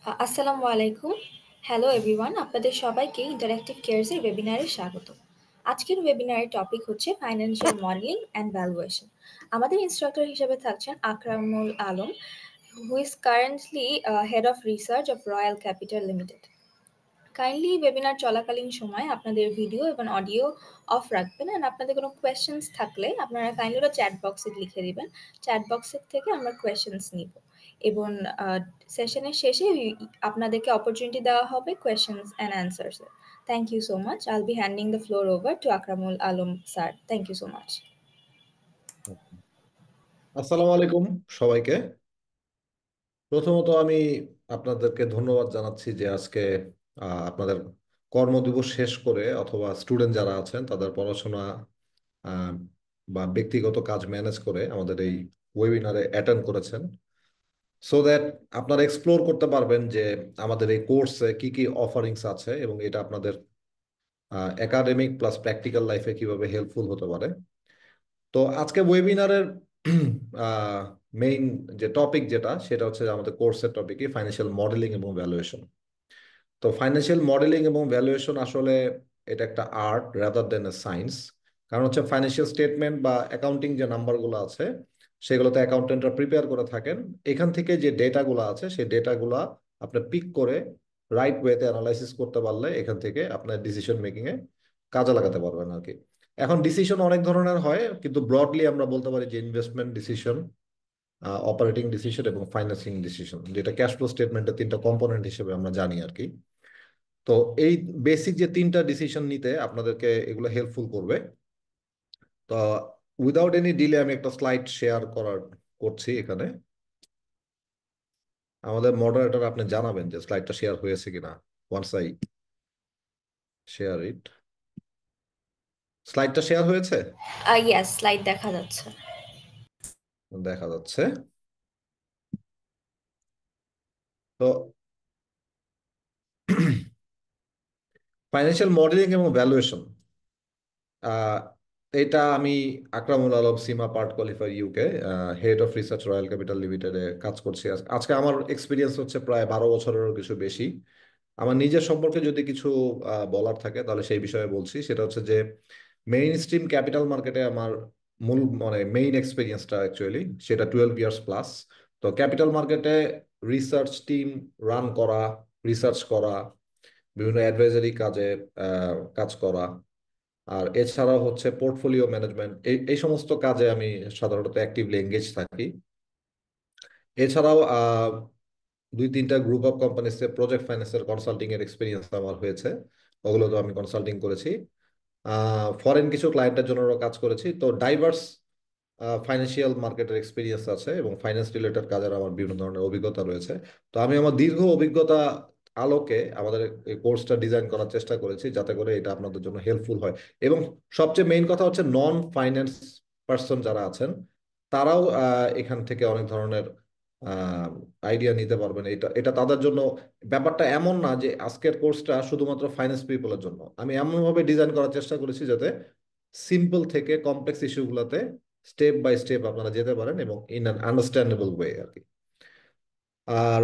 আসসালামু আলাইকুম। Hello everyone, আপনাদের সবাইকে ইন্টারঅ্যাক্টিভ কেয়ারসের ওয়েবিনারে স্বাগত। আজকের ওয়েবিনারের টপিক হচ্ছে ফাইন্যান্সিয়াল মডেলিং অ্যান্ড ভ্যালুয়েশন। আমাদের ইনস্ট্রাক্টর হিসেবে থাকছেন Akramul Alam, who is currently head of research of royal capital limited. Kindly webinar চলাকালীন সময় আপনাদের ভিডিও এবং অডিও অফ রাখবেন, অ্যান্ড আপনাদের কোনো কোয়েশ্চেন্স থাকলে আপনারা কাইন্ডলি ওটা চ্যাট বক্সে লিখে দিবেন। চ্যাট বক্সের থেকে আমরা কোয়েশ্চেন্স নিব এবং সেশনের শেষে আপনাদেরকে অপরচুনিটি দেওয়া হবে questions and answers. Thank you so much. I'll be handing the floor over to Akramul Alam sir. Thank you so much. আসসালামু আলাইকুম সবাইকে। প্রথমত আমি আপনাদেরকে ধন্যবাদ জানাচ্ছি যে আজকে আপনাদের কর্মদিবস শেষ করে অথবা স্টুডেন্ট যারা আছেন তাদের পড়াশোনা আহ, বা ব্যক্তিগত কাজ ম্যানেজ করে আমাদের এই ওয়েবিনারে অ্যাটেন্ড করেছেন, সো দ্যাট আপনারা এক্সপ্লোর করতে পারবেন যে আমাদের এই কোর্সে কি কি অফারিংস আছে এবং এটা আপনাদের একাডেমিক প্লাস প্র্যাকটিক্যাল লাইফে কিভাবে হেল্পফুল হতে পারে। তো আজকে ওয়েবিনারের মেইন যে টপিক সেটা হচ্ছে আমাদের কোর্সের টপিকই ফাইন্যান্সিয়াল মডেলিং এবং ভ্যালুয়েশন। তো ফাইন্যান্সিয়াল মডেলিং এবং ভ্যালুয়েশন আসলে এটা একটা art rather than a science. কারণ হচ্ছে ফাইন্যান্সিয়াল স্টেটমেন্ট বা অ্যাকাউন্টিং যে নাম্বারগুলো আছে সেগুলোতে অ্যাকাউন্টেন্টরা প্রিপেয়ার করে থাকেন। এখান থেকে যে ডেটাগুলো আছে সেই ডেটাগুলা আপনি পিক করে রাইট ওয়েতে অ্যানালাইসিস করতে পারলে এখান থেকে আপনার ডিসিশন মেকিং এ কাজে লাগাতে পারবেন আর কি। এখন ডিসিশন অনেক ধরনের হয়, কিন্তু ব্রডলি আমরা বলতে পারি যে ইনভেস্টমেন্ট ডিসিশন, অপারেটিং ডিসিশন এবং ফাইন্যান্সিং ডিসিশন, যেটা ক্যাশ ফ্লো স্টেটমেন্টের তিনটা কম্পোনেন্ট হিসেবে আমরা জানি আর কি। তো এই বেসিক যে তিনটা ডিসিশন নিতে আপনাদেরকে এগুলো হেল্পফুল করবে। তো উইদাউট এনি ডিলে আমি একটা স্লাইড শেয়ার করছি এখানে। আমাদের মডারেটর আপনি জানাবেন যে স্লাইডটা শেয়ার হয়েছে কিনা ওয়ান্স আই শেয়ার ইট। স্লাইডটা শেয়ার হয়েছে? ইয়েস, স্লাইড দেখা যাচ্ছে। দেখা যাচ্ছে। তো ফাইন্যান্সিয়াল মডেলিং এবং ভ্যালুয়েশন, আহ, এটা আমি Akramul Alam, CIMA part qualify UK, head of research royal capital লিমিটেডে কাজ করছি। আজকে আমার এক্সপিরিয়েন্স হচ্ছে প্রায় 12 বছরেরও কিছু বেশি। আমার নিজের সম্পর্কে যদি কিছু বলার থাকে তাহলে সেই বিষয়ে বলছি। সেটা হচ্ছে যে মেইন স্ট্রিম ক্যাপিটাল মার্কেটে আমার মূল মানে মেইন এক্সপিরিয়েন্সটা অ্যাকচুয়ালি সেটা 12 ইয়ার্স প্লাস। তো ক্যাপিটাল মার্কেটে রিসার্চ টিম রান করা, রিসার্চ করা, বিভিন্ন অ্যাডভাইজারি কাজে কাজ করা, আর এছাড়াও হচ্ছে পোর্টফোলিও ম্যানেজমেন্ট, এই এই সমস্ত কাজে আমি সাধারণত অ্যাক্টিভলি এঙ্গেজ থাকি। এছাড়াও দুই তিনটা গ্রুপ অফ কোম্পানিসে প্রজেক্ট ফাইন্যান্সের কনসাল্টিং এর এক্সপিরিয়েন্স আমার হয়েছে, ওগুলো তো আমি কনসাল্টিং করেছি। ফরেন কিছু ক্লায়েন্টের জন্য কাজ করেছি। তো ডাইভার্স ফাইন্যান্সিয়াল মার্কেটের এক্সপিরিয়েন্স আছে এবং ফাইন্যান্স রিলেটেড কাজের আমার বিভিন্ন ধরনের অভিজ্ঞতা রয়েছে। তো আমি আমার দীর্ঘ অভিজ্ঞতা আলোকে আমাদের এই কোর্সটা ডিজাইন করার চেষ্টা করেছি যাতে করে এটা আপনাদের জন্য হেল্পফুল হয়। এবং সবচেয়ে মেইন কথা হচ্ছে নন ফাইন্যান্স পার্সন যারা আছেন তারাও এখান থেকে অনেক ধরনের আইডিয়া নিতে পারবেন। এটা এটা তাদের জন্য ব্যাপারটা এমন না যে আজকের কোর্সটা শুধুমাত্র ফাইন্যান্স পিপলের জন্য। আমি এমনভাবে ডিজাইন করার চেষ্টা করেছি যাতে সিম্পল থেকে কমপ্লেক্স ইস্যুগুলোতে স্টেপ বাই স্টেপ আপনারা যেতে পারেন এবং ইন অ্যান আন্ডারস্ট্যান্ডেবল ওয়ে আর কি। আর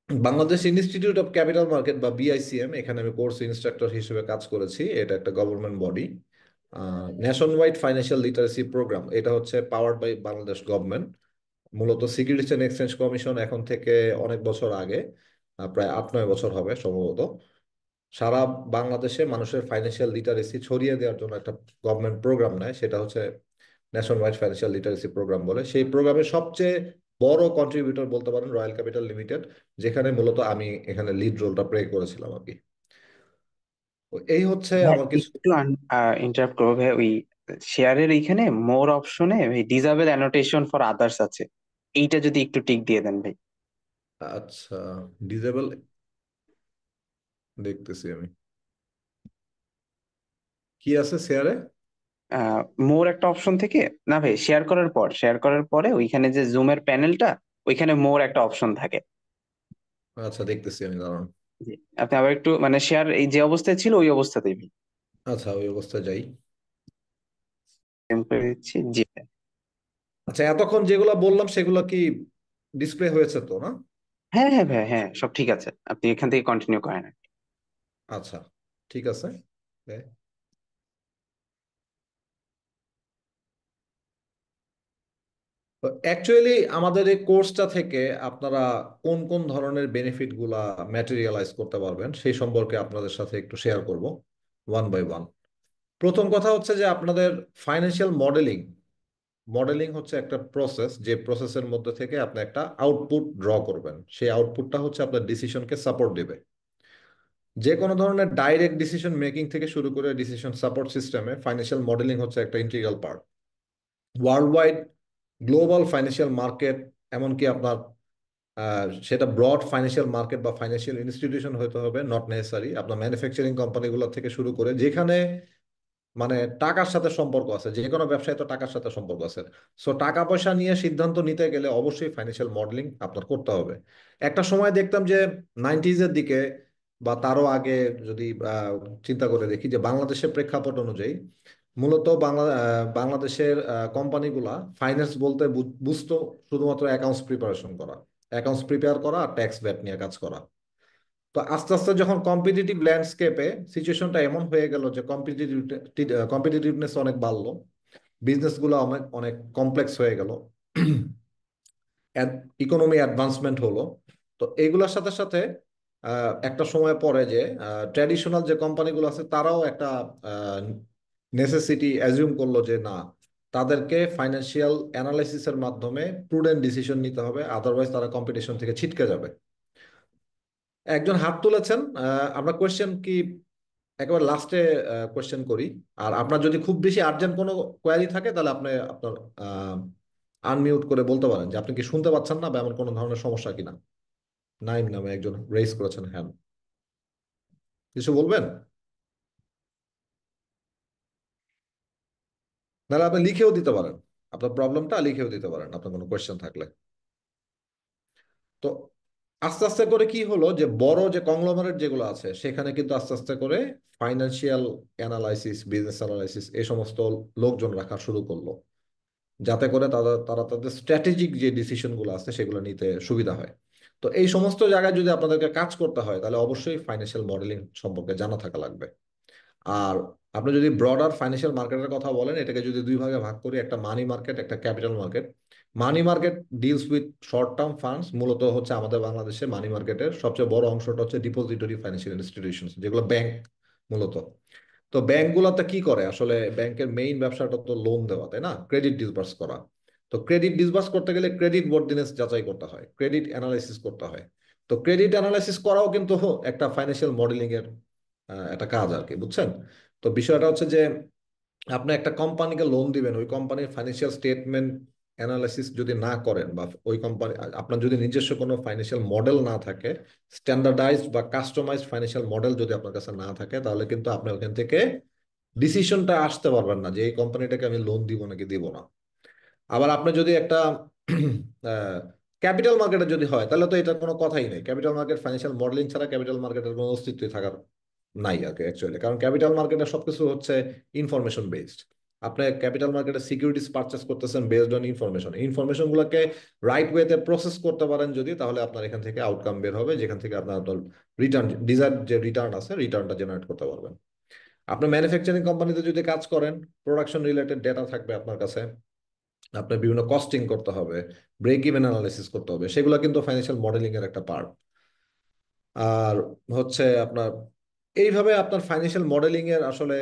Bangladesh institute of capital market বা বিআইসিএম, এখানে আমি কোর্স ইনস্ট্রাক্টর হিসেবে কাজ করেছি। এটা একটা government body, nationwide financial literacy programme. এটা হচ্ছে পাওয়ার্ড বাই বাংলাদেশ গভর্নমেন্ট। মূলত সিকিউরিটিজ অ্যান্ড এক্সচেঞ্জ কমিশন এখন থেকে অনেক বছর আগে, প্রায় 8-9 বছর হবে সম্ভবত, সারা বাংলাদেশে মানুষের ফাইন্যান্সিয়াল লিটারেসি ছড়িয়ে দেওয়ার জন্য একটা গভর্নমেন্ট প্রোগ্রাম নেয়। সেটা হচ্ছে nationwide financial literacy programme বলে। সেই প্রোগ্রামের সবচেয়ে বড় কন্ট্রিবিউটর বলতে পারেন রয়্যাল ক্যাপিটাল লিমিটেড, যেখানে মূলত আমি এখানে লিড রোলটা প্লে করেছিলাম আর কি। তো এই হচ্ছে হ্যাঁ, আমার কিছু। একটু ইন্টারাপ্ট করবো ভাই। ওই শেয়ারের এইখানে মোর অপশনে ওই ডিজাবেল অ্যানোটেশন ফর আদার্স আছে, এইটা যদি একটু টিক দিয়ে দেন ভাই। আচ্ছা, ডিজেবল দেখতেছি আমি কি আছে শেয়ারে। মোর একটা অপশন থেকে, না ভাই, শেয়ার করার পরে ওইখানে যে জুমের প্যানেলটা, ওইখানে মোর একটা অপশন থাকে। আচ্ছা, দেখতেছি আমি, দাঁড়ান। জি, আপনি আবার একটু মানে শেয়ার এই যে অবস্থায় ছিল ওই অবস্থাতেই ভাই আচ্ছা, ওই অবস্থায় যাই। সেম করে দিচ্ছি। জি আচ্ছা, এতক্ষণ যেগুলো বললাম সেগুলো কি ডিসপ্লে হয়েছে তো না? হ্যাঁ হ্যাঁ ভাই, হ্যাঁ সব ঠিক আছে, আপনি এখান থেকে কন্টিনিউ করেন। আচ্ছা, ঠিক আছে। অ্যাকচুয়ালি আমাদের এই কোর্সটা থেকে আপনারা কোন কোন ধরনের বেনিফিট গুলা ম্যাটেরিয়ালাইজ করতে পারবেন সেই সম্পর্কে আপনাদের সাথে একটু শেয়ার করব ওয়ান বাই ওয়ান। প্রথম কথা হচ্ছে যে আপনাদের ফাইন্যান্সিয়াল মডেলিং মডেলিং হচ্ছে একটা প্রসেস, যে প্রসেসের মধ্যে থেকে আপনি একটা আউটপুট ড্র করবেন। সেই আউটপুটটা হচ্ছে আপনার ডিসিশনকে সাপোর্ট দেবে। যে কোনো ধরনের ডাইরেক্ট ডিসিশন মেকিং থেকে শুরু করে ডিসিশন সাপোর্ট সিস্টেমে ফাইন্যান্সিয়াল মডেলিং হচ্ছে একটা integral part. World wide global financial market, এমনকি আপনার সেটা ব্রড ফাইন্যান্সিয়াল মার্কেট বা ফাইন্যান্সিয়াল ইনস্টিটিউশন হতে হবে, নট নেসেসারি আপনার ম্যানুফ্যাকচারিং কোম্পানিগুলো থেকে শুরু করে যেখানে মানে টাকার সাথে সম্পর্ক আছে, যে কোনো ব্যবসায় তো টাকার সাথে সম্পর্ক আছে। সো টাকা পয়সা নিয়ে সিদ্ধান্ত নিতে গেলে অবশ্যই ফাইন্যান্সিয়াল মডেলিং আপনার করতে হবে। একটা সময় দেখতাম যে 90s-এর দিকে বা তারও আগে, যদি চিন্তা করে দেখি যে বাংলাদেশের প্রেক্ষাপট অনুযায়ী মূলত বাংলাদেশের কোম্পানিগুলা ফাইন্যান্স বলতে বুঝতো শুধুমাত্র অ্যাকাউন্টস প্রিপারেশন করা, অ্যাকাউন্টস প্রিপেয়ার করা আর ট্যাক্স ভ্যাট নিয়ে কাজ করা। তো আস্তে আস্তে যখন কম্পিটিটিভ ল্যান্ডস্কেপে সিচুয়েশনটা এমন হয়ে গেল যে কম্পিটিটিভনেস অনেক বাড়লো, বিজনেসগুলো অনেক অনেক কমপ্লেক্স হয়ে গেল, ইকোনমি অ্যাডভান্সমেন্ট হলো। তো এইগুলোর সাথে সাথে একটা সময় পরে যে ট্র্যাডিশনাল যে কোম্পানিগুলো আছে তারাও একটা নেসেসিটি অ্যাজিউম করলো যে না, তাদেরকে ফাইন্যান্সিয়াল অ্যানালাইসিসের মাধ্যমে প্রুডেন্ট ডিসিশন নিতে হবে, আদারওয়াইজ তারা কম্পিটিশন থেকে ছিটকে যাবে। একজন হাত তুলেছেন, আমরা কোয়েশ্চেন কি একেবারে লাস্টে কোয়েশ্চেন করি। আর আপনার যদি খুব বেশি আর্জেন্ট কোনো কোয়ারি থাকে তাহলে আপনি আপনার আনমিউট করে বলতে পারেন যে আপনি কি শুনতে পাচ্ছেন না বা এমন কোনো ধরনের সমস্যা কিনা। নাইম নামে একজন রেইজ করেছেন হ্যাঁ, কিছু বলবেন? নাহলে আপনি লিখেও দিতে পারেন, আপনার প্রবলেমটা লিখেও দিতে পারেন আপনার কোনো কোয়েশ্চেন থাকলে। তো আস্তে আস্তে করে কি হলো যে বড় যে কংগ্লোমারেট যেগুলো আছে সেখানে কিন্তু আস্তে আস্তে করে ফাইন্যান্সিয়াল অ্যানালাইসিস, বিজনেস অ্যানালাইসিস এই সমস্ত লোকজন রাখা শুরু করলো, যাতে করে তারা তাদের স্ট্র্যাটেজিক যে ডিসিশনগুলো আছে সেগুলো নিতে সুবিধা হয়। তো এই সমস্ত জায়গায় যদি আপনাদেরকে কাজ করতে হয় তাহলে অবশ্যই ফাইন্যান্সিয়াল মডেলিং সম্পর্কে জানা থাকা লাগবে। আর আপনি যদি ব্রডার ফাইন্যান্সিয়াল মার্কেটের কথা বলেন, এটাকে যদি দুই ভাগে ভাগ করি, একটা মানি মার্কেট, একটা capital market. Money market deals with short term funds, মূলত হচ্ছে আমাদের বাংলাদেশে মানি মার্কেটের সবচেয়ে বড় অংশটা হচ্ছে ডিপোজিটরি ফাইন্যান্সিয়াল ইনস্টিটিউশন, যেগুলো ব্যাংক মূলত। তো ব্যাংকগুলোতে কি করে আসলে, ব্যাংকের মেইন ব্যবসাটা তো লোন দেওয়া, তাই না, ক্রেডিট ডিসবার্স করা। তো ক্রেডিট ডিসবার্স করতে গেলে ক্রেডিট ওয়ার্দিনেস যাচাই করতে হয়, ক্রেডিট অ্যানালাইসিস করতে হয়। তো ক্রেডিট অ্যানালাইসিস করাও কিন্তু একটা ফাইন্যান্সিয়াল মডেলিং এর একটা কাজ আর কি, বুঝছেন? তো বিষয়টা হচ্ছে যে আপনি একটা কোম্পানিকে লোন দিবেন, ওই কোম্পানির ফাইন্যান্সিয়াল স্টেটমেন্ট অ্যানালাইসিস যদি না করেন বা ওই কোম্পানি, আপনার যদি নিজস্ব কোনো ফাইন্যান্সিয়াল মডেল না থাকে, স্ট্যান্ডার্ডাইজড বা কাস্টমাইজড ফাইন্যান্সিয়াল মডেল যদি আপনার কাছে না থাকে, তাহলে কিন্তু আপনি ওখান থেকে ডিসিশনটা আসতে পারবেন না যে এই কোম্পানিটাকে আমি লোন দিব নাকি দিব না। আবার আপনি যদি একটা ক্যাপিটাল মার্কেটে যদি হয় তাহলে তো এটা কোনো কথাই নেই, ক্যাপিটাল মার্কেট ফাইন্যান্সিয়াল মডেলিং ছাড়া ক্যাপিটাল মার্কেটের কোনো অস্তিত্বই থাকার নাই আর কি অ্যাকচুয়ালি। কারণ ক্যাপিটাল মার্কেটে সবকিছু হচ্ছে ইনফরমেশন বেসড। আপনি ক্যাপিটাল মার্কেটে সিকিউরিটিজ পারচেস করতেছেন বেসড অন ইনফরমেশন, ইনফরমেশন গুলোকে রাইট ওয়েতে প্রসেস করতে পারেন যদি, তাহলে আপনার এখান থেকে আউটকাম বের হবে, যেখান থেকে আপনার রিটার্ন, ডিজায়ার যে রিটার্ন আছে রিটার্নটা জেনারেট করতে পারবেন। আপনি ম্যানুফ্যাকচারিং কোম্পানিতে যদি কাজ করেন, প্রোডাকশন রিলেটেড ডেটা থাকবে আপনার কাছে, আপনার বিভিন্ন কস্টিং করতে হবে, ব্রেক ইভেন অ্যানালাইসিস করতে হবে, সেগুলো কিন্তু ফাইন্যান্সিয়াল মডেলিং এর একটা পার্ট। আর হচ্ছে আপনার এইভাবে আপনার ফাইন্যান্সিয়াল মডেলিং এর আসলে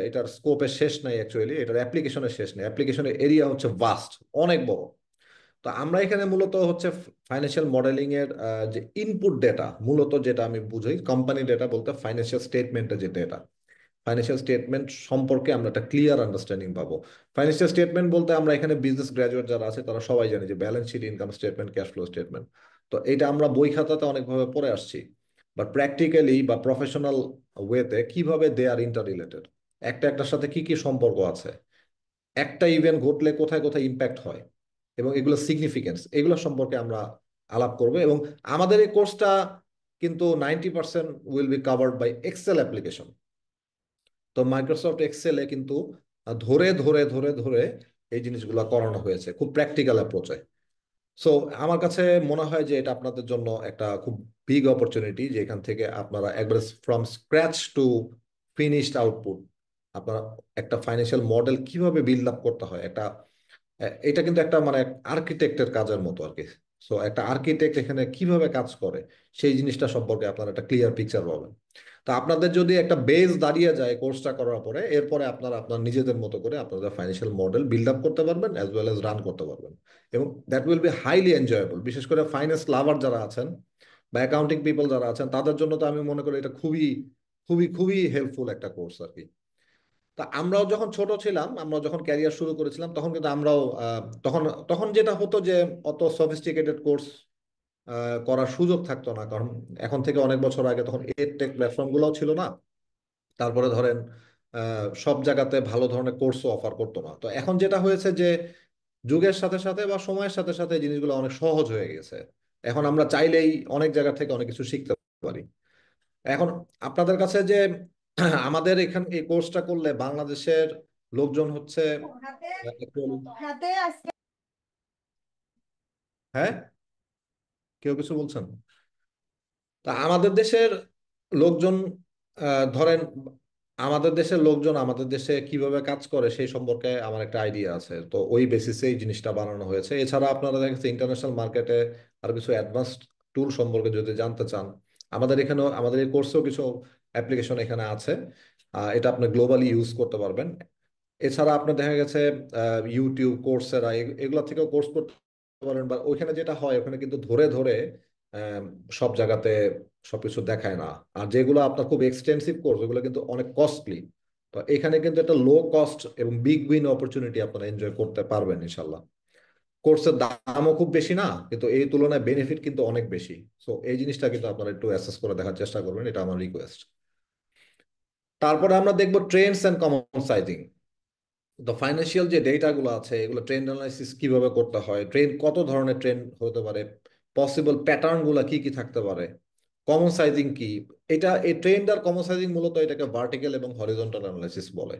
এটার স্কোপের শেষ নাই অ্যাকচুয়ালি, এটার অ্যাপ্লিকেশনের শেষ নেই, অ্যাপ্লিকেশনের এরিয়া হচ্ছে ভাস্ট, অনেক বড়। তো আমরা এখানে মূলত হচ্ছে ফাইন্যান্সিয়াল মডেলিং এর যে ইনপুট ডেটা, মূলত যেটা আমি বুঝি কোম্পানি ডেটা বলতে ফাইন্যান্সিয়াল স্টেটমেন্টে যে ডেটা, ফাইন্যান্সিয়াল স্টেটমেন্ট সম্পর্কে আমরা একটা ক্লিয়ার আন্ডারস্ট্যান্ডিং পাবো। ফাইন্যান্সিয়াল স্টেটমেন্ট বলতে আমরা এখানে বিজনেস গ্রাজুয়েট যারা আছে তারা সবাই জানি যে balance sheet, income statement, cash flow statement. তো এটা আমরা বই খাতাতে অনেকভাবে পড়ে আসছি, বাট প্র্যাকটিক্যালি বা প্রফেশনাল ওয়েতে কিভাবে দে আর ইন্টার রিলেটেড, একটা একটার সাথে কি কি সম্পর্ক আছে, একটা ইভেন্ট ঘটলে কোথায় কোথায় ইম্প্যাক্ট হয়, এবং এগুলো সিগনিফিকেন্স, এগুলো সম্পর্কে আমরা আলাপ করবো। এবং আমাদের এই কোর্সটা কিন্তু 90% will be covered by Excel application. তো মাইক্রোসফট এক্সেলে কিন্তু ধরে ধরে ধরে ধরে এই জিনিসগুলো করানো হয়েছে খুব প্র্যাকটিক্যাল অ্যাপ্রোচে। সো আমার কাছে মনে হয় যে এটা আপনাদের জন্য একটা খুব বিগ অপরচুনিটি, যে এখান থেকে আপনারা একবারে from scratch to finished output আপনারা একটা ফাইন্যান্সিয়াল মডেল কিভাবে বিল্ড আপ করতে হয়, একটা এটা কিন্তু একটা মানে আর্কিটেক্টের কাজের মতো আর কি। সো একটা আর্কিটেক্ট এখানে কিভাবে কাজ করে সেই জিনিসটা সম্পর্কে আপনারা একটা ক্লিয়ার পিকচার পাবেন। তা আপনাদের যদি একটা বেস দাঁড়িয়ে যায় কোর্সটা করার পরে, এরপরে আপনারা আপনার নিজেদের মতো করে আপনাদের ফাইন্যান্সিয়াল মডেল বিল্ড আপ করতে পারবেন অ্যাজ ওয়েল এজ রান করতে পারবেন, এবং that will be highly enjoyable. বিশেষ করে ফাইন্যান্স লাভার যারা আছেন বা অ্যাকাউন্টিং পিপল যারা আছেন তাদের জন্য তো আমি মনে করি এটা খুবই খুবই খুবই হেল্পফুল একটা কোর্স আর কি। তা আমরাও যখন ছোট ছিলাম, আমরা যখন ক্যারিয়ার শুরু করেছিলাম, তখন কিন্তু আমরাও তখন তখন যেটা হতো যে অত সফিস্টিকেটেড কোর্স করার সুযোগ থাকতো না, কারণ এখন থেকে অনেক বছর আগে তখন এড টেক প্ল্যাটফর্ম গুলোও ছিল না। তারপরে ধরেন সব জায়গাতে ভালো ধরনের কোর্সও অফার করতো না। তো এখন যেটা হয়েছে যে যুগের সাথে সাথে বা সময়ের সাথে সাথে এই জিনিসগুলো অনেক সহজ হয়ে গেছে। এখন আমরা চাইলেই অনেক জায়গা থেকে অনেক কিছু শিখতে পারি। এখন আপনাদের কাছে যে আমাদের এখানে এই কোর্সটা করলে বাংলাদেশের লোকজন হচ্ছে actually- হ্যাঁ, কেউ কিছু বলছেন? তা আমাদের দেশের লোকজন ধরেন আমাদের দেশের লোকজন আমাদের দেশে কিভাবে কাজ করে সেই সম্পর্কে আমার একটা আইডিয়া আছে, তো ওই বেসিসে এই জিনিসটা বানানো হয়েছে। এছাড়া আপনারা দেখেন ইন্টারন্যাশনাল মার্কেটে আর কিছু অ্যাডভান্সড টুল সম্পর্কে যদি জানতে চান, আমাদের এখানেও আমাদের এই কোর্সেও কিছু অ্যাপ্লিকেশন এখানে আছে। এটা আপনি গ্লোবালি ইউজ করতে পারবেন। এছাড়া আপনার দেখা গেছে ইউটিউব কোর্সেরা এগুলো থেকেও কোর্স করতে পারেন, বা ওইখানে যেটা হয় ওখানে কিন্তু ধরে ধরে আম, সব জায়গাতে সবকিছু দেখায় না। আর যেগুলো আপনার খুব এক্সটেন্সিভ কোর্স ওগুলো কিন্তু অনেক কস্টলি। তো এখানে কিন্তু একটা লো কস্ট এবং বিগ উইন অপরচুনিটি আপনারা এনজয় করতে পারবেন ইনশাল্লাহ। কোর্সের দামও খুব বেশি না, কিন্তু এই তুলনায় বেনিফিট কিন্তু অনেক বেশি। সো এই জিনিসটা কিন্তু আপনারা একটু অ্যাসেস করে দেখার চেষ্টা করবেন, এটা আমার রিকোয়েস্ট। তারপরে আমরা দেখবো ট্রেন্ডস এন্ড কমন সাইজিং। তো ফাইন্যান্সিয়াল যে ডেটাগুলো আছে এগুলো ট্রেন্ড অ্যানালাইসিস কিভাবে করতে হয়, ট্রেন্ড কত ধরনের ট্রেন্ড হতে পারে, পসিবল প্যাটার্ন গুলা কি কি থাকতে পারে, কমন সাইজিং কি। এটা এই ট্রেন্ড আর কমন সাইজিং মূলত এটাকে ভার্টিক্যাল এবং হরিজন্টাল অ্যানালাইসিস বলে।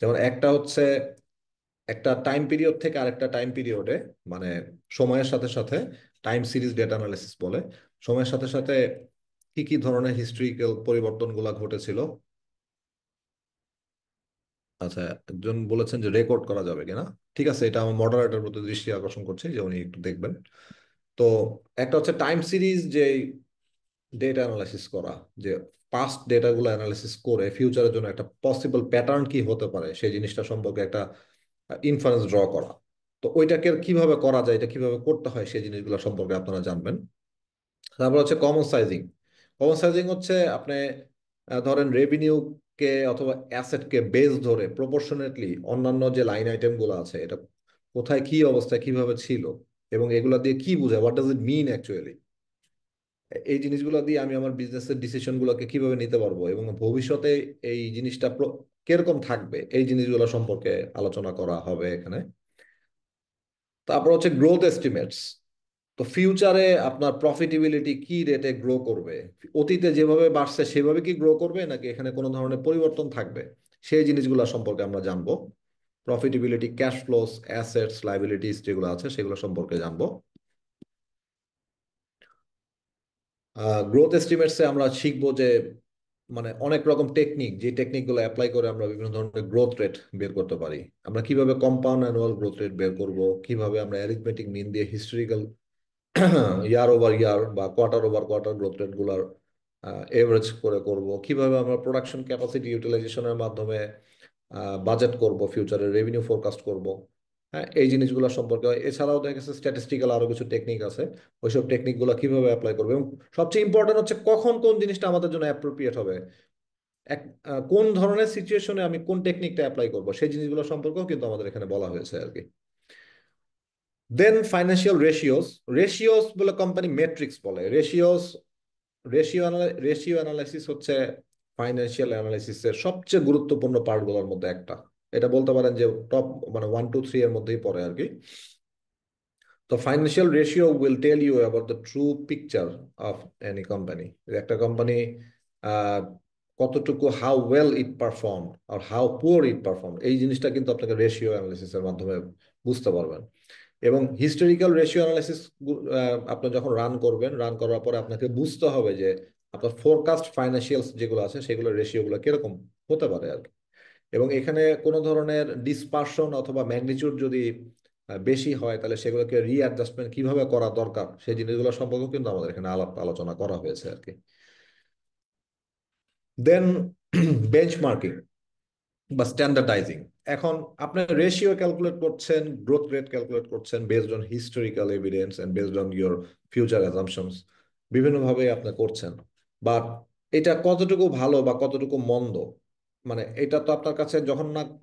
যেমন একটা হচ্ছে একটা টাইম পিরিয়ড থেকে আরেকটা টাইম পিরিয়ডে, মানে সময়ের সাথে সাথে টাইম সিরিজ ডেটা অ্যানালাইসিস বলে, সময়ের সাথে সাথে কি কি ধরনের হিস্ট্রিক্যাল পরিবর্তনগুলো ঘটেছিল। আচ্ছা, একজন বলেছেন যে রেকর্ড করা যাবে কিনা। ঠিক আছে, এটা আমার মডারেটর প্রতি দৃষ্টি আকর্ষণ করছে যে উনি একটু দেখবেন। তো একটা হচ্ছে টাইম সিরিজ যে ডেটা অ্যানালাইসিস করা, যে পাস্ট ডেটাগুলো অ্যানালাইসিস করে ফিউচারের জন্য একটা পসিবল প্যাটার্ন কি হতে পারে সেই জিনিসটা সম্পর্কে একটা ইনফারেন্স ড্র করা। তো ওইটাকে কিভাবে করা যায়, এটা কিভাবে করতে হয় সেই জিনিসগুলো সম্পর্কে আপনারা জানবেন। তারপর হচ্ছে কমন সাইজিং। কমন সাইজিং হচ্ছে আপনি ধরেন রেভিনিউ কে অথবা অ্যাসেট কে বেস ধরে প্রপোর্শনেটলি অন্যান্য যে লাইন আইটেম গুলো আছে এটা কোথায় কি অবস্থায় কিভাবে ছিল, এবং এগুলা দিয়ে কি বোঝায়, what does it mean actually. এই জিনিসগুলো দিয়ে আমি আমার বিজনেসের ডিসিশন গুলোকে কিভাবে নিতে পারবো, এবং ভবিষ্যতে এই জিনিসটা কিরকম থাকবে এই জিনিসগুলো সম্পর্কে আলোচনা করা হবে এখানে। তারপর হচ্ছে গ্রোথ এস্টিমেটস। তো ফিউচারে আপনার প্রফিটেবিলিটি কি রেটে গ্রো করবে, অতীতে যেভাবে বাড়ছে সেভাবে কি গ্রো করবে নাকি এখানে কোনো ধরনের পরিবর্তন থাকবে, সেই জিনিসগুলো সম্পর্কে আমরা জানবো। Profitability, cash flows, assets, liabilities যেগুলো আছে সেগুলো সম্পর্কে জানবো। গ্রোথ এস্টিমেটসে আমরা শিখবো যে মানে অনেক রকম টেকনিক, যে টেকনিকগুলো অ্যাপ্লাই করে আমরা বিভিন্ন ধরনের গ্রোথ রেট বের করতে পারি। আমরা কিভাবে কম্পাউন্ড অ্যানুয়াল গ্রোথ রেট বের করব, কিভাবে আমরা অ্যারিথমেটিক মিন দিয়ে হিস্টোরিক্যাল ইয়ার ওভার ইয়ার বা quarter over quarter growth rate গুলার এভারেজ করে করব, কিভাবে আমরা প্রোডাকশন ক্যাপাসিটি ইউটিলাইজেশনের মাধ্যমে বাজেট করব, ফিউচারে রেভিনিউ ফোরকাস্ট করব। হ্যাঁ, এই জিনিসগুলো সম্পর্কে এছাড়াও দেখা গেছে স্ট্যাটিস্টিক্যাল আরো কিছু টেকনিক আছে, ওইসব টেকনিকগুলো কিভাবে অ্যাপ্লাই করবো, এবং সবচেয়ে ইম্পর্টেন্ট হচ্ছে কখন কোন জিনিসটা আমাদের জন্য অ্যাপ্রোপ্রিয়েট হবে, এক কোন ধরনের সিচুয়েশনে আমি কোন টেকনিকটা অ্যাপ্লাই করবো সেই জিনিসগুলো সম্পর্কেও কিন্তু আমাদের এখানে বলা হয়েছে আর কি। দেন ফাইন্যান্সিয়াল রেশিওস। রেশিওস বলে কোম্পানি মেট্রিক্স বলে। রেশিও অ্যানালাইসিস হচ্ছে ফাইন্যান্সিয়াল অ্যানালাইসিসের সবচেয়ে গুরুত্বপূর্ণ পার্টগুলোর মধ্যে একটা। এটা বলতে পারেন যে টপ মানে 1 2 3 এর মধ্যেই পড়ে আর কি। তো financial ratio will tell you about the true picture of any company. একটা কোম্পানি কতটুকু হাউ ওয়েল ইট পারফর্ম আর হাউ পুয়ার ইট পারফর্ম, এই জিনিসটা কিন্তু আপনাকে রেশিও অ্যানালিসিসের মাধ্যমে বুঝতে পারবেন। এবং হিস্টোরিক্যাল রেশিও অ্যানালাইসিস আপনি যখন রান করবেন, রান করার পরে আপনাকে বুঝতে হবে যে আপনার ফোরকাস্ট ফাইন্যান্সিয়ালস যেগুলো আছে সেগুলোর রেশিওগুলো কিরকম হতে পারে আর কি। এবং এখানে কোনো ধরনের ডিসপারশন অথবা ম্যাগনিটিউড যদি বেশি হয়, তাহলে সেগুলোকে রিঅ্যাডজাস্টমেন্ট কিভাবে করা দরকার সেই জিনিসগুলো সম্পর্কেও কিন্তু আমাদের এখানে আলাপ আলোচনা করা হয়েছে আর কি। দেন বেঞ্চমার্কিং বা স্ট্যান্ডার্ডাইজিং। এখন আপনি রেশিও ক্যালকুলেট করছেন, গ্রোথ রেট ক্যালকুলেট করছেন based on historical evidence and based on your future assumptions, বিভিন্নভাবে আপনি করছেন। বাট এটা কতটুকু ভালো বা কতটুকু মন্দ, মানে এটা তো আপনার কাছে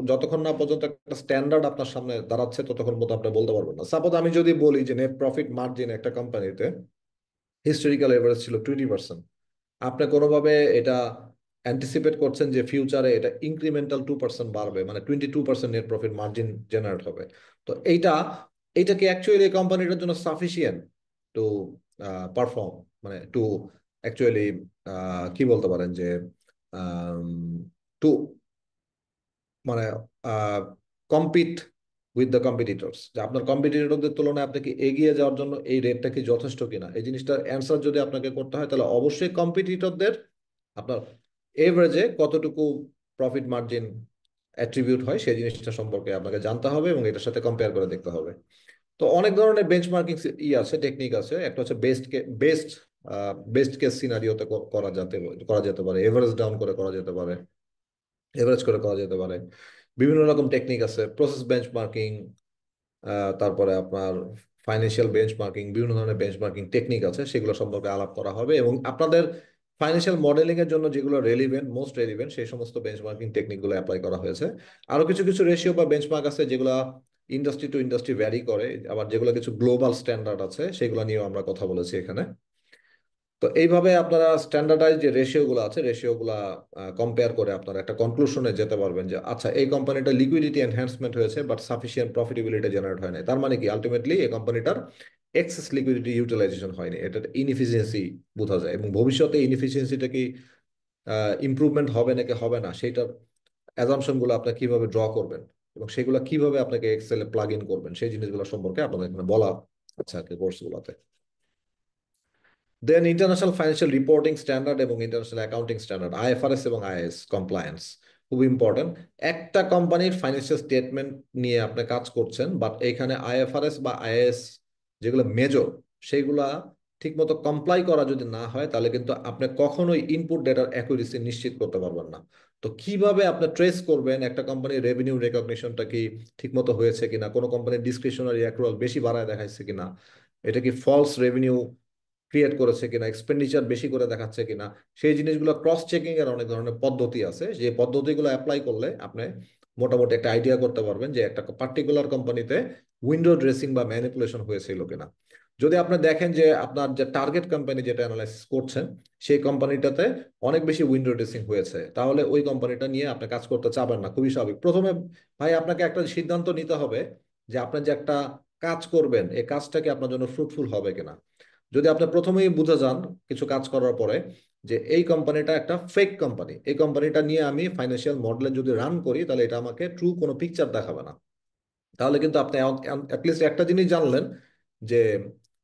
যতক্ষণ না পর্যন্ত একটা স্ট্যান্ডার্ড আপনার সামনে দাঁড়াচ্ছে ততক্ষণ পর্যন্ত আপনি বলতে পারবেন না। সাপোজ আমি যদি বলি যে নেট প্রফিট মার্জিন একটা কোম্পানিতে হিস্টোরিক্যাল এভারেজ ছিল 20%, আপনি কোনোভাবে এটা অ্যান্টিসিপেট করছেন যে ফিউচারে এটা ইনক্রিমেন্টাল 2% বাড়বে, মানে 22% নেট প্রফিট মার্জিন জেনারেট হবে। তো এইটা কি অ্যাকচুয়ালি এই কোম্পানিটার জন্য সাফিসিয়েন্ট টু পারফর্ম, মানে টু অ্যাকচুয়ালি কি বলতে পারেন যে টু মানে কম্পিট উইথ দ্য কম্পিটিটরস, যে আপনার কম্পিটিটরদের তুলনায় আপনাকে এগিয়ে যাওয়ার জন্য এই রেটটা কি যথেষ্ট কিনা, এই জিনিসটার অ্যান্সার যদি আপনাকে করতে হয় তাহলে অবশ্যই কম্পিটিটরদের আপনার এভারেজে কতটুকু প্রফিট মার্জিন অ্যাট্রিবিউট হয় সেই জিনিসটা সম্পর্কে আপনাকে জানতে হবে এবং এটার সাথে কম্পেয়ার করে দেখতে হবে। তো অনেক ধরনের বেঞ্চমার্কিং আছে, টেকনিক আছে। একটা হচ্ছে বেস্ট বেস্ট কেস সিনারিওতে করা যেতে পারে, এভারেজ ডাউন করে করা যেতে পারে, এভারেজ করে করা যেতে পারে। বিভিন্ন রকম টেকনিক আছে, প্রসেস বেঞ্চমার্কিং, তারপরে আপনার ফাইন্যান্সিয়াল বেঞ্চমার্কিং, বিভিন্ন ধরনের বেঞ্চমার্কিং টেকনিক আছে, সেগুলো সম্পর্কে আলাপ করা হবে। এবং আপনাদের ফাইন্যান্সিয়াল মডেলিং এর জন্য যেগুলো মোস্ট রেলিভেন্ট সেই সমস্ত বেঞ্চমার্কিং টেকনিকগুলো অ্যাপ্লাই করা হয়েছে। আরো কিছু কিছু রেশিও বা বেঞ্চমার্ক আছে যেগুলো ইন্ডাস্ট্রি টু ইন্ডাস্ট্রি ভ্যারি করে, আবার যেগুলো কিছু গ্লোবাল স্ট্যান্ডার্ড আছে সেগুলো নিয়েও আমরা কথা বলেছি এখানে। তো এইভাবে আপনারা স্ট্যান্ডার্ডাইজ যে রেশিও গুলো আছে, রেশিও গুলা কম্পেয়ার করে আপনারা একটা কনক্লুশনে যেতে পারবেন যে আচ্ছা এই কোম্পানিটা লিকুইডিটি এনহ্যান্সমেন্ট হয়েছে বাট সাফিসিয়েন্ট প্রফিটেবিলিটি জেনারেট হয় নাই। তার মানে কি আলটিমেটলি এই কোম্পানিটার এক্সেস লিকুইডিটি ইউটিলাইজেশন হয়নি, এটা ইনএফিসিয়েন্সি বোঝা যায়। এবং ভবিষ্যতে ইনএফিসিয়েন্সিটা কি ইমপ্রুভমেন্ট হবে নাকি হবে না, সেইটার অ্যাজাম্পশন গুলো আপনি কিভাবে ড্র করবেন এবং সেগুলো কিভাবে আপনাকে এক্সেলে প্লাগ ইন করবেন সেই জিনিসগুলো সম্পর্কে আপনাদের এখানে বলা আচ্ছা কোর্সগুলোতে। দেন ইন্টারন্যাশনাল ফাইন্যান্সিয়াল রিপোর্টিং স্ট্যান্ডার্ড এবং ইন্টারন্যাশনাল অ্যাকাউন্টিং স্ট্যান্ডার্ড, আইএফআরএস এবং আইএস কমপ্লায়েন্স খুব ইম্পর্টেন্ট। একটা কোম্পানির ফাইন্যান্সিয়াল স্টেটমেন্ট নিয়ে আপনি কাজ করছেন, বাট এখানে আইএফআরএস বা আইএস যেগুলো মেজর সেগুলা ঠিকমতো কমপ্লাই করা যদি না হয় তাহলে কিন্তু আপনি কখনোই ইনপুট ডেটার অ্যাকুরেসি নিশ্চিত করতে পারবেন না। তো কিভাবে আপনি ট্রেস করবেন একটা কোম্পানির রেভিনিউ রেকগনিশনটা কি ঠিকমতো হয়েছে কিনা, কোনো কোম্পানির ডিসক্রিশনারি অ্যাক্রুয়াল বেশি বাড়ায় দেখাচ্ছে কিনা, এটা কি ফলস রেভিনিউ ক্রিয়েট করেছে কিনা, এক্সপেন্ডিচার বেশি করে দেখাচ্ছে কিনা, সেই জিনিসগুলো ক্রস চেকিং এর অনেক ধরনের পদ্ধতি আছে, যে পদ্ধতিগুলো অ্যাপ্লাই করলে আপনি মোটামুটি একটা আইডিয়া করতে পারবেন যে একটা পার্টিকুলার কোম্পানিতে উইন্ডো ড্রেসিং বা ম্যানিপুলেশন হয়েছিল কিনা। যদি আপনি দেখেন যে আপনার যে টার্গেট কোম্পানি যেটা অ্যানালাইসিস করছেন সেই কোম্পানিটাতে অনেক বেশি উইন্ডো ড্রেসিং হয়েছে, তাহলে ওই কোম্পানিটা নিয়ে আপনি কাজ করতে চাবেন না, খুবই স্বাভাবিক। প্রথমে ভাই আপনাকে একটা সিদ্ধান্ত নিতে হবে যে আপনি যে একটা কাজ করবেন এই কাজটা কি আপনার জন্য ফ্রুটফুল হবে কিনা। যদি আপনি প্রথমেই বুঝে যান কিছু কাজ করার পরে যে এই কোম্পানিটা একটা ফেক কোম্পানি, এই কোম্পানিটা নিয়ে আমি ফাইন্যান্সিয়াল মডেলে যদি রান করি তাহলে এটা আমাকে ট্রু কোনো পিকচার দেখাবে না, তাহলে কিন্তু আপনি অ্যাটলিস্ট একটা জিনিস জানলেন যে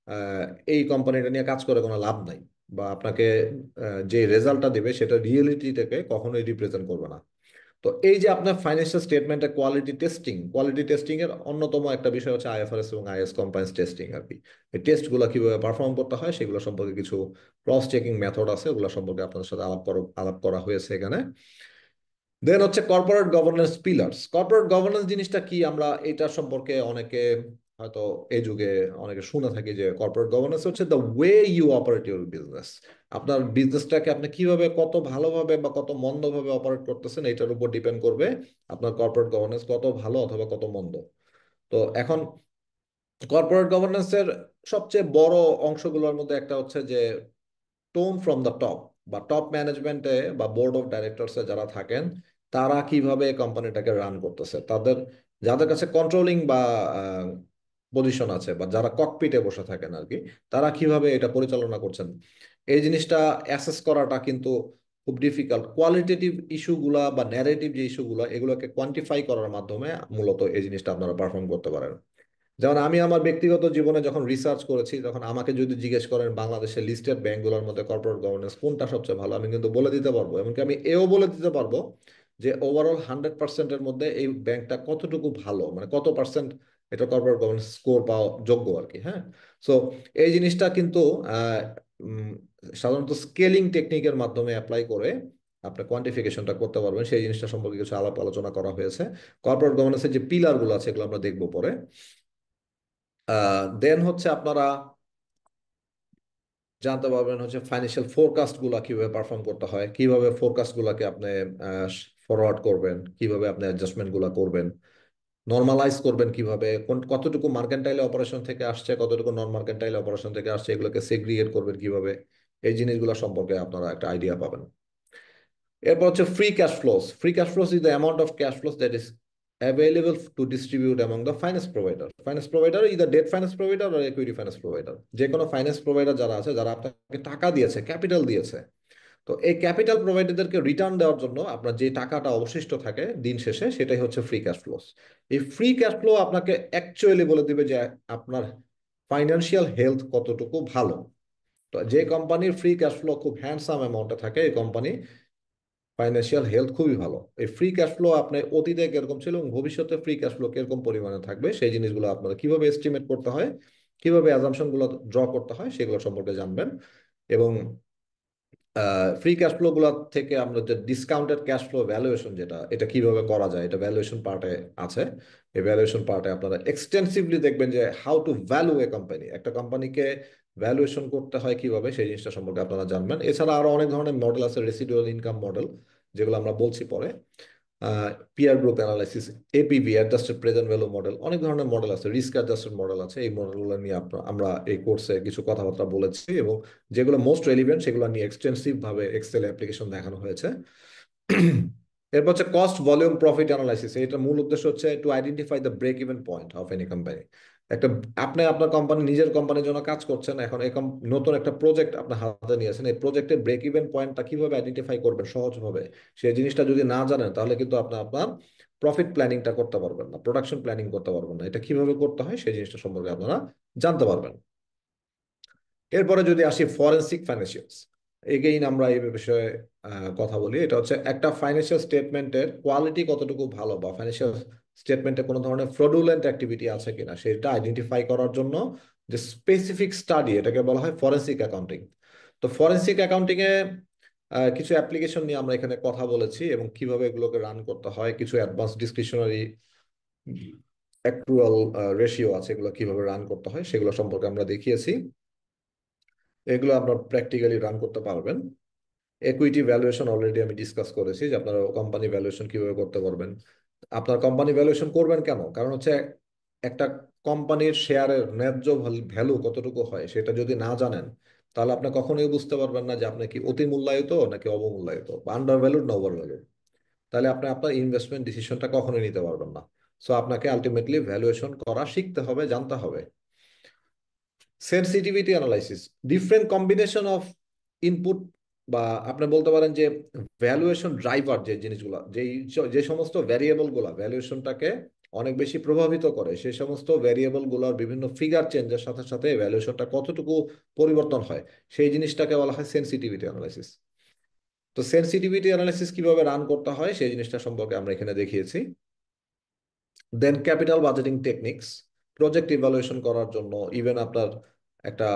আহ, এই কোম্পানিটা নিয়ে কাজ করে কোনো লাভ নাই, বা আপনাকে যে রেজাল্টটা দেবে সেটা রিয়েলিটিটাকে কখনোই রিপ্রেজেন্ট করবে না। তো এই যে আপনার ফাইন্যান্সিয়াল স্টেটমেন্টের কোয়ালিটি টেস্টিং এর অন্যতম একটা বিষয় হচ্ছে আইএফআরএস এবং আইএস কমপ্লায়েন্স টেস্টিং আর কি। এই টেস্টগুলো কিভাবে পারফর্ম করতে হয় সেগুলো সম্পর্কে কিছু ক্রস চেকিং মেথড আছে, ওগুলো সম্পর্কে আপনাদের সাথে আলাপ করা হয়েছে এখানে। দেন হচ্ছে corporate governance pillars. Corporate governance জিনিসটা কি, আমরা এটা সম্পর্কে অনেকে হয়তো এই যুগে অনেকে শুনে থাকি যে কর্পোরেট গভর্নেন্স হচ্ছে the way you operate your business. আপনার বিজনেসটাকে আপনি কিভাবে কত ভালোভাবে বা কত মন্দভাবে অপারেট করতেছেন এটার উপর ডিপেন্ড করবে আপনার কর্পোরেট গভর্নেন্স কত ভালো অথবা কত মন্দ। তো এখন কর্পোরেট গভর্নেন্সের সবচেয়ে বড় অংশগুলোর মধ্যে একটা হচ্ছে যে টোন ফ্রম দ্য টপ, বা টপ ম্যানেজমেন্টে বা বোর্ড অফ ডাইরেক্টরসে যারা থাকেন তারা কিভাবে কোম্পানিটাকে রান করতেছে, যাদের কাছে কন্ট্রোলিং বা পজিশন আছে বা যারা ককপিটে বসে থাকেন আর কি, তারা কিভাবে এটা পরিচালনা করছেন এই জিনিসটা অ্যাসেস করাটা কিন্তু খুব ডিফিকাল্ট। কোয়ালিটেটিভ ইস্যুগুলা বা ন্যারেটিভ যে ইস্যুগুলো এগুলোকে কোয়ান্টিফাই করার মাধ্যমে মূলত এই জিনিসটা আপনারা পারফর্ম করতে পারেন। যেমন আমি আমার ব্যক্তিগত জীবনে যখন রিসার্চ করেছি, তখন আমাকে যদি জিজ্ঞেস করেন বাংলাদেশের লিস্টেড ব্যাংকগুলোর মধ্যে কর্পোরেট গভর্নেন্স কোনটা সবচেয়ে ভালো, আমি কিন্তু বলে দিতে পারবো। এমনকি আমি এও বলে দিতে পারবো যে ওভারঅল 100%-এর মধ্যে এই ব্যাংকটা কতটুকু ভালো, মানে কত পার্সেন্ট এটা কর্পোরেট গভর্নেন্স স্কোর পাওয়া যোগ্য আর কি। হ্যাঁ, সো এই জিনিসটা কিন্তু আহ, উম, সাধারণত স্কেলিং টেকনিকের মাধ্যমে অ্যাপ্লাই করে আপনি কোয়ান্টিফিকেশনটা করতে পারবেন। সেই জিনিসটা সম্পর্কে কিছু আলাপ আলোচনা করা হয়েছে। কর্পোরেট গভর্নেন্সের যে পিলারগুলো আছে এগুলো আমরা দেখবো পরে। দেন হচ্ছে আপনারা জানতে পারবেন হচ্ছে ফাইন্যান্সিয়াল ফোরকাস্ট গুলা কিভাবে পারফর্ম করতে হয়, কিভাবে ফোরকাস্ট গুলাকে আপনি ফরওয়ার্ড করবেন, কিভাবে আপনি অ্যাডজাস্টমেন্ট গুলা করবেন, নর্মালাইজ করবেন কিভাবে, কতটুকু মার্কেন্টাইল অপারেশন থেকে আসছে, কতটুকু নন মার্কেন্টাইল অপারেশন থেকে আসছে, এগুলোকে সেগ্রিগেট করবেন কিভাবে। এই জিনিসগুলো সম্পর্কে আপনারা একটা আইডিয়া পাবেন। এরপর হচ্ছে free cash flows. Free cash flows is the amount of cash flows that is available to distribute among the finance provider. Finance provider either debt finance provider or equity finance provider. যে কোনো finance provider যারা আছে, যারা আপনাকে টাকা দিয়েছে, capital দিয়েছে, তো এই ক্যাপিটাল প্রোভাইডারদেরকে রিটার্ন দেওয়ার জন্য আপনার যে টাকাটা অবশিষ্ট থাকে দিন শেষে, সেটাই হচ্ছে ফ্রি ক্যাশ ফ্লোস। এই ফ্রি ক্যাশ ফ্লো আপনাকে অ্যাকচুয়ালি বলে দিবে যে আপনার ফাইন্যান্সিয়াল হেলথ কতটুকু ভালো। তো যে কোম্পানির ফ্রি ক্যাশ ফ্লো খুব হ্যান্ডসাম অ্যামাউন্টে থাকে, এই কোম্পানি ফাইন্যান্সিয়াল হেলথ খুবই ভালো। এই ফ্রি ক্যাশ ফ্লো আপনি অতীতে কিরকম ছিল এবং ভবিষ্যতে ফ্রি ক্যাশ ফ্লো কিরকম পরিমাণে থাকবে, সেই জিনিসগুলো আপনারা কিভাবে এস্টিমেট করতে হয়, কিভাবে অ্যাজাম্পশন গুলো ড্র করতে হয়, সেগুলো সম্পর্কে জানবেন। এবং ফ্রি ক্যাশ ফ্লো গুলো থেকে আমরা যে ডিসকাউন্টেড ক্যাশ ফ্লো ভ্যালুয়েশন, যেটা এটা কিভাবে করা যায়, এটা ভ্যালুয়েশন পার্টে আছে। এই ভ্যালুয়েশন পার্টে আপনারা এক্সটেন্সিভলি দেখবেন যে how to value a company, একটা কোম্পানিকে ভ্যালুয়েশন করতে হয় কিভাবে, সেই জিনিসটা সম্পর্কে আপনারা জানবেন। এছাড়া আরো অনেক ধরনের মডেল আছে, রেসিডুয়াল ইনকাম মডেল, যেগুলো আমরা বলছি পরে, peer group analysis, APV, adjusted present value model, অনেক ধরনের মডেল আছে, রিস্ক অ্যাডজাস্টেড মডেল আছে। এই মডেলগুলো নিয়ে আমরা এই কোর্সে কিছু কথাবার্তা বলেছি, এবং যেগুলো মোস্ট রেলিভেন্ট সেগুলো নিয়ে এক্সটেন্সিভ ভাবে এক্সেল অ্যাপ্লিকেশন দেখানো হয়েছে। এরপর হচ্ছে কস্ট ভলিউম প্রফিট অ্যানালাইসিস। এটার মূল উদ্দেশ্য হচ্ছে to identify the break even point of any company. একটা, আপনি আপনার কোম্পানি, নিজের কোম্পানির জন্য কাজ করছেন, এখন এই নতুন একটা প্রজেক্ট আপনার হাতে নিয়েছেন, এই প্রজেক্টের ব্রেক ইভেন পয়েন্টটা কিভাবে আইডেন্টিফাই করবেন সহজভাবে, সেই জিনিসটা যদি না জানেন তাহলে কিন্তু আপনার আপনার প্রফিট প্ল্যানিংটা করতে পারবেন না, প্রোডাকশন প্ল্যানিং করতে পারবেন না। এটা কিভাবে করতে হয় সেই জিনিসটা সম্পর্কে আপনারা জানতে পারবেন। এরপরে যদি আসি ফরেনসিক ফাইন্যান্সিয়ালস, এগেইন আমরা এই বিষয়ে কথা বলি। এটা হচ্ছে একটা ফাইন্যান্সিয়াল স্টেটমেন্টের কোয়ালিটি কতটুকু ভালো, বা ফাইন্যান্সিয়াল স্টেটমেন্টে কোনো ধরনের ফ্রডুলেন্ট অ্যাক্টিভিটি আছে কিনা সেটা আইডেন্টিফাই করার জন্য যে স্পেসিফিক স্টাডি, এটাকে বলা হয় ফরেনসিক অ্যাকাউন্টিং। তো ফরেনসিক অ্যাকাউন্টিং এ কিছু অ্যাপ্লিকেশন নিয়ে আমরা এখানে কথা বলেছি, এবং কিভাবে এগুলোকে রান করতে হয়, কিছু অ্যাডভান্স ডিসক্রিশনারি অ্যাক্রুয়াল রেশিও আছে, এগুলো কিভাবে রান করতে হয় সেগুলো সম্পর্কে আমরা দেখিয়েছি। এগুলো আপনার প্র্যাকটিক্যালি রান করতে পারবেন। একুইটি ভ্যালুয়েশন অলরেডি আমি ডিসকাস করেছি, যে আপনারা কোম্পানি ভ্যালুয়েশন কিভাবে করতে পারবেন। আপনার কোম্পানি ভ্যালুয়েশন করবেন কেন, কারণ হচ্ছে একটা কোম্পানির শেয়ারের ন্যায্য ভ্যালু কতটুকু হয় সেটা যদি না জানেন, তাহলে আপনি কখনোই বুঝতে পারবেন না যে আপনি কি অতি মূল্যায়িত নাকি অবমূল্যায়িত, বা আন্ডার ভ্যালুড না ওভার ভ্যালুড। তাহলে আপনি আপনার ইনভেস্টমেন্ট ডিসিশনটা কখনোই নিতে পারবেন না। সো আপনাকে আলটিমেটলি ভ্যালুয়েশন করা শিখতে হবে, জানতে হবে। Sensitivity analysis, different combination of input, বা আপনি বলতে পারেন যে ভ্যালুয়েশন ড্রাইভার, যে জিনিসগুলো, যে সমস্ত ভ্যারিয়েবল গুলা ভ্যালুয়েশনটাকে অনেক বেশি প্রভাবিত করে, সেই সমস্ত ভ্যারিয়েবল গুলোর বিভিন্ন ফিগার চেঞ্জের সাথে সাথে ভ্যালুয়েশনটা কতটুকু পরিবর্তন হয়, সেই জিনিসটাকে বলা হয় সেনসিটিভিটি অ্যানালাইসিস। তো সেনসিটিভিটি অ্যানালাইসিস কিভাবে রান করতে হয় সেই জিনিসটা সম্পর্কে আমরা এখানে দেখিয়েছি। Then capital budgeting techniques, project evaluation করার জন্য, ইভেন আপনার একটা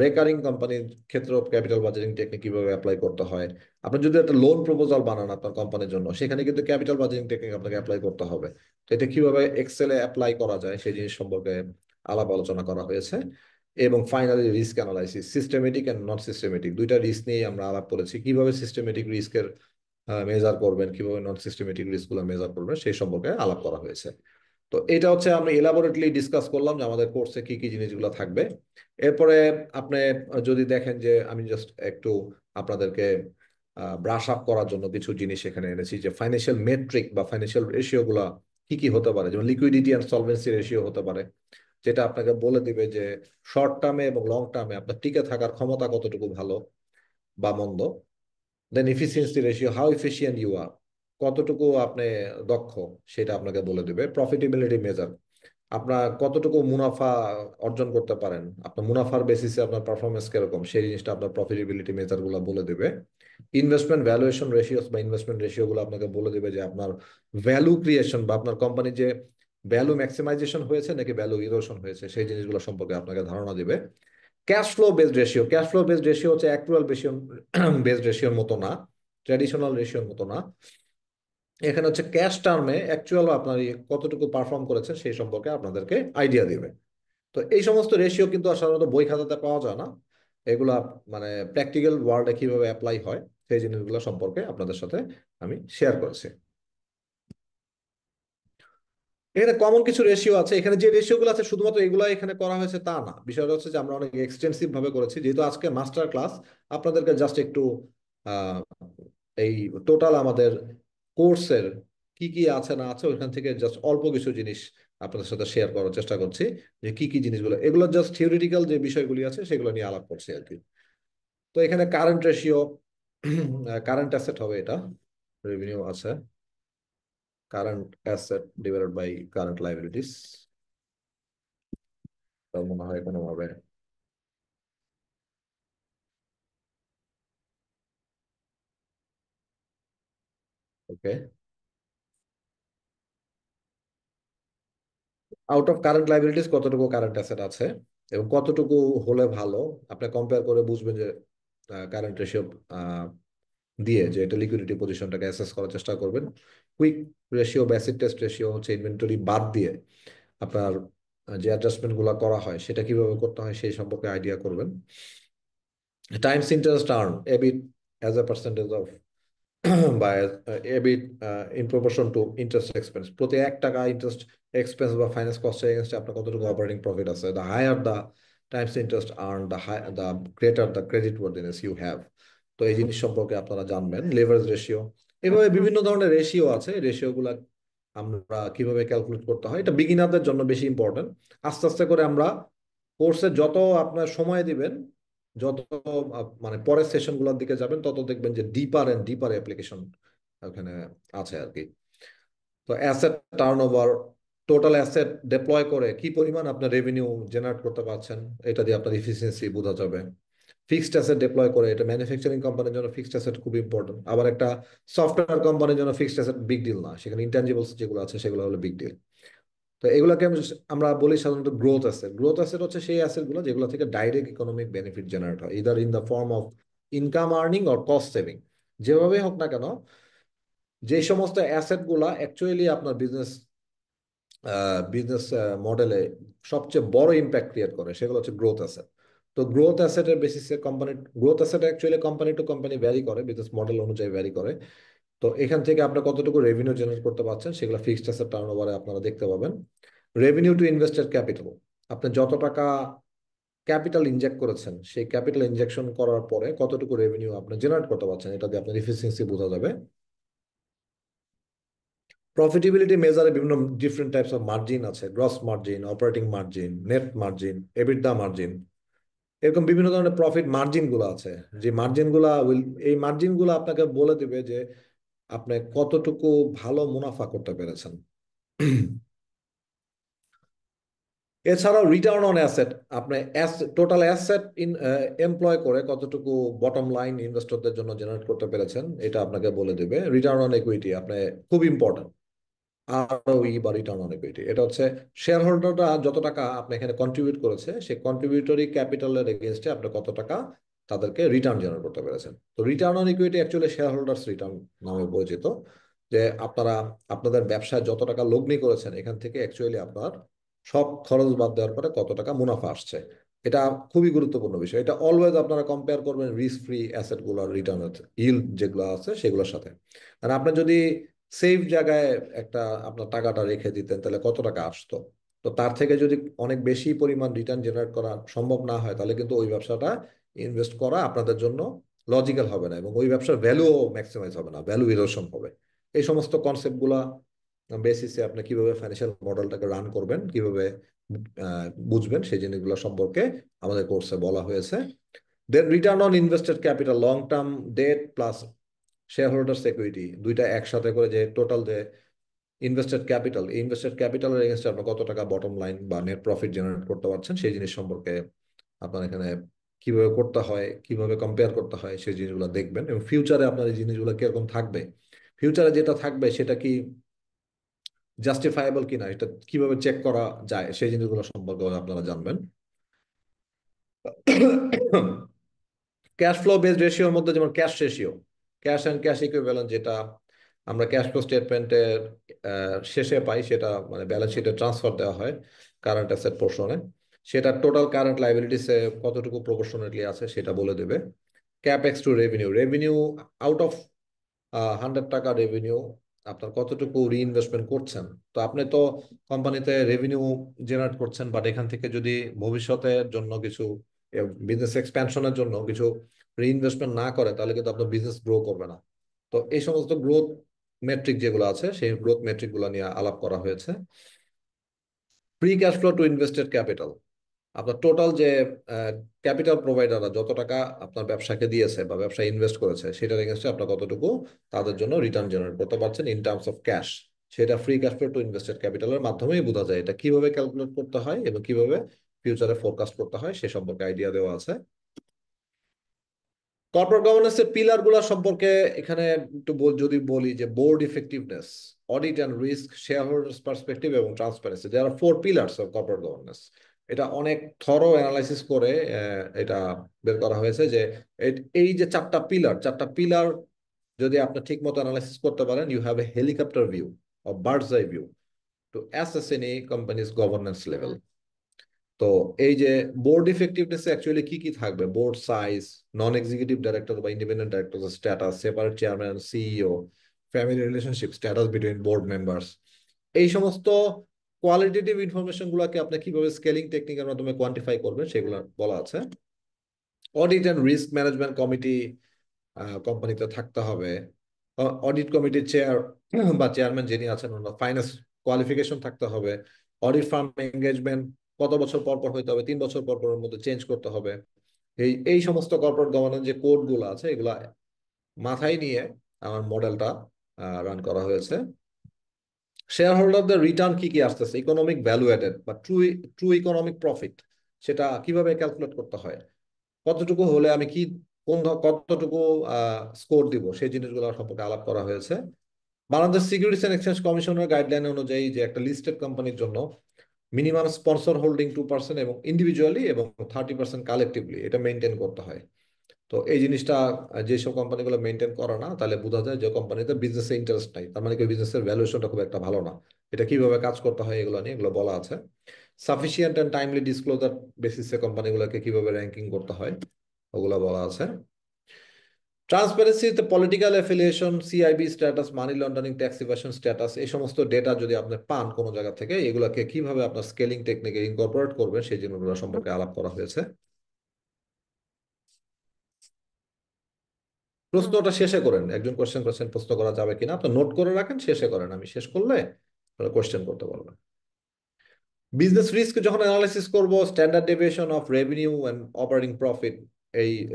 রেকারিং কোম্পানির ক্ষেত্রেও ক্যাপিটাল বাজেটিং টেকনিক কিভাবে অ্যাপ্লাই করতে হয়। আপনি যদি একটা লোন প্রপোজাল বানান আপনার কোম্পানির জন্য, সেখানে কিন্তু ক্যাপিটাল বাজেটিং টেকনিক আপনাকে অ্যাপ্লাই করতে হবে। তো এটা কিভাবে এক্সেলে অ্যাপ্লাই করা যায় সেই জিনিস সম্পর্কে আলাপ আলোচনা করা হয়েছে। এবং finally risk analysis, systematic and non systematic, দুইটা রিস্ক নিয়ে আমরা আলাপ করেছি। কিভাবে সিস্টেমেটিক রিস্কের মেজার করবেন, কিভাবে নন সিস্টেমেটিক রিস্কগুলো মেজার করবেন, সেই সম্পর্কে আলাপ করা হয়েছে। তো এটা হচ্ছে আমরা এলাবোরেটলি ডিসকাস করলাম যে আমাদের কোর্সে কি কি জিনিসগুলো থাকবে। এরপরে আপনি যদি দেখেন যে আমি জাস্ট একটু আপনাদেরকে ব্রাশ আপ করার জন্য কিছু জিনিস এখানে এনেছি, যে ফাইন্যান্সিয়াল মেট্রিক বা ফাইন্যান্সিয়াল রেশিও গুলা কি কি হতে পারে, যেমন লিকুইডিটি অ্যান্ড সলভেন্সি রেশিও হতে পারে, যেটা আপনাকে বলে দিবে যে শর্ট টার্মে এবং লং টার্মে আপনার টিকে থাকার ক্ষমতা কতটুকু ভালো বা মন্দ। Then efficiency ratio, how efficient you are, কতটুকু আপনি দক্ষ, সেটা আপনাকে বলে দিবে। প্রফিটেবিলিটি মেজার, আপনার কতটুকু মুনাফা অর্জন করতে পারেন, আপনার মুনাফার বেসিসে আপনার পারফরমেন্স কিরকম, সেই জিনিসটা আপনার প্রফিটেবিলিটি মেজার গুলো বলে দেবে। ইনভেস্টমেন্ট ভ্যালুয়েশন রেশিওস বা ইনভেস্টমেন্ট রেশিও গুলো আপনাকে বলে দেবে যে আপনার ভ্যালু ক্রিয়েশন বা আপনার কোম্পানি যে ভ্যালু ম্যাক্সিমাইজেশন হয়েছে নাকি ভ্যালু ইরোশন হয়েছে, সেই জিনিসগুলো সম্পর্কে আপনাকে ধারণা দিবে। Cash flow based ratio, cash flow based ratio হচ্ছে অ্যাকচুয়াল বেসড রেশিওর মতো না, ট্র্যাডিশনাল রেশিওর মতো না। এখানে হচ্ছে ক্যাশ টার্মে অ্যাকচুয়াল আপনার কতটুকু পারফর্ম করেছে সেই সম্পর্কে আপনাদেরকে আইডিয়া দিবে। তো এই সমস্ত রেশিও কিন্তু সাধারণত বই খাতাতে পাওয়া যায় না। এগুলা মানে প্র্যাকটিক্যাল ওয়ার্ল্ডে কিভাবে অ্যাপ্লাই হয় সেই জিনিসগুলো সম্পর্কে আপনাদের সাথে আমি শেয়ার করেছি। এখানে কমন কিছু রেশিও আছে, এখানে যে রেশিও গুলো আছে শুধুমাত্র এগুলো এখানে করা হয়েছে তা না, বিষয়টা হচ্ছে যে আমরা অনেক এক্সটেন্সিভ ভাবে করেছি। যেহেতু আজকে মাস্টার ক্লাস, আপনাদেরকে জাস্ট একটু আহ, এই টোটাল আমাদের কোর্সের কি কি আছে না আছে ওইখান থেকে জাস্ট অল্প কিছু জিনিস আপনাদের সাথে শেয়ার করার চেষ্টা করছি, যে কি কি জিনিসগুলো, এগুলো জাস্ট থিওরিটিক্যাল যে বিষয়গুলি আছে সেগুলো নিয়ে আলাপ করছি আর কি। তো এখানে কারেন্ট রেশিও, কারেন্ট অ্যাসেট হবে এটা, রেভিনিউ আছে, current asset divided by current liabilities, তার মনে হয় কোনোভাবে okay. Out of current liabilities কতটুকু কারেন্ট অ্যাসেট আছে এবং কতটুকু হলে ভালো, আপনি কম্পেয়ার করে বুঝবেন যে কারেন্ট রেশিও দিয়ে যে এটা লিকুইডিটি পজিশনটাকে অ্যাসেস করার চেষ্টা করবেন। কুইক রেশিও বা অ্যাসিড টেস্ট রেশিও হচ্ছে ইনভেন্টরি বাদ দিয়ে আপনার যে অ্যাডজাস্টমেন্ট গুলো করা হয় সেটা কিভাবে করতে হয় সেই সম্পর্কে আইডিয়া করবেন। Times interest earn, EBIT as a percentage of বা EBIT in proportion to interest expense, প্রতি 1 টাকা ইন্টারেস্ট এক্সপেন্স বা ফাইন্যান্স কস্টের এগেইনস্টে আপনার কতটুকু অপারেটিং প্রফিট আছে। The higher the times interest earn, the greater the credit worthiness you have. তো এই জিনিস সম্পর্কে আপনারা জানবেন। লেভারেজ রেশিও, এভাবে বিভিন্ন ধরনের রেশিও আছে। রেশিও গুলা আমরা কিভাবে ক্যালকুলেট করতে হয় এটা বিগিনারদের জন্য বেশি ইম্পর্টেন্ট। আস্তে আস্তে করে আমরা কোর্সে যত আপনার সময় দিবেন, যত মানে পরের সেশন গুলোর দিকে যাবেন, তত দেখবেন যে ডিপার এন্ড ডিপার অ্যাপ্লিকেশন ওখানে আছে আর কি। তো asset turnover, total asset deploy করে কি পরিমাণ আপনার রেভিনিউ জেনারেট করতে পারছেন, এটা দিয়ে আপনার ইফিসিয়েন্সি বোঝা যাবে। ফিক্সড অ্যাসেট ডেপ্লয় করে, এটা ম্যানুফ্যাকচারিং কোম্পানির জন্য ফিক্সড অ্যাসেট খুব ইম্পর্টেন্ট। আবার একটা সফটওয়্যার কোম্পানির জন্য ফিক্সড অ্যাসেট বিগ ডিল না, সেখানে ইনট্যাঞ্জিবলস যেগুলো আছে সেগুলো হলো বিগ ডিল। তো এগুলোকে আমরা বলি সাধারণত গ্রোথ অ্যাসেট। গ্রোথ অ্যাসেট হচ্ছে সেই অ্যাসেট গুলো যেগুলো থেকে ডাইরেক্ট ইকোনমিক বেনিফিট জেনারেট হয়, either in the form of income earning or cost saving. যেভাবে হোক না কেন, যে সমস্ত অ্যাসেট গুলা অ্যাকচুয়ালি আপনার বিজনেস বিজনেস মডেলে সবচেয়ে বড় ইম্প্যাক্ট ক্রিয়েট করে, সেগুলো হচ্ছে গ্রোথ অ্যাসেট। তো গ্রোথ অ্যাসেটের বেসিসে company, growth asset actually company to company vary করে, বিজনেস মডেল অনুযায়ী ভ্যারি করে। তো এখান থেকে আপনি কতটুকু রেভিনিউ জেনারেট করতে পারছেন সেগুলো ফিক্সড অ্যাসেট টার্নওভারে আপনারা দেখতে পাবেন। রেভিনিউ টু ইনভেস্টেড ক্যাপিটাল, আপনি যত টাকা ক্যাপিটাল ইনজেক্ট করেছেন সেই ক্যাপিটাল ইনজেকশন করার পরে কতটুকু রেভিনিউ আপনি জেনারেট করতে পারছেন, এটা দিয়ে আপনার এফিসিয়েন্সি বোঝা যাবে। প্রফিটেবিলিটি মেজারে বিভিন্ন ডিফারেন্ট টাইপস অফ মার্জিন আছে, gross margin, operating margin, net margin, এবিডা margin, এরকম বিভিন্ন ধরনের প্রফিট মার্জিন গুলো আছে। যে মার্জিন গুলা এই মার্জিন গুলো আপনাকে বলে দিবে যে আপনি কতটুকু ভালো মুনাফা করতে পেরেছেন। এছাড়াও রিটার্ন অন অ্যাসেট, আপনি টোটাল অ্যাসেট এমপ্লয় করে কতটুকু বটম লাইন ইনভেস্টরদের জন্য জেনারেট করতে পেরেছেন এটা আপনাকে বলে দেবে। রিটার্ন অন ইকুইটি আপনি খুব ইম্পর্টেন্ট, আরওই বা রিটার্ন অন ইকুইটি, এটা হচ্ছে শেয়ার হোল্ডাররা যত টাকা আপনি এখানে কন্ট্রিবিউট করেছে সেই কন্ট্রিবিউটরি ক্যাপিটালের এগেনস্টে আপনি কত টাকা তাদেরকে রিটার্ন জেনারেট করতে পেরেছেন। তো return on equity actually share holders return নামে পরিচিত, যে আপনারা আপনাদের ব্যবসায় যত টাকা লগ্নি করেছেন এখান থেকে অ্যাকচুয়ালি আপনার সব খরচ বাদ দেওয়ার পরে কত টাকা মুনাফা আসছে। এটা খুবই গুরুত্বপূর্ণ বিষয়। এটা অলওয়েজ আপনারা কম্পেয়ার করবেন রিস্ক ফ্রি অ্যাসেট গুলোর রিটার্ন ইল্ড যেগুলো আছে সেগুলোর সাথে। আর আপনি যদি সেফ জায়গায় একটা আপনার টাকাটা রেখে দিতেন তাহলে কত টাকা আসতো। তো তার থেকে যদি অনেক বেশি পরিমাণ রিটার্ন জেনারেট করা সম্ভব না হয় তাহলে কিন্তু ওই ব্যবসাটা ইনভেস্ট করা আপনাদের জন্য লজিক্যাল হবে না, এবং ওই ব্যবসার ভ্যালুও ম্যাক্সিমাইজ হবে না, ভ্যালু ইরোশন হবে। এই সমস্ত কনসেপ্ট গুলা বেসিসে আপনি কিভাবে ফাইন্যান্সিয়াল মডেলটাকে রান করবেন, কিভাবে বুঝবেন সেই জিনিসগুলো সম্পর্কে আমাদের কোর্সে বলা হয়েছে। Then return on invested capital, long term debt plus share holders equity, দুইটা একসাথে করে যে টোটাল যে ইনভেস্টেড ক্যাপিটাল, এই ইনভেস্টেড ক্যাপিটালের এগেনস্টে আপনার কত টাকা বটম লাইন বা নেট প্রফিট জেনারেট করতে পারছেন সেই জিনিস সম্পর্কে আপনার এখানে কিভাবে করতে হয়, কিভাবে কম্পেয়ার করতে হয় সেই জিনিসগুলো দেখবেন, এবং ফিউচারে আপনার এই জিনিসগুলো কিরকম থাকবে, ফিউচারে যেটা থাকবে সেটা কি জাস্টিফায়েবল কিনা, এটা কিভাবে চেক করা যায় সেই জিনিসগুলো সম্পর্কে আপনারা জানবেন। ক্যাশ ফ্লো বেসড রেশিওর মধ্যে যেমন cash ratio, cash and cash equivalent, যেটা আমরা ক্যাশ ফ্লো স্টেটমেন্টের শেষে পাই, সেটা মানে ব্যালেন্স শিটে ট্রান্সফার দেওয়া হয় কারেন্ট অ্যাসেট পোর্শনে, সেটা টোটাল কারেন্ট লাইবিলিটিসে কতটুকু প্রপোর্শনেটলি আছে সেটা বলে দেবে। Capex to revenue, revenue out of 100 টাকা রেভিনিউ আপনার কতটুকু রিইনভেস্টমেন্ট করছেন। তো আপনি তো কোম্পানিতে রেভিনিউ জেনারেট করছেন, বাট এখান থেকে যদি ভবিষ্যতের জন্য কিছু বিজনেস এক্সপ্যানশনের জন্য কিছু রিইনভেস্টমেন্ট না করে তাহলে কিন্তু আপনার বিজনেস গ্রো করবে না। তো এই সমস্ত গ্রোথ মেট্রিক যেগুলো আছে সেই গ্রোথ মেট্রিক গুলো নিয়ে আলাপ করা হয়েছে। Free cash flow to invested capital, আপনার টোটাল যে ক্যাপিটাল প্রোভাইডাররা যত টাকা আপনার ব্যবসাকে দিয়েছে বা ব্যবসা ইনভেস্ট করেছে সেটার এগেনস্টে আপনার কতটুকু তাদের জন্য রিটার্ন জেনারেট করতে পারছেন ইন টার্মস অফ ক্যাশ, সেটা free cash flow to invested ক্যাপিটালের মাধ্যমেই বোঝা যায়। এটা কিভাবে ক্যালকুলেট করতে হয় এবং কিভাবে ফিউচারে ফোরকাস্ট করতে হয় সে সম্পর্কে আইডিয়া দেওয়া আছে। কর্পোরেট গভর্নেন্সের পিলার গুলা সম্পর্কে এখানে একটু যদি বলি যে board effectiveness, audit and risk, share holders perspective এবং transparency, there are 4 pillars of corporate governance. এটা অনেক থরো অ্যানালাইসিস করে এটা বের করা হয়েছে যে এই যে 4টা পিলার যদি আপনি ঠিক মতো অ্যানালাইসিস করতে পারেন, you have a helicopter view of birds eye view to assess any companies governance level. তো এই যে বোর্ড ইফেক্টিভনেস অ্যাকচুয়ালি কি কি থাকবে, board size, non executive director বা independent director status, separate chairman CEO, family relationship, status between board members, এই সমস্ত qualitative information গুলাকে আপনি কিভাবে স্কেলিং টেকনিকের মাধ্যমে কোয়ান্টিফাই করবেন সেগুলো বলা আছে। Audit and risk management committee কোম্পানিতে থাকতে হবে। অডিট কমিটির চেয়ার বা চেয়ারম্যান যিনি আছেন ওনার ফাইন্যান্স কোয়ালিফিকেশন থাকতে হবে। অডিট ফার্ম এঙ্গেজমেন্ট কত বছর পর পর হইতে হবে, 3 বছর পর পরের মধ্যে চেঞ্জ করতে হবে। এই সমস্ত কর্পোরেট গভর্নেন্স যে কোড গুলো আছে এগুলা মাথায় নিয়ে আমার মডেলটা রান করা হয়েছে। শেয়ার হোল্ডারদের রিটার্ন কি কি আসতেছে, ইকোনমিক ভ্যালু অ্যাডেড বা ট্রু ট্রু ইকোনমিক প্রফিট, সেটা কিভাবে ক্যালকুলেট করতে হয়, কতটুকু হলে আমি কি কতটুকু স্কোর দিব, সেই জিনিসগুলো সম্পর্কে আলাপ করা হয়েছে। বাংলাদেশ সিকিউরিটিজ অ্যান্ড এক্সচেঞ্জ কমিশনের গাইডলাইন অনুযায়ী যে একটা লিস্টেড কোম্পানির জন্য মিনিমাম স্পন্সর হোল্ডিং 2% এবং ইন্ডিভিজুয়ালি এবং 30% কালেকটিভলি এটা মেনটেন করতে হয়। তো এই জিনিসটা যেসব কোম্পানিগুলো মেনটেন করে না তাহলে বোঝা যায় যে কোম্পানিতে বিজনেসে ইন্টারেস্ট নাই, তার মানে কি বিজনেসের ভ্যালুয়েশনটা খুব একটা ভালো না। এটা কিভাবে কাজ করতে হয় এগুলো নিয়ে এগুলো বলা আছে। সাফিসিয়েন্ট অ্যান্ড টাইমলি ডিসক্লোজার বেসিসে কোম্পানিগুলোকে কিভাবে র্যাঙ্কিং করতে হয় ওগুলো বলা আছে। ট্রান্সপারেন্সিতে political affiliation, CIB status, money laundering, tax evasion status, এই সমস্ত ডেটা যদি আপনি পান কোনো জায়গা থেকে এগুলোকে কিভাবে আপনার স্কেলিং টেকনিকে ইনকর্পোরেট করবেন সেই জিনিসগুলো সম্পর্কে আলাপ করা হয়েছে। প্রশ্নটা শেষে করেন, একজন কোয়েশ্চেন কোয়েশ্চেন প্রশ্ন করা যাবে কিনা আপনি নোট করে রাখেন, শেষে করেন, আমি শেষ করলে কোয়েশ্চেন করতে পারবেন। বিজনেস রিস্ক যখন অ্যানালাইসিস করব, standard deviation of revenue and operating profit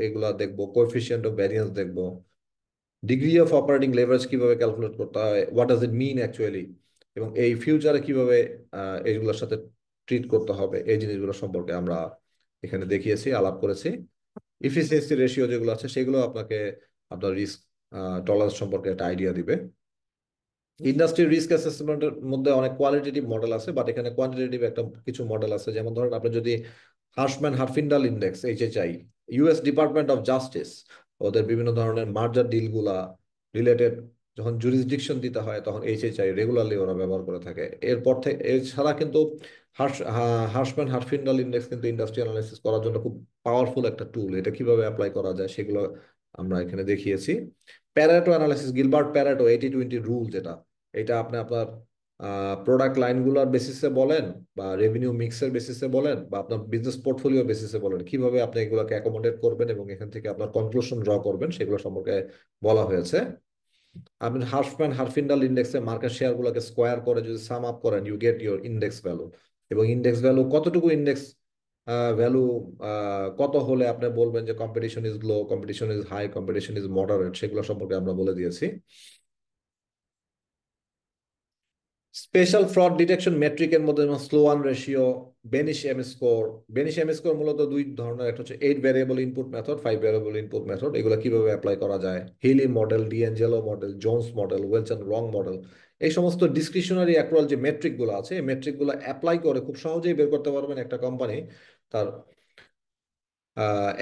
এইগুলা দেখবো, কোএফিসিয়েন্ট অফ ভ্যারিয়েন্স দেখবো, ডিগ্রি অফ অপারেটিং লেভারেজ কিভাবে ক্যালকুলেট করতে হয়, what does it mean actually, এবং এই ফিউচারে কিভাবে এইগুলোর সাথে ট্রিট করতে হবে এই জিনিসগুলো সম্পর্কে আমরা এখানে দেখিয়েছি, আলাপ করেছি। ইফিসিয়েন্সি রেশিও যেগুলো আছে সেগুলো আপনাকে আপনার রিস্ক টলারেন্স সম্পর্কে একটা আইডিয়া দিবে। ইন্ডাস্ট্রি রিস্ক অ্যাসেসমেন্টের মধ্যে অনেক কোয়ালিটেটিভ মডেল আছে, বাট এখানে কোয়ান্টিটেটিভ একটা কিছু মডেল আছে। যেমন ধরেন আপনি যদি Hirschman Herfindahl index HHI, US department of justice ওদের বিভিন্ন ধরনের মার্জার ডিল গুলা রিলেটেড যখন জুরিসডিকশন দিতে হয় তখন এইচএইচআই রেগুলারলি ওরা ব্যবহার করে থাকে। এরপর থেকে এছাড়া কিন্তু হার্শম্যান হারফিন্ডাল ইন্ডেক্স কিন্তু ইন্ডাস্ট্রি অ্যানালাইসিস করার জন্য খুব পাওয়ারফুল একটা টুল, এটা কিভাবে অ্যাপ্লাই করা যায় সেগুলো আমরা এখানে দেখিয়েছি। Pareto analysis, Gilbert Pareto 80-20 rule, যেটা এটা আপনি আপনার প্রোডাক্ট লাইনগুলোর বেসিসে বলেন বা রেভিনিউ মিক্সের বেসিসে বলেন বা আপনার বিজনেস পোর্টফোলিও বেসিসে বলেন, কিভাবে আপনি এগুলোকে অ্যাকোমোডেট করবেন এবং এখান থেকে আপনার কনক্লুশন ড্র করবেন সেগুলো সম্পর্কে বলা হয়েছে। আপনি হার্শম্যান হারফিন্ডাল ইন্ডেক্সে মার্কেট শেয়ার গুলোকে স্কোয়ার করে যদি সাম আপ করেন you get your index value, এবং ইন্ডেক্স ভ্যালু কতটুকু ইন্ডেক্স ভ্যালু কত হলে আপনি বলবেন যে competition is low, competition is high, competition is moderate, সেগুলো সম্পর্কে আমরা বলে দিয়েছি। স্পেশাল ফ্রড ডিটেকশন মেট্রিকের মধ্যে যেমন Sloan ratio, Beneish M score. Beneish M score মূলত দুই ধরনের, একটা হচ্ছে 8 variable input method, 5 variable input method. এগুলো কিভাবে অ্যাপ্লাই করা যায়, Healy model, DeAngelo model, Jones model, Welch and রং মডেল, এই সমস্ত ডিসক্রিশনারি অ্যাক্রুয়াল যে মেট্রিক গুলো আছে, এই মেট্রিক গুলো অ্যাপ্লাই করে খুব সহজেই বের করতে পারবেন একটা কোম্পানি তার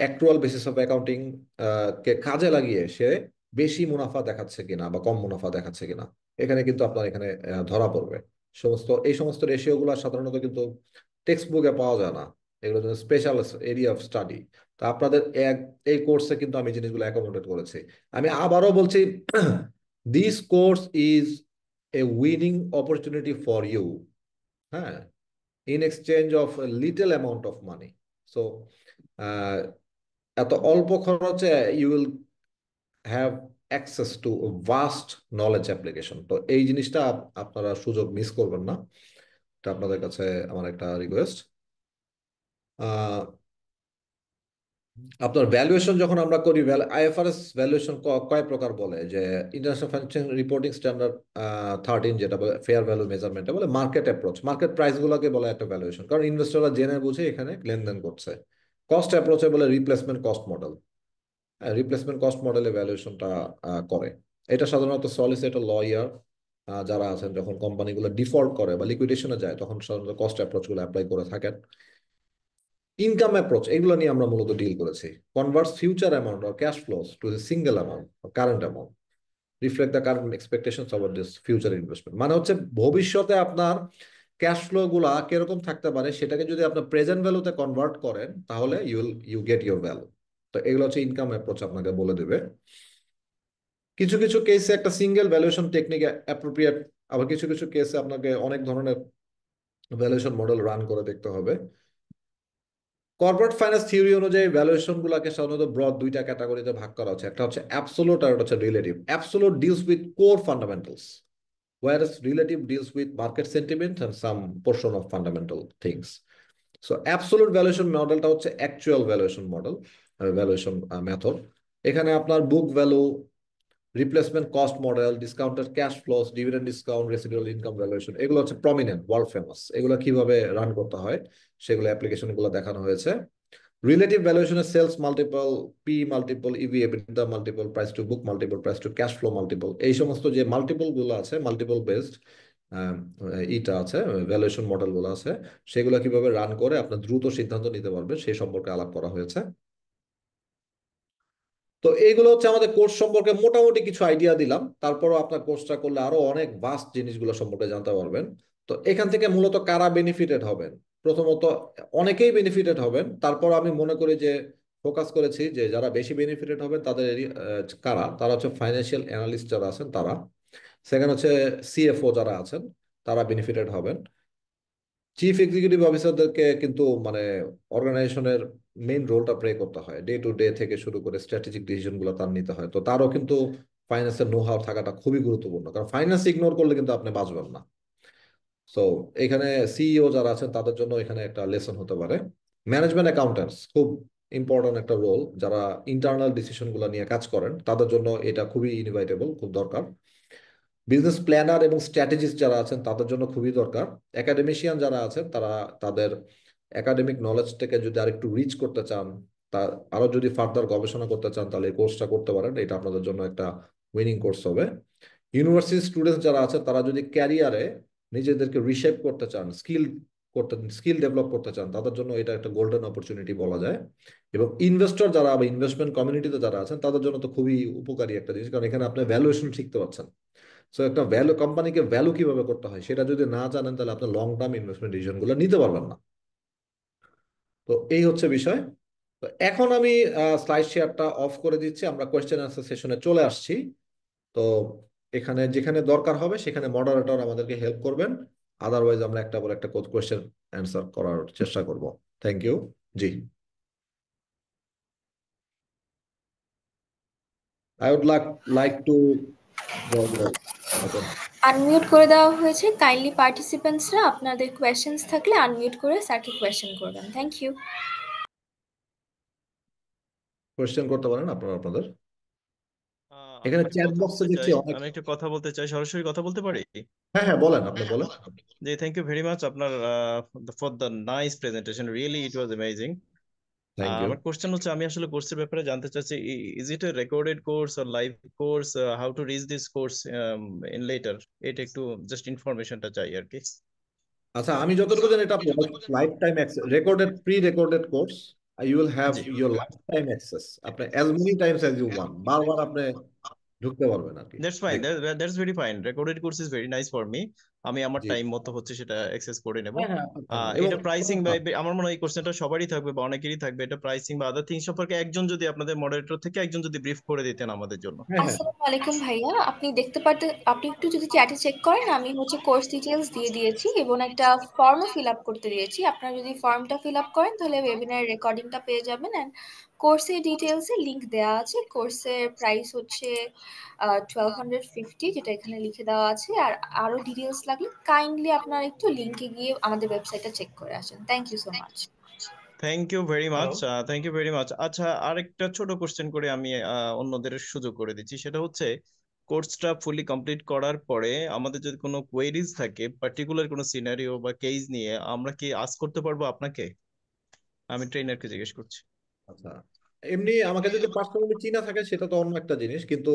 অ্যাক্রুয়াল বেসিস অফ অ্যাকাউন্টিং কে কাজে লাগিয়ে সে বেশি মুনাফা দেখাচ্ছে কিনা বা কম মুনাফা দেখাচ্ছে কিনা। এখানে কিন্তু আপনার এখানে ধরা পড়বে। এই সমস্ত রেশিও গুলো সাধারণত কিন্তু টেক্সট বুকে পাওয়া যায় না, এগুলো জন্য স্পেশাল এরিয়া অফ স্টাডি। তা আপনাদের এই কোর্সে কিন্তু আমি জিনিসগুলো অ্যাকোমোডেট করেছি। আমি আবারও বলছি, this course is a winning opportunity for you, হ্যাঁ, in exchange of little amount of money. So এত অল্প খরচে you will have access to vast knowledge application. তো এই জিনিসটা আপনারা সুযোগ মিস করবেন না, এটা আপনাদের কাছে আমার একটা রিকোয়েস্ট। আপনার ভ্যালুয়েশন যখন আমরা করি, আইএফআরএস ভ্যালুয়েশন কয় প্রকার বলে, যে ইন্টারন্যাশনাল ফাইন্যান্সিয়াল রিপোর্টিং স্ট্যান্ডার্ড 13 যেটা বলে ফেয়ার ভ্যালু মেজারমেন্ট, বলে মার্কেট অ্যাপ্রোচ, মার্কেট প্রাইস গুলোকে বলে একটা ভ্যালুয়েশন, কারণ ইনভেস্টররা জেনে বুঝে এখানে লেনদেন করছে। কস্ট অ্যাপ্রোচে বলে replacement cost model, replacement cost মডেলে ভ্যালুয়েশনটা করে। এটা সাধারণত সলিসিটর লয়ার যারা আছেন যখন কোম্পানিগুলো ডিফল্ট করে বা লিকুইডেশনে যায়, তখন সাধারণত কস্ট অ্যাপ্রোচ গুলো অ্যাপ্লাই করে থাকেন। ইনকাম অ্যাপ্রোচ, এগুলো নিয়ে আমরা মূলত ডিল করেছি। Converse future amount or cash flows to a single amount, current amount, reflect the current expectations of this future investment. মানে হচ্ছে ভবিষ্যতে আপনার ক্যাশ ফ্লো গুলা কিরকম থাকতে পারে সেটাকে যদি আপনার প্রেজেন্ট ভ্যালুতে কনভার্ট করেন, তাহলে ইউ গেট ইউর ভ্যালু। তো এগুলো হচ্ছে ইনকাম অ্যাপ্রোচ, আপনাকে বলে দেবে। কিছু কিছু কেসে একটা সিঙ্গেল ভ্যালুয়েশন টেকনিক অ্যাপ্রোপ্রিয়েট, আবার কিছু কিছু কেসে আপনাকে অনেক ধরনের ভ্যালুয়েশন মডেল রান করে দেখতে হবে। কর্পোরেট ফাইন্যান্স থিওরি অনুযায়ী ভ্যালুয়েশন গুলাকে সাধারণত ব্রড দুইটা ক্যাটাগরিতে ভাগ করা হচ্ছে, একটা হচ্ছে অ্যাবসোলুট আর একটা হচ্ছে relative. Absolute deals with core fundamentals, whereas relative deals with market sentiment and some portion of fundamental things. So absolute valuation মডেলটা হচ্ছে actual valuation model, valuation method. এখানে আপনার book value, replacement cost model, discounted cash flows, dividend discount, residual income valuation, এগুলো হচ্ছে prominent, world famous. এগুলো কিভাবে run করতে হয় সেগুলো অ্যাপ্লিকেশন গুলো দেখানো হয়েছে। রিলেটিভ ভ্যালুয়েশনের sales multiple, P multiple, EV EBITDA multiple, price to book multiple, price to cash flow multiple, এই সমস্ত যে মাল্টিপল গুলো আছে, মাল্টিপল বেসড ইটা আছে, ভ্যালুয়েশন মডেল গুলো আছে, সেগুলো কিভাবে রান করে আপনার দ্রুত সিদ্ধান্ত নিতে পারবে সেই সম্পর্কে আলাপ করা হয়েছে। তো এইগুলো হচ্ছে আমাদের কোর্স সম্পর্কে মোটামুটি কিছু আইডিয়া দিলাম, তারপরও আপনার কোর্সটা করলে আরো অনেক ভাস্ট জিনিসগুলো সম্পর্কে জানতে পারবেন। তো এখান থেকে মূলত কারা বেনিফিটেড হবেন? প্রথমত অনেকেই বেনিফিটেড হবেন, তারপর আমি মনে করি যে ফোকাস করেছি যে যারা বেশি বেনিফিটেড হবেন তাদের কারা, তারা হচ্ছে ফাইন্যান্সিয়াল অ্যানালিস্ট যারা আছেন তারা। সেকেন্ড হচ্ছে সিএফও যারা আছেন তারা বেনিফিটেড হবেন। চিফ এক্সিকিউটিভ অফিসারদেরকে কিন্তু মানে অর্গানাইজেশনের মেইন রোলটা প্লে করতে হয়, ডে টু ডে থেকে শুরু করে স্ট্র্যাটেজিক ডিসিশন গুলো তার নিতে হয়। তো তারও কিন্তু ফাইন্যান্সের নো হাউ থাকাটা খুবই গুরুত্বপূর্ণ, কারণ ফাইন্যান্স ইগনোর করলে কিন্তু আপনি বাঁচবেন না। সো এখানে সিইও যারা আছেন তাদের জন্য এখানে একটা লেসন হতে পারে। ম্যানেজমেন্ট অ্যাকাউন্ট্যান্টস খুব ইম্পর্ট্যান্ট একটা রোল, যারা ইন্টারনাল ডিসিশন গুলো নিয়ে কাজ করেন তাদের জন্য এটা খুবই ইনভাইটেবল, খুব দরকার। বিজনেস প্ল্যানার এবং স্ট্র্যাটেজিস্ট যারা আছেন তাদের জন্য খুবই দরকার। একাডেমিশিয়ান যারা আছেন তারা তাদের একাডেমিক নলেজটাকে যদি আরেকটু রিচ করতে চান, তা আরো যদি ফার্দার গবেষণা করতে চান, তাহলে এই কোর্সটা করতে পারেন, এটা আপনাদের জন্য একটা উইনিং কোর্স হবে। ইউনিভার্সিটি স্টুডেন্টস যারা আছে তারা যদি ক্যারিয়ারে নিজেদেরকে রিশেপ করতে চান, স্কিল ডেভেলপ করতে চান, তাদের জন্য এটা একটা গোল্ডেন অপরচুনিটি বলা যায়। এবং ইনভেস্টর যারা বা ইনভেস্টমেন্ট কমিউনিটিতে যারা আছেন তাদের জন্য তো খুবই উপকারী একটা জিনিস, কারণ এখানে আপনি ভ্যালুয়েশন শিখতে পারছেন। সো একটা ভ্যালু, কোম্পানিকে ভ্যালু কিভাবে করতে হয় সেটা যদি না জানেন, তাহলে আপনি লং টার্ম ইনভেস্টমেন্ট ডিসিশন গুলো নিতে পারবেন না। তো এই হচ্ছে বিষয়। তো এখন আমি স্লাইড শেয়ারটা অফ করে দিচ্ছি, আমরা কোয়েশ্চেন আনসার সেশনে চলে আসছি। তো এখানে যেখানে দরকার হবে সেখানে মডারেটর আমাদেরকে হেল্প করবেন, আদারওয়াইজ আমরা একটা পর একটা কোয়েশ্চেন অ্যান্সার করার চেষ্টা করব। Thank you. জি, I would like to. Unmute করে দেওয়া হয়েছে, কাইন্ডলি পার্টিসিপেন্টসরা আপনাদের কোয়েশ্চেন্স থাকলে আনমিউট করে স্যারকে কোয়েশ্চেন করবেন। Thank you. কোয়েশ্চেন করতে পারেন আপনারা আপনাদের। এখানে আমি একটা চ্যাট কথা বক্সে বলতে দেখছি চাই অনেক। আমি একটা কথা বলতে চাই, সরাসরি কথা বলতে পারি? হ্যাঁ হ্যাঁ, বলেন, আপনি বলেন। জি, থ্যাংক ইউ ভেরি মাচ আপনার for the nice presentation, really it was amazing. Thank you. আমার কোশ্চেন হচ্ছে, আমি আসলে কোর্সের ব্যাপারে জানতে চাচ্ছি, is it a recorded course or live course, how to reach this course in later, এটা একটু জাস্ট ইনফরমেশনটা চাই আর কি। আচ্ছা, আমি যতটুকু জানি এটা life time access, recorded pre recorded course. You will have জি, ইউর লাইফ টাইম অ্যাক্সেস। আপনি as many times as you want, বারবার আপনি ঢুকতে পারবেন আর কি। That's fine, that's very fine, recorded course is very nice for me. আমি আমার জি। টাইম মতো হচ্ছে সেটা অ্যাক্সেস করে নেব। হ্যাঁ হ্যাঁ, আপনি পারবেন। এবং এটা প্রাইসিং বা আমার মনে হয় এই কোশ্চেনটা সবারই থাকবে বা অনেকেরই থাকবে, এটা প্রাইসিং বা আদার থিংস সম্পর্কে একজন যদি আপনাদের মডারেটর থেকে একজন যদি ব্রিফ করে দিতেন আমাদের জন্য। হ্যাঁ হ্যাঁ, আসসালামু আলাইকুম ভাইয়া, আপনি দেখতে পারতে, আপনি একটু যদি চ্যাটে চেক করেন, আমি হচ্ছে কোর্স ডিটেলস দিয়ে দিয়েছি এবং একটা ফর্মও ফিল আপ করতে দিয়েছি। আপনারা যদি ফর্মটা ফিল আপ করেন তাহলে ওয়েবিনার রেকর্ডিংটা পেয়ে যাবেন। অ্যান্ড কোর্সের ডিটেলসে লিংক দেওয়া আছে। কোর্সের প্রাইস হচ্ছে 1250, যেটা এখানে লিখে দেওয়া আছে। আর আরও ডিটেলস লাগলে কাইন্ডলি আপনারা একটু লিঙ্কে গিয়ে আমাদের ওয়েবসাইটটা চেক করে আসেন। Thank you so much. Thank you very hello. Much, thank you very much. আচ্ছা, আরেকটা ছোট কোশ্চেন করে আমি অন্যদের সুযোগ করে দিচ্ছি, সেটা হচ্ছে কোর্সটা ফুলি কমপ্লিট করার পরে আমাদের যদি কোনো কোয়েরিজ থাকে, পার্টিকুলার কোনো সিনারিও বা কেস নিয়ে, আমরা কি আস্ক করতে পারবো আপনাকে? আমি ট্রেনারকে জিজ্ঞেস করছি। আচ্ছা। এমনি আমাকে যদি পার্সোনালি চিনা থাকে সেটা তো অন্য একটা জিনিস, কিন্তু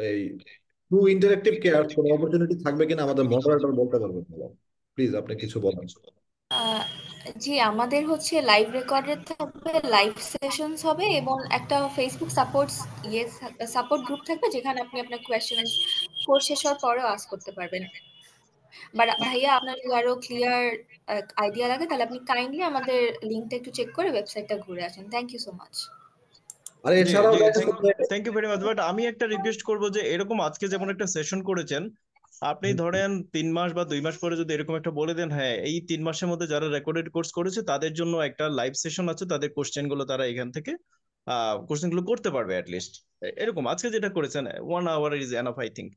এই ট্রু ইন্টারেক্টিভ কেয়ার কোনো অপরচুনিটি থাকবে কিনা আমাদের মডারেটর বলতে পারবেন? প্লিজ আপনি কিছু বলেন। আহ, জি, আমাদের হচ্ছে লাইভ রেকর্ডেড থাকবে, লাইভ সেশনস হবে এবং একটা ফেসবুক সাপোর্ট গ্রুপ থাকবে, যেখানে আপনি আপনার কোয়েশ্চেন কোর্স শেষ হওয়ার পরেও আস্ক করতে পারবেন। বাট ভাইয়া, আপনার যদি আরো ক্লিয়ার আইডিয়া লাগে তাহলে আপনি কাইন্ডলি আমাদের লিঙ্কটা একটু চেক করে ওয়েবসাইটটা ঘুরে আসেন। Thank you so much. আর জি এছাড়াও জি, দেখা যাচ্ছে যে thank you very much. But আমি একটা রিকোয়েস্ট করবো যে এরকম আজকে যেমন একটা সেশন করেছেন, আপনি ধরেন 3 মাস বা 2 মাস পরে যদি এরকম একটা বলে দেন, হ্যাঁ এই 3 মাসের মধ্যে যারা রেকর্ডেড কোর্স করেছে তাদের জন্য একটা লাইভ সেশন আছে, তাদের কোশ্চেন গুলো তারা এখান থেকে কোশ্চেন গুলো করতে পারবে অ্যাটলিস্ট। এরকম আজকে যেটা করেছেন 1 hour is enough I think.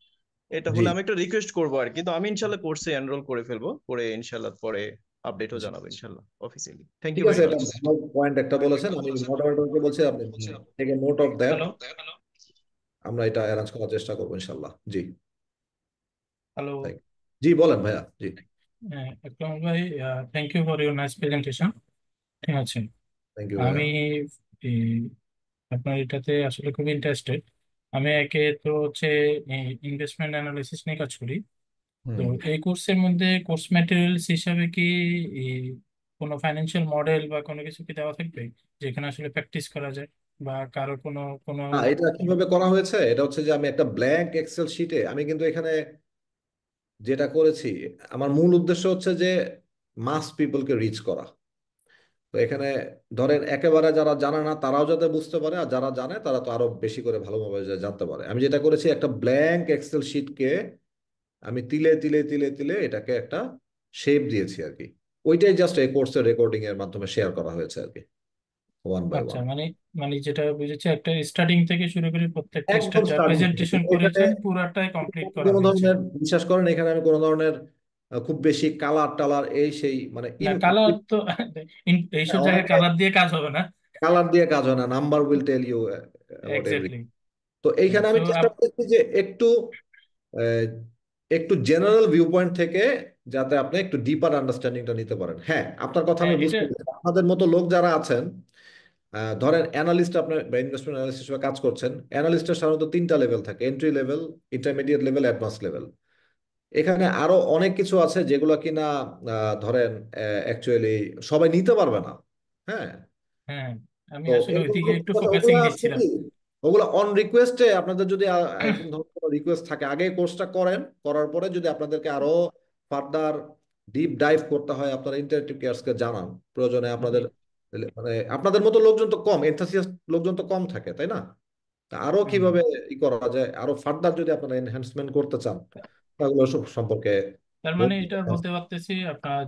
এটা জি হলে আমি একটা রিকোয়েস্ট করবো আর কি। তো আমি ইনশাল্লাহ কোর্সে এনরোল করে ফেলবো, করে ইনশাল্লাহ পরে আপডেটও জি। জানাবো ইনশাল্লাহ অফিসিয়ালি। থ্যাংক ঠিক ইউ আছে, ভেরি এটা মাচ। ভালো পয়েন্ট একটা বলেছেন। আমি মডারেটরকে বলছি আপনি take a note of that. Hello. আমরা এটা অ্যারেঞ্জ করার চেষ্টা করবো ইনশাল্লাহ। জি, হ্যালো। থ্যাংক জি, বলেন ভাইয়া। জি, আকরাম ভাই, thank you for your nice presentation. ঠিক আছে, থ্যাংক ইউ ভাইয়া। আমি এই, আপনার এটাতে আসলে খুব ইন্টারেস্টেড। আমি একে তো হচ্ছে ইনভেস্টমেন্ট অ্যানালিসিস নিয়ে কাজ করি। তো হুম। এই কোর্সের মধ্যে কোর্স ম্যাটেরিয়ালস হিসাবে কি এই, কোনো ফাইন্যান্সিয়াল মডেল বা কোনো কিছু কি দেওয়া থাকবে যেখানে আসলে প্র্যাকটিস করা যায়, বা কারো কোনো কোনো এটা কিভাবে করা হয়েছে, এটা হচ্ছে যে আমি একটা ব্ল্যাঙ্ক এক্সেল শিটে, আমি কিন্তু এখানে যেটা করেছি, আমার মূল উদ্দেশ্য হচ্ছে যে মাস পিপলকে রিচ করা। তো এখানে ধরেন একেবারে যারা জানে না তারাও যাতে বুঝতে পারে, আর যারা জানে তারা তো আরো বেশি করে ভালোভাবে জানতে পারে। আমি যেটা করেছি, একটা ব্ল্যাঙ্ক এক্সেল শিটকে আমি তিলে তিলে তিলে তিলে এটাকে একটা শেপ দিয়েছি আর কি। ওইটাই জাস্ট এই কোর্সের রেকর্ডিং এর মাধ্যমে শেয়ার করা হয়েছে আর কি, ওয়ান বাই আচ্ছা, ওয়ান। মানে মানে যেটা বুঝেছি, একটা স্টার্টিং থেকে শুরু করে প্রত্যেকটা স্টেপ একদম যা স্টার্টিং থেকে প্রেজেন্টেশন এখানে করেছেন পুরাটাই কমপ্লিট করা কোনো হয়েছে। ধরনের, বিশ্বাস করেন এখানে আমি কোনো ধরনের খুব বেশি কালার টালার এই সেই মানে না, কালার তো এইসব জায়গায় অনেকে কালার দিয়ে কাজ হবে না। কালার দিয়ে কাজ হয় না, number will tell you about every. Exactly. তো এইখানে তো আমি চেষ্টা করেছি যে আহ, একটু জেনারেল ভিউ পয়েন্ট থেকে যাতে আপনি একটু ডিপার আন্ডারস্ট্যান্ডিংটা নিতে পারেন। হ্যাঁ, আপনার কথা হ্যাঁ, আমি এটা বুঝতে পেরেছি। আপনাদের মতো লোক যারা আছেন, ধরেন অ্যানালিস্ট, আপনি বা ইনভেস্টমেন্ট অ্যানালিস্ট হিসেবে কাজ করছেন, অ্যানালিস্টের সাধারণত 3টা লেভেল থাকে: entry level, intermediate level, advance level. এখানে আরো অনেক কিছু আছে যেগুলো কিনা ধরেন অ্যাকচুয়ালি সবাই নিতে পারবে না। হ্যাঁ, হ্যাঁ, আমি তো আসলে এরকম ওইদিকে কোনো একটু কিছু আছে, ফোকাসিং ওগুলা আছে দিচ্ছিলাম। কি, ওগুলা অন রিকোয়েস্টে আপনাদের যদি এরকম ধরনের কোনো রিকোয়েস্ট থাকে, আগে কোর্সটা করেন, করার পরে যদি আপনাদেরকে আরো ফার্দার ডিপ ডাইভ করতে হয়, আপনারা ইন্টারেক্টিভ কেয়ার্সকে জানান প্রয়োজনে। জি। আপনাদের মানে আপনাদের মতো লোকজন তো কম, এনথুসিয়াস্ট লোকজন তো কম থাকে, তাই না? তা আরো হুম। কিভাবে করা যায়, আরো ফার্দার যদি আপনারা এনহ্যান্সমেন্ট করতে চান, তাহলে সব সম্পর্কে তার মানে বলতে এটা পারেন। বলতে পারতেছি, আপনার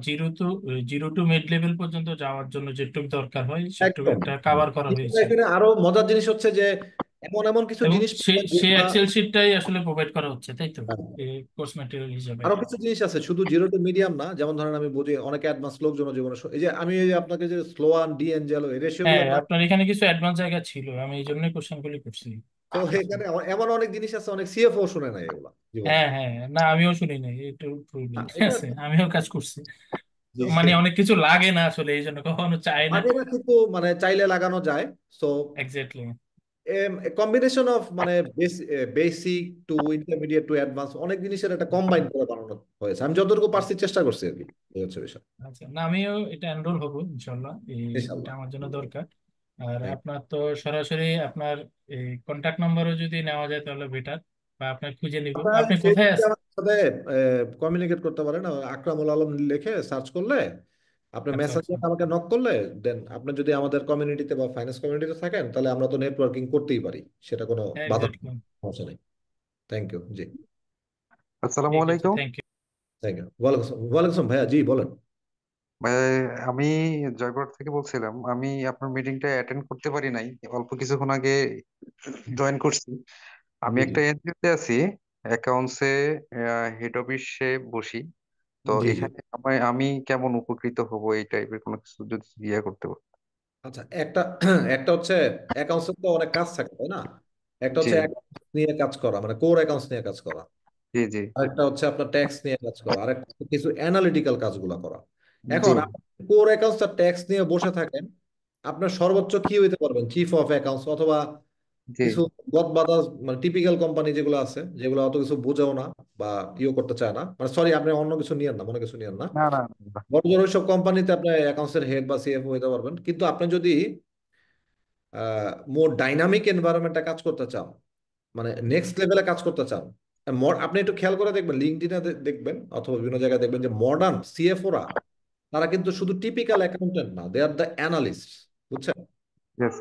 জিরো টু মিড লেভেল পর্যন্ত যাওয়ার জন্য যেটুকু দরকার হয় সেটুকু একদম। একটা কাভার করা কিন্তু হয়েছে। এখানে আরো মজার জিনিস হচ্ছে যে এমন এমন কিছু এবং জিনিস সে পাবেন সে যেগুলা, এক্সেল শিটটাই আসলে প্রোভাইড করা হচ্ছে, তাই তো, হ্যাঁ, এই কোর্স ম্যাটেরিয়াল হিসাবে। আরো কিছু জিনিস আছে শুধু জিরো টু মিডিয়াম না। যেমন ধরেন আমি বুঝি অনেকে অ্যাডভান্স লোকজন জীবনে এই যে আমি এই যে আপনাকে যে স্লোয়ান ডি এঞ্জেলো এই রেশিও হ্যাঁ, গুলো না, আপনার এখানে কিছু অ্যাডভান্স জায়গা ছিল, আমি এই জন্যই কোশ্চেনগুলি করছি। তো এখানে এমন অনেক জিনিস আছে, অনেক সিএফও শুনে নাই এগুলা জীবনে। হ্যাঁ হ্যাঁ, না আমিও শুনি নাই, একটু প্রবলেম ঠিক এটা আছে, আমিও কাজ করছি। যে মানে অনেক কিছু লাগে না আসলে, এই জন্য কখনো চাই না। আগে না, কিন্তু মানে চাইলে লাগানো যায়। So exactly. কম্বিনেশন অফ মানে basic to intermediate to advance অনেক জিনিসের একটা কম্বাইন করে বানানো হয়েছে। আমি যতটুকু পারছি চেষ্টা করছি আর কি, এই হচ্ছে বিষয়। আচ্ছা, না আমিও এটা এনরোল হবো ইনশাল্লাহ, এটা ইনশাল্লাহ। আমার জন্য দরকার। আর Thank আপনার তো সরাসরি আপনার এই কন্ট্যাক্ট নাম্বারও যদি নেওয়া যায় তাহলে বেটার, বা আপনার খুঁজে নিব। you. আপনারা আপনি যে কোথায় যদি আছেন? আমার সাথে কমিউনিকেট করতে পারেন, আকরামুল আলম লিখে সার্চ করলে, আপনি আচ্ছা আচ্ছা। মেসেঞ্জারে আমাকে নক করলে, দেন আপনি যদি আমাদের কমিউনিটিতে বা ফাইন্যান্স কমিউনিটিতে থাকেন, তাহলে আমরা তো নেটওয়ার্কিং করতেই পারি, সেটা কোনো বাধা এক্স্যাক্টলি। সমস্যা নেই। Thank you. জি, আসসালামু ঠিক আছে, আলাইকুম থ্যাংক ইউ। Thank you. ওয়ালাইকুম আসসালাম ভাইয়া, জি বলেন। ভাই। আমি জয়পুরহাট থেকে বলছিলাম। আমি আপনার মিটিংটা অ্যাটেন্ড করতে পারি নাই, অল্প কিছুক্ষণ আগে জয়েন করছি। আমি জি জি একটা এনজিওতে আছি, অ্যাকাউন্টসে হেড অফিসে বসি। তো জি জি। এখানে আমি কেমন উপকৃত হব এই টাইপের কোনো কিছু যদি ইয়ে করতে পারো। আচ্ছা, একটা একটা হচ্ছে অ্যাকাউন্টসের তো অনেক কাজ থাকে, তাই না? একটা জি হচ্ছে অ্যাকাউন্টস নিয়ে কাজ করা, মানে কোর অ্যাকাউন্টস নিয়ে কাজ করা। জি জি আরেকটা হচ্ছে আপনার ট্যাক্স নিয়ে কাজ করা, আরেকটা হচ্ছে কিছু অ্যানালিটিক্যাল কাজগুলো করা। জি এখন আপনি কোর অ্যাকাউন্টস আর ট্যাক্স নিয়ে বসে থাকেন, আপনার সর্বোচ্চ কি হইতে পারবেন? চিফ অফ অ্যাকাউন্টস, অথবা জি কিছু গদবাদা, মানে টিপিক্যাল কোম্পানি যেগুলো আছে, যেগুলো অত কিছু বোঝেও না বা ইয়ে করতে চায় না, মানে সরি, আপনি অন্য কিছু নিয়েন না, মনে কিছু নিয়েন না। না না না। বড় বড় সব কোম্পানিতে আপনি অ্যাকাউন্টসের হেড বা সিএফও হইতে পারবেন, কিন্তু আপনি যদি মোর ডাইনামিক এনভায়রনমেন্টে কাজ করতে চান, মানে নেক্সট লেভেলে কাজ করতে চান, আপনি একটু খেয়াল করে দেখবেন, লিঙ্কডইনে দেখবেন অথবা বিভিন্ন জায়গায় দেখবেন যে মডার্ন সিএফওরা, তারা কিন্তু শুধু টিপিক্যাল অ্যাকাউন্টেন্ট না, দে আর দ্য অ্যানালিস্ট। বুঝছেন? Yes,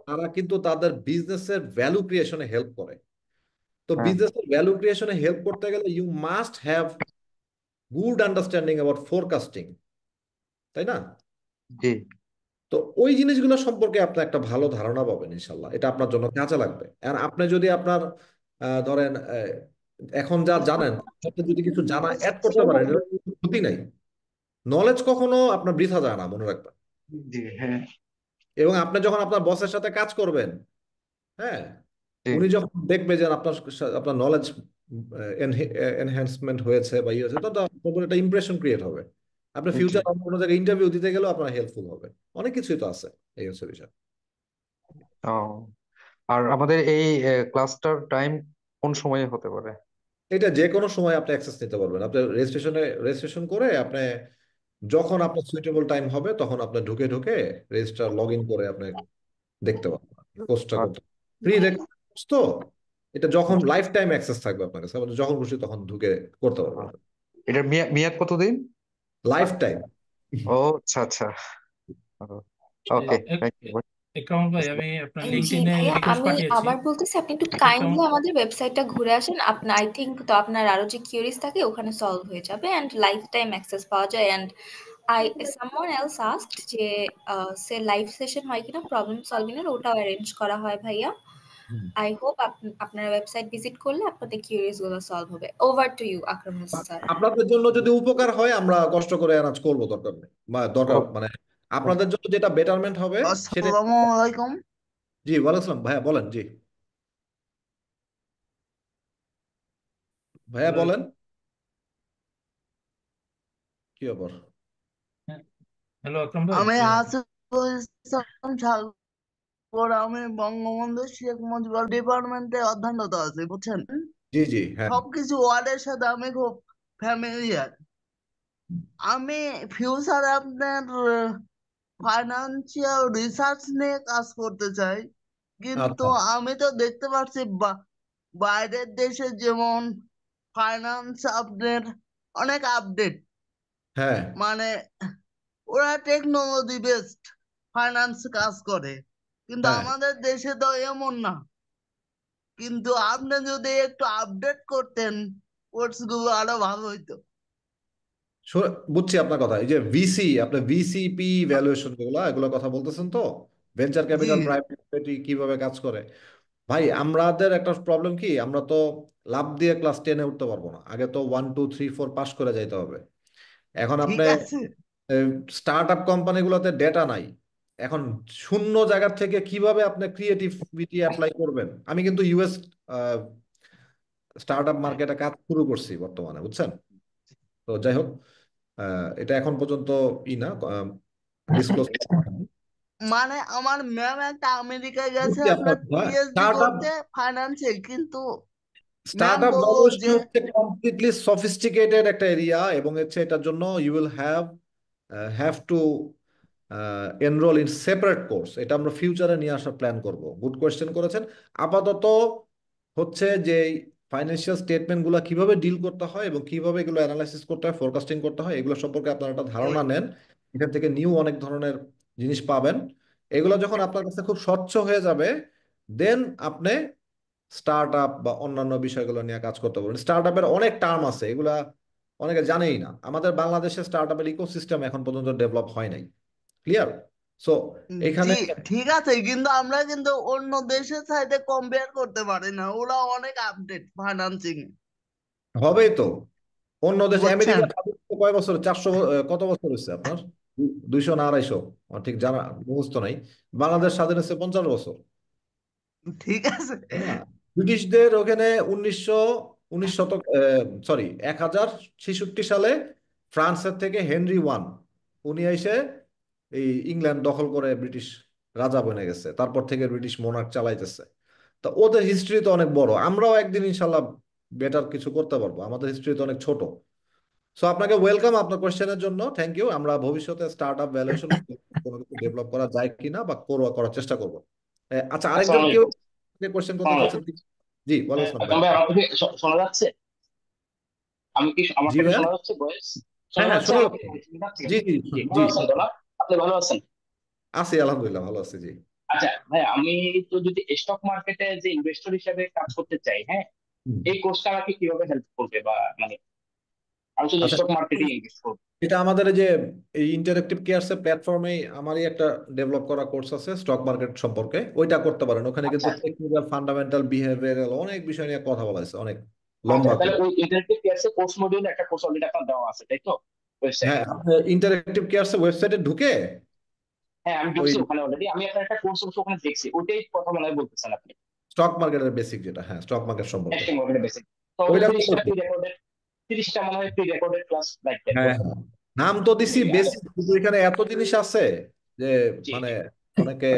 তারা কিন্তু তাদের বিজনেসের ভ্যালু ক্রিয়েশনে হেল্প করে। তো হ্যাঁ। বিজনেসের ভ্যালু ক্রিয়েশনে হেল্প করতে গেলে you must have good understanding about forecasting, তাই না? জি তো ওই জিনিসগুলো সম্পর্কে আপনি একটা ভালো ধারণা পাবেন ইনশাল্লাহ, এটা আপনার জন্য কাজে লাগবে। আর আপনি যদি আপনার ধরেন এখন যা জানেন, সাথে যদি কিছু জানা অ্যাড করতে পারেন, এটার কোনো ক্ষতি নাই। নলেজ কখনো আপনার বৃথা যায় না, মনে রাখবেন। জি হ্যাঁ এবং আপনি যখন আপনার বসের সাথে কাজ করবেন, হ্যাঁ, জি উনি যখন দেখবে যে আপনার আপনার নলেজ এনহ্যান্সমেন্ট হয়েছে বা ইয়ে হয়েছে, তো আপনার একটা ইমপ্রেশন ক্রিয়েট হবে। আপনি জি। ফিউচার কোনো জায়গায় ইন্টারভিউ দিতে গেলেও আপনার হেল্পফুল হবে। অনেক কিছুই তো আছে, এই হচ্ছে বিষয়। ও, আর আমাদের এই ক্লাসটার টাইম কোন সময়ে হতে পারে? এটা যে কোনো সময় আপনি অ্যাক্সেস নিতে পারবেন। আপনি রেজিস্ট্রেশন করে আপনি যখন আপনার সুইটেবল টাইম হবে, তখন আপনি ঢুকে ঢুকে রেজিস্টার লগ ইন করে আপনি দেখতে পারবেন, কোর্সটা করতে। ফ্রি কোর্স তো, এটা যখন লাইফ টাইম অ্যাক্সেস থাকবে আপনার কাছে, আপনি যখন খুশি তখন ঢুকে করতে পারবেন, এটার মেয়াদ কতদিন? Life time. ও আচ্ছা আচ্ছা। ওকে, থ্যাংক ইউ। একরামুল ভাই, আমি আপনার জি লিঙ্কডইনে ভাইয়া, রিকোয়েস্ট আমি পাঠিয়েছি। আবার বলতেছি, আপনি একটু একরামুল, কাইন্ডলি আমাদের ওয়েবসাইটটা ঘুরে আসেন। আপনার আই থিঙ্ক তো আপনার আরো যে কিউরিজ থাকে ওখানে সলভ হয়ে যাবে, অ্যান্ড লাইফ টাইম অ্যাক্সেস পাওয়া যায়। And I someone else asked যে সে লাইভ সেশন হয় কিনা প্রবলেম সলভিং এর, ওটাও অ্যারেঞ্জ করা হয় ভাইয়া। আই হোপ আপনার ওয়েবসাইট ভিজিট করলে আপনাদের কিউরিজ গুলো সলভ হবে। Over to you Akramul sir. আপনাদের জন্য যদি উপকার হয়, আমরা কষ্ট করে অ্যারেঞ্জ করবো, দরকার নেই, বা দরকার মানে আপনাদের জন্য যেটা বেটারমেন্ট হবে সেটা। আসসালামু আলাইকুম। জি, ওয়ালাইকুম আসসালাম ভাইয়া, বলেন। জি ভাইয়া বলেন, কি ব্যাপার? হ্যালো আকরাম ভাই। আমি আসিফুল ইসলাম সাগর। আমি বঙ্গবন্ধু শেখ মুজিবুর ডিপার্টমেন্টে অধ্যয়নরত আছি, বুঝছেন। জি জি, হ্যাঁ সবকিছু ওয়ার্ডের সাথে আমি খুব ফ্যামিলিয়ার। আমি ফিউচারে আপনার ফাইন্যান্সিয়াল রিসার্চ নিয়ে কাজ করতে চাই, কিন্তু আচ্ছা, আমি তো দেখতে পাচ্ছি বাইরের দেশে যেমন ফাইন্যান্স আপনার অনেক আপডেট, হ্যাঁ মানে ওরা টেকনোলজি বেসড ফাইন্যান্স কাজ করে, কিন্তু হ্যাঁ। আমাদের দেশে তো এমন না। কিন্তু আপনি যদি একটু আপডেট করতেন কোর্স গুলো আরো ভালো হইতো। বুঝছি আপনার কথা। এই যে ভিসি, আপনি ভিসিপি ভ্যালুয়েশন যেগুলো, এগুলো কথা বলতেছেন তো, ভেঞ্চার জি ক্যাপিটাল, প্রাইভেট ইকুইটি কিভাবে কাজ করে। ভাই, আমাদের একটা প্রবলেম কি, আমরা তো লাভ দিয়ে ক্লাস 10-এ উঠতে পারবো না, আগে তো 1 2 3 4 পাস করে যাইতে হবে। এখন ঠিক আপনি আছে। স্টার্ট আপ কোম্পানিগুলোতে ডেটা নাই, এখন শূন্য জায়গা থেকে কিভাবে আপনি ক্রিয়েটিভিটি অ্যাপ্লাই করবেন, আমি কিন্তু ইউএস স্টার্ট আপ মার্কেটে কাজ শুরু করছি বর্তমানে, বুঝছেন? তো যাই হোক, এটা এখন পর্যন্ত না ডিসক্লোজ মানে আমার ম্যাম একটা আমেরিকায় গেছে আপনার আপনার পিএইচডি স্টার্ট আপ করতে ফাইন্যান্সে, কিন্তু ম্যাম স্টার্ট আপ বললো ভালুয়েশন যে হচ্ছে কমপ্লিটলি সফিস্টিকেটেড একটা এরিয়া, এবং হচ্ছে এটার জন্য you will have to enroll in separate course. এটা আমরা ফিউচারে নিয়ে আসার প্ল্যান করব। গুড কোয়েশ্চেন করেছেন। আপাতত হচ্ছে যে ফাইন্যান্সিয়াল স্টেটমেন্ট গুলো কিভাবে ডিল করতে হয় এবং কিভাবে এগুলো অ্যানালাইসিস করতে হয়, ফোরকাস্টিং করতে হয়, এগুলো সম্পর্কে আপনারা একটা ধারণা নেন। এখান থেকে নিউ অনেক ধরনের জিনিস পাবেন। এগুলো যখন আপনার কাছে খুব স্বচ্ছ হয়ে যাবে, দেন আপনি স্টার্ট আপ বা অন্যান্য বিষয়গুলো নিয়ে কাজ করতে পারবেন। স্টার্ট আপের অনেক টার্ম আছে, এগুলা অনেকে জানেই না। আমাদের বাংলাদেশে স্টার্ট আপের ইকোসিস্টেম এখন পর্যন্ত ডেভেলপ হয় নাই। ক্লিয়ার? সো এখানে জি ঠিক আছে, কিন্তু আমরা কিন্তু অন্য দেশের সাথে কম্পেয়ার করতে পারি না, ওরা অনেক আপডেট ফাইন্যান্সিং এ, হবেই তো। অন্য দেশে বুঝছেন? আমেরিকা কয় বছর, 400 কত বছর হচ্ছে আপনার? 200 না 250? আমার ঠিক জানা মুখস্থ নাই। বাংলাদেশ স্বাধীন হচ্ছে 50 বছর, ঠিক আছে। তাই না? ব্রিটিশদের ওখানে 19 শতক, সরি 1066 সালে ফ্রান্সের থেকে হেনরি 1 উনি এসে এই ইংল্যান্ড দখল করে ব্রিটিশ রাজা বনে গেছে। তারপর থেকে ব্রিটিশ মোনার্ক চালাইতেছে। তো ওদের হিস্ট্রি তো অনেক বড়। আমরাও একদিন ইনশাল্লাহ বেটার কিছু করতে পারবো। আমাদের হিস্ট্রি তো অনেক ছোট। সো আপনাকে ওয়েলকাম আপনার কোয়েশ্চেনের জন্য, থ্যাংক ইউ। আমরা ভবিষ্যতে স্টার্ট আপ ভ্যালুয়েশন কোনো কিছু ডেভেলপ করা যায় কিনা বা করার চেষ্টা করবো। আচ্ছা, আরেকজন আসসালামু কেউ আলাইকুম। কোয়েশ্চেন করতে আসসালামু চাচ্ছেন? আলাইকুম। জি, ওয়ালাইকুম আসসালাম ভাই। আকরাম ভাই, আমার থেকে শোনা যাচ্ছে? জি আমাকে ভাইয়া। শোনা যাচ্ছে ভয়েস? হ্যাঁ শোনা হ্যাঁ, যাচ্ছে শোনা আমাকে? যাচ্ছে। শোনা যাচ্ছে? জি জি জি, জি, ভালো আছেন তো না? আপনি ভালো আছেন? আছি আলহামদুলিল্লাহ, ভালো আছি। জি আচ্ছা ভাই, আমি তো যদি স্টক মার্কেটে যে ইনভেস্টর হিসেবে কাজ করতে চাই, হ্যাঁ, হুম। এই কোর্সটা আমাকে কিভাবে হেল্প করবে, বা মানে আমি শুধু আচ্ছা, স্টক মার্কেটে ইনভেস্ট করবো? এটা আমাদের এই যে এই ইন্টারেক্টিভ কেয়ারস প্ল্যাটফর্মে আমারই একটা ডেভেলপ করা কোর্স আছে স্টক মার্কেট সম্পর্কে, ওইটা করতে পারেন। ওখানে কিন্তু আচ্ছা টেকনিক্যাল, ফান্ডামেন্টাল, বিহেভিয়ারাল অনেক বিষয় নিয়ে কথা বলা হয়েছে, অনেক আচ্ছা, লম্বা তাহলে করে। ওই ইন্টারেক্টিভ কোর্সে কোর্স মডিউল একটা কোর্স অলরেডি আপনার দেওয়া আছে, তাই তো, ওয়েবসাইটে? হ্যাঁ, আপনি ইন্টারেক্টিভ কেয়ারস ওয়েবসাইটে ঢুকে হ্যাঁ, আমি ওই ঢুকছি ওখানে অলরেডি। আমি আপনার একটা কোর্স ওখানে দেখছি, ওইটাই কথা মনে হয় বলতেছেন আপনি? স্টক মার্কেটের বেসিক যেটা, হ্যাঁ, স্টক মার্কেট সম্পর্কে স্টক মার্কেটে বেসিক। তো ওই ওইটা 30টা করতে। প্রি রেকর্ডেড, 30টা মনে হয় pre recorded class like that, হ্যাঁ হ্যাঁ, নাম তো দিছি জি আচ্ছা, বেসিক, কিন্তু এখানে এত জিনিস আছে যে জি মানে জি। অনেকে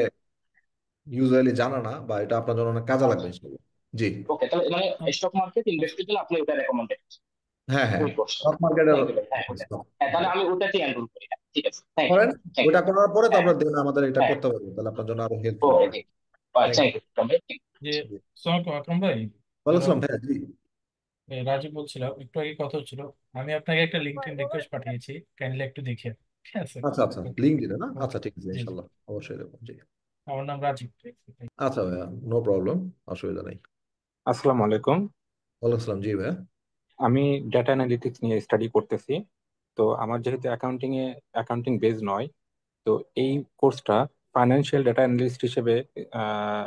ইউজুয়ালি জানা না, বা এটা আপনার জন্য অনেক কাজে লাগবে আচ্ছা, ইনশাআল্লাহ। জি ওকে, তাহলে মানে স্টক মার্কেট ইনভেস্টের জন্য আপনি ওটা রেকমেন্ডেড, হ্যাঁ হ্যাঁ, ওই কোর্সটা? স্টক মার্কেটের থ্যাংক ইউ ভাই, হ্যাঁ ওটা, হ্যাঁ তাহলে আমি ওটাতেই এনরোল করি। হ্যাঁ ঠিক আছে, থ্যাংক ইউ, করেন। Thank you. ওইটা করার পরে হ্যাঁ তারপর দেন আমাদের এটা হ্যাঁ, করতে পারবেন, তাহলে আপনার জন্য আরো হেল্পফুল ওকে, হবে। জি, থ্যাংক থ্যাংক ইউ ভাই। যে ইউ। সোহাগ আকরাম ভাই, ওয়ালাইকুম হ্যালো, আসসালাম ভাইয়া। জি রাজীব বলছিলাম। একটু আগে কথা হচ্ছিল, আমি আপনাকে একটা লিঙ্কডইন রিকোয়েস্ট পাঠিয়েছি, কাইন্ডলি একটু দেখে, ঠিক আছে? আচ্ছা আচ্ছা, ওকে, লিঙ্ক দিলে না? ওকে, আচ্ছা ঠিক আছে, জি জি, ইনশাল্লাহ অবশ্যই দেবো। জি আমার নাম রাজীব। আচ্ছা ভাইয়া, নো প্রবলেম, অসুবিধা নেই। আসসালামু আলাইকুম। ওয়ালাইকুম আসসালাম। জি ভাইয়া। আমি ডেটা অ্যানালিটিক্স নিয়ে স্টাডি করতেছি। তো আমার যেহেতু অ্যাকাউন্টিং বেজ নয়, তো এই কোর্সটা ফাইন্যান্সিয়াল ডেটা অ্যানালিস্ট হিসেবে আহ,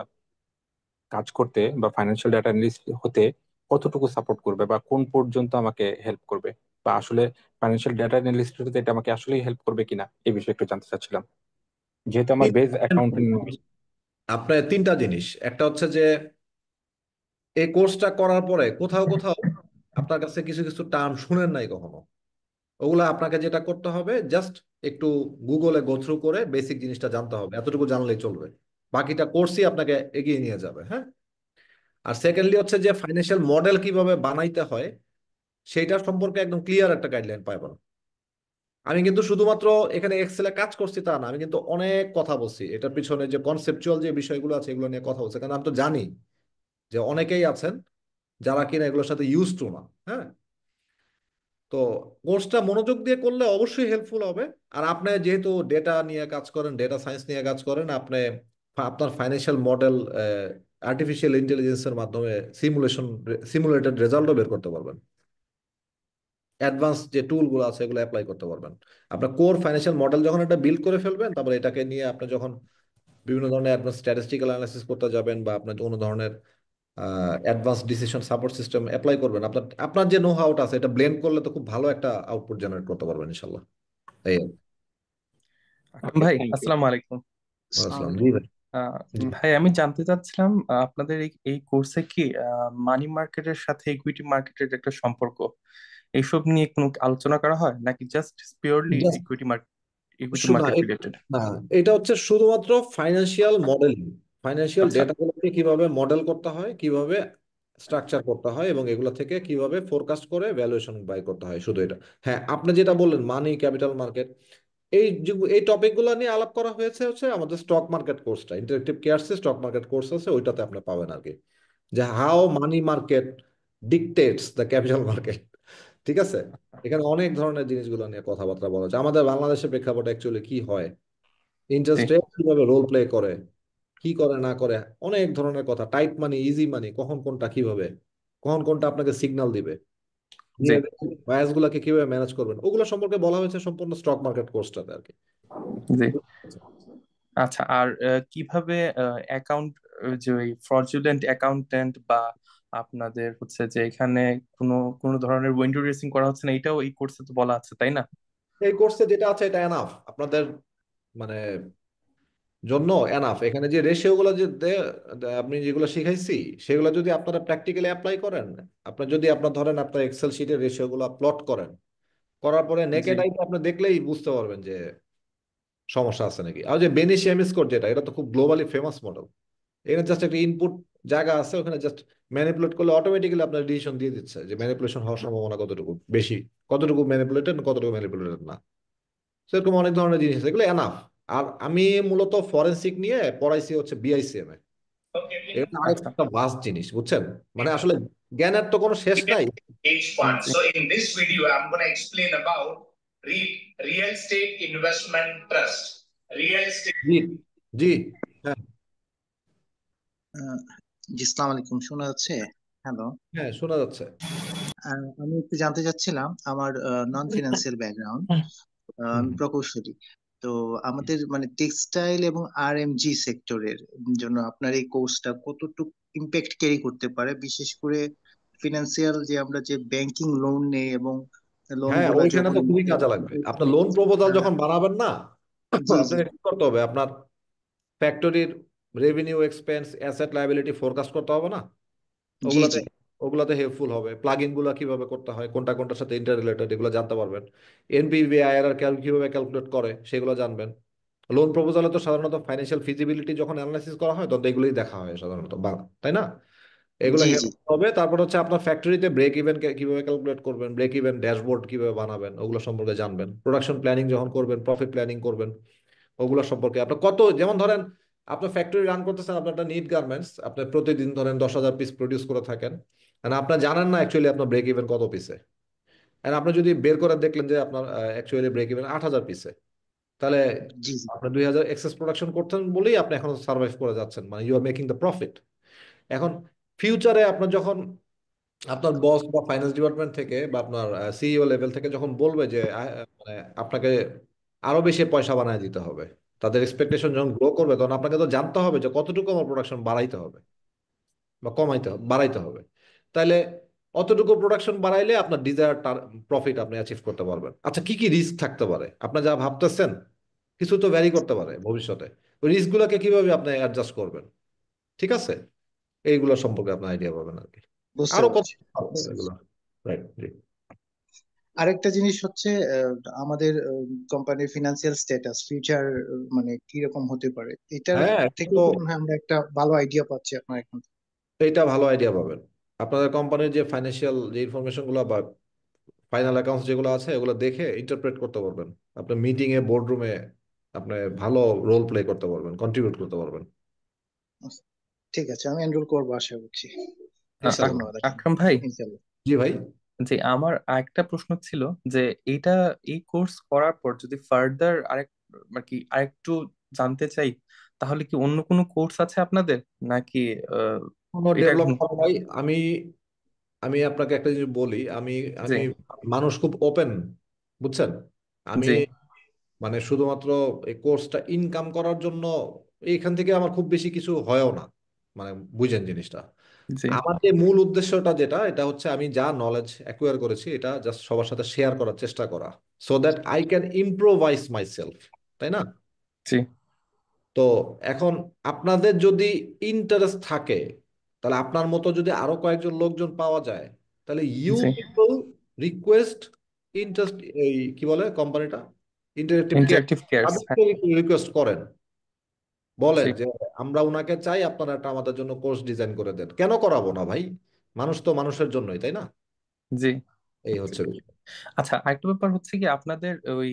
কাজ করতে বা ফাইন্যান্সিয়াল ডেটা অ্যানালিস্ট হতে কতটুকু সাপোর্ট করবে, বা কোন পর্যন্ত আমাকে হেল্প করবে, বা আসলে ফাইন্যান্সিয়াল ডেটা অ্যানালিস্ট হতে এটা আমাকে আসলেই হেল্প করবে কিনা, এই বিষয়ে একটু জানতে চাচ্ছিলাম, যেহেতু আমার বেজ অ্যাকাউন্টিং নয়। আপনার তিনটা জিনিস, একটা হচ্ছে যে এই কোর্সটা করার পরে কোথাও কোথাও আপনার কাছে কিছু কিছু টার্ম শুনেন নাই কখনো, ওগুলা আপনাকে যেটা করতে হবে, জাস্ট একটু গুগলে গো থ্রু করে বেসিক জিনিসটা জানতে হবে, এতটুকু জানলেই চলবে। বাকিটা কোর্সই আপনাকে এগিয়ে নিয়ে যাবে। হ্যাঁ। আর সেকেন্ডলি হচ্ছে যে ফাইন্যান্সিয়াল মডেল কিভাবে বানাইতে হয় সেইটা সম্পর্কে একদম ক্লিয়ার একটা গাইডলাইন পাবেন। আমি কিন্তু শুধুমাত্র এখানে এক্সেলে কাজ করছি তা না, আমি কিন্তু অনেক কথা বলছি এটার পিছনে, যে কনসেপচুয়াল যে বিষয়গুলো আছে এগুলো নিয়ে কথা বলছি, কারণ আমি তো জানি যে অনেকেই আছেন যারা কিনা এগুলোর সাথে ইউজ টু না। হ্যাঁ। তো কোর্সটা মনোযোগ দিয়ে করলে অবশ্যই হেল্পফুল হবে। আর আপনি যেহেতু ডেটা নিয়ে কাজ করেন, ডেটা সায়েন্স নিয়ে কাজ করেন, আপনি আপনার ফাইন্যান্সিয়াল মডেল আর্টিফিশিয়াল ইন্টেলিজেন্সের মাধ্যমে সিমুলেটেড রেজাল্টও বের করতে পারবেন। অ্যাডভান্স যে টুলগুলো আছে এগুলো অ্যাপ্লাই করতে পারবেন। আপনার কোর ফাইন্যান্সিয়াল মডেল যখন এটা বিল্ড করে ফেলবেন, তারপরে এটাকে নিয়ে আপনি যখন বিভিন্ন ধরনের অ্যাডভান্স স্ট্যাটিস্টিক্যাল অ্যানালাইসিস করতে যাবেন, বা আপনার কোনো ধরনের advance decision support system apply করবেন, আপনার আপনার যে নো হাউটা আছে এটা ব্লেন্ড করলে তো খুব ভালো একটা আউটপুট জেনারেট করতে পারবেন ইনশাল্লাহ। এই আর কি। ওকে, ভাই থ্যাংক ইউ। আসসালামু আলাইকুম। আসসালাম, আসসালামু জি আলাইকুম। ভাই। জি ভাই আমি জানতে চাচ্ছিলাম আপনাদের এই কোর্সে কি মানি মার্কেটের সাথে ইকুইটি মার্কেটের একটা সম্পর্ক এইসব নিয়ে কোনো আলোচনা করা হয় নাকি জাস্ট পিওরলি জাস্ট ইকুইটি না, মার্কেট রিলেটেড? না, এটা হচ্ছে শুধুমাত্র ফাইন্যান্সিয়াল মডেলিং, ফাইন্যান্সিয়াল আচ্ছা ডেটাগুলোকে কিভাবে মডেল করতে হয়, কিভাবে স্ট্রাকচার করতে হয়, এবং এগুলো থেকে কিভাবে ফোরকাস্ট করে ভ্যালুয়েশন বাই করতে হয়, শুধু এটা। হ্যাঁ, আপনি যেটা বললেন মানি, ক্যাপিটাল মার্কেট, এই টপিকগুলো নিয়ে আলাপ করা হয়েছে হচ্ছে আমাদের স্টক মার্কেট কোর্সটা, ইন্টারেক্টিভ কেয়ারসে স্টক মার্কেট কোর্স আছে, ওইটাতে আপনি পাবেন আর কি, যে how money market ডিকটেটস the capital market. ঠিক আছে, এখানে অনেক ধরনের জিনিসগুলো নিয়ে কথাবার্তা বলা যায়, আমাদের বাংলাদেশের প্রেক্ষাপটে অ্যাকচুয়ালি কি হয়, জি ইন্টারেস্ট রেট কিভাবে রোল প্লে করে, কি করে না করে, অনেক ধরনের কথা, টাইট মানি, ইজি মানি, কখন কোনটা কিভাবে, কখন কোনটা আপনাকে সিগন্যাল দিবে, জি বায়াস গুলাকে কিভাবে ম্যানেজ করবেন, ওগুলো সম্পর্কে বলা হয়েছে সম্পূর্ণ স্টক মার্কেট কোর্সটাতে আর কি। জি আচ্ছা। আর কিভাবে অ্যাকাউন্ট, যে ওই ফ্রডুলেন্ট অ্যাকাউন্টেন্ট বা আপনাদের হচ্ছে যে এখানে কোনো কোনো ধরনের উইন্ডো ড্রেসিং করা হচ্ছে না, এটাও এই কোর্সে তো বলা আছে তাই না? এই কোর্সে যেটা আছে এটা এনাফ আপনাদের, মানে জন্য এনাফ। এখানে যে রেশিও গুলো যে আপনি যেগুলো শিখাইছি সেগুলো যদি আপনারা প্র্যাকটিক্যালি অ্যাপ্লাই করেন, আপনার যদি আপনার ধরেন আপনার এক্সেল শিটের রেশিও গুলো প্লট করেন, করার পরে জি নেকেড আইতে আপনি দেখলেই বুঝতে পারবেন যে সমস্যা আছে নাকি। আর যে বেনিশিয়াম স্কোর যেটা, এটা তো খুব গ্লোবালি ফেমাস মডেল, এখানে জাস্ট একটা ইনপুট জায়গা আছে, ওখানে জাস্ট ম্যানিপুলেট করলে অটোমেটিক্যালি আপনার ডিসিশন দিয়ে দিচ্ছে যে ম্যানিপুলেশন হওয়ার সম্ভাবনা কতটুকু বেশি, কতটুকু ম্যানিপুলেটেড, কতটুকু ম্যানিপুলেটেড না। সেরকম অনেক ধরনের জিনিস আছে, এগুলো এনাফ। আর আমি মূলত ফরেনসিক নিয়ে পড়াইছি হচ্ছে বিআইসিএম এ, এটা আচ্ছা আরেকটা ভাস্ট জিনিস, বুঝছেন, মানে আসলে জ্ঞানের তো কোনো শেষ নাই। Each part. G So in this video, I'm going to explain about real estate investment trust. Real estate. জি, জি, হ্যাঁ, আহ, জি আসসালামু আলাইকুম, শোনা যাচ্ছে? হ্যালো। হ্যাঁ, শোনা যাচ্ছে। আমি একটু জানতে চাচ্ছিলাম, আমার নন ফিনান্সিয়াল ব্যাকগ্রাউন্ড, হুম। আমি প্রকৌশলী। তো আমাদের মানে টেক্সটাইল এবং আরএমজি সেক্টরের জন্য আপনার এই কোর্সটা কতটুকু ইম্প্যাক্ট ক্যারি করতে পারে, বিশেষ করে ফিনান্সিয়াল যে আমরা যে ব্যাংকিং লোন নেই এবং হ্যাঁ, লোনগুলা ওইখানে যখন তো খুবই কাজে লাগবে। আপনার লোন প্রপোজাল আহ, যখন বানাবেন না, জি জি আপনাকে কি করতে হবে, আপনার ফ্যাক্টরির revenue, expense, asset, liability forecast করতে হবে না, জি ওগুলাতে জি ওগুলাতে হেল্পফুল হবে। প্লাগইন গুলা কিভাবে করতে হয়, কোনটা কোনটার সাথে ইন্টার রিলেটেড, এগুলো জানতে পারবেন। এনপিভি, আইআরআর কিভাবে ক্যালকুলেট করে সেগুলো জানবেন। লোন প্রপোজালে তো সাধারণত ফাইন্যান্সিয়াল ফিজিবিলিটি যখন অ্যানালাইসিস করা হয় তখন তো এগুলোই দেখা হয় সাধারণত, তাই না? এগুলো জি জি হেল্প হবে। তারপর হচ্ছে আপনার ফ্যাক্টরিতে ব্রেক ইভেন কিভাবে ক্যালকুলেট করবেন, ব্রেক ইভেন ড্যাশবোর্ড কিভাবে বানাবেন, ওগুলো সম্পর্কে জানবেন। প্রোডাকশন প্ল্যানিং যখন করবেন, প্রফিট প্ল্যানিং করবেন, ওগুলো সম্পর্কে আপনার কত, যেমন ধরেন আপনার ফ্যাক্টরি রান করতেছেন, আপনার একটা নিট গার্মেন্টস, আপনি প্রতিদিন ধরেন 10,000 পিস প্রডিউস করে থাকেন, মানে আপনার জানেন না অ্যাকচুয়ালি আপনার ব্রেক ইভেন কত পিসে, আর আপনি যদি বের করে দেখলেন যে আপনার অ্যাকচুয়ালি ব্রেক ইভেন 8,000 পিসে, তাহলে জি জি আপনি 2,000 এক্সেস প্রোডাকশন করতেন বলেই আপনি এখন সার্ভাইভ করে যাচ্ছেন, মানে you are making the profit. এখন ফিউচারে আপনার যখন আপনার বস বা ফাইন্যান্স ডিপার্টমেন্ট থেকে বা আপনার সিইও লেভেল থেকে যখন বলবে যে মানে আপনাকে আরো বেশি পয়সা বানায় দিতে হবে, তাদের এক্সপেকটেশন যখন গ্রো করবে, তখন আপনাকে তো জানতে হবে যে কতটুকু আমার প্রোডাকশন বাড়াইতে হবে বা কমাইতে হবে, বাড়াইতে হবে। তাইলে অতটুকু প্রোডাকশন বাড়াইলে আপনার ডিজায়ার প্রফিট আপনি অ্যাচিভ করতে পারবেন। আচ্ছা, কি কি রিস্ক থাকতে পারে, আপনার যা ভাবতেছেন কিছু তো ভ্যারি করতে পারে ভবিষ্যতে, ওই রিস্ক গুলোকে কিভাবে আপনি অ্যাডজাস্ট করবেন, ঠিক আছে, এইগুলো সম্পর্কে আপনার আইডিয়া পাবেন আর কি। বুঝতে আরো কত পারছি। এগুলো, রাইট, জি। আরেকটা জিনিস হচ্ছে আমাদের কোম্পানির ফিনান্সিয়াল স্ট্যাটাস ফিউচার মানে কিরকম হতে পারে, এটার হ্যাঁ, থেকে তো মনে হয় আমরা একটা ভালো আইডিয়া পাচ্ছি আপনার এখান থেকে। এইটা ভালো আইডিয়া পাবেন। আপনাদের কোম্পানির যে ফাইন্যান্সিয়াল যে ইনফরমেশন গুলো বা ফাইনাল অ্যাকাউন্টস যেগুলো আছে ওগুলো দেখে ইন্টারপ্রেট করতে পারবেন, আপনার মিটিং এ, বোর্ড রুমে আপনি ভালো রোল প্লে করতে পারবেন, কন্ট্রিবিউট করতে পারবেন। আচ্ছা, ঠিক আছে, আমি এনরোল করবো আশা করছি। ইনশাল্লাহ। ধন্যবাদ আপনাকে। আকরাম ভাই, ইনশাল্লাহ। জি ভাই। যে আমার আরেকটা প্রশ্ন ছিল যে এইটা, এই কোর্স করার পর যদি ফার্দার মানে কি আরেকটু জানতে চাই, তাহলে কি অন্য কোনো কোর্স আছে আপনাদের নাকি আহ, কোনো এটা ডেভেলপ একদম? করা ভাই, আমি আমি আপনাকে একটা জিনিস বলি, আমি জি আমি মানুষ খুব ওপেন, বুঝছেন, আমি জি মানে শুধুমাত্র এই কোর্সটা ইনকাম করার জন্য এইখান থেকে আমার খুব বেশি কিছু হয়ও না, মানে বুঝেন জিনিসটা। জি আমার যে মূল উদ্দেশ্যটা যেটা, এটা হচ্ছে আমি যা নলেজ অ্যাকুয়ার করেছি এটা জাস্ট সবার সাথে শেয়ার করার চেষ্টা করা, so that I can improvise my self, তাই না? জি তো এখন আপনাদের যদি ইন্টারেস্ট থাকে, তাহলে আপনার মতো যদি আরো কয়েকজন লোকজন পাওয়া যায়, তাহলে you G, people request interest, এই কি বলে কোম্পানিটা, ইন্টারেক্টিভ কেয়ার, ইন্টারেক্টিভ কেয়ারস, হ্যাঁ। তাদেরকে রিকোয়েস্ট করেন, বলেন জি যে আমরা উনাকে চাই, আপনারা একটা আমাদের জন্য কোর্স ডিজাইন করে দেন। কেন করাবো না ভাই? মানুষ তো মানুষের জন্যই, তাই না? জি। এই হচ্ছে বিষয়। আচ্ছা, আরেকটা ব্যাপার হচ্ছে কি আপনাদের ওই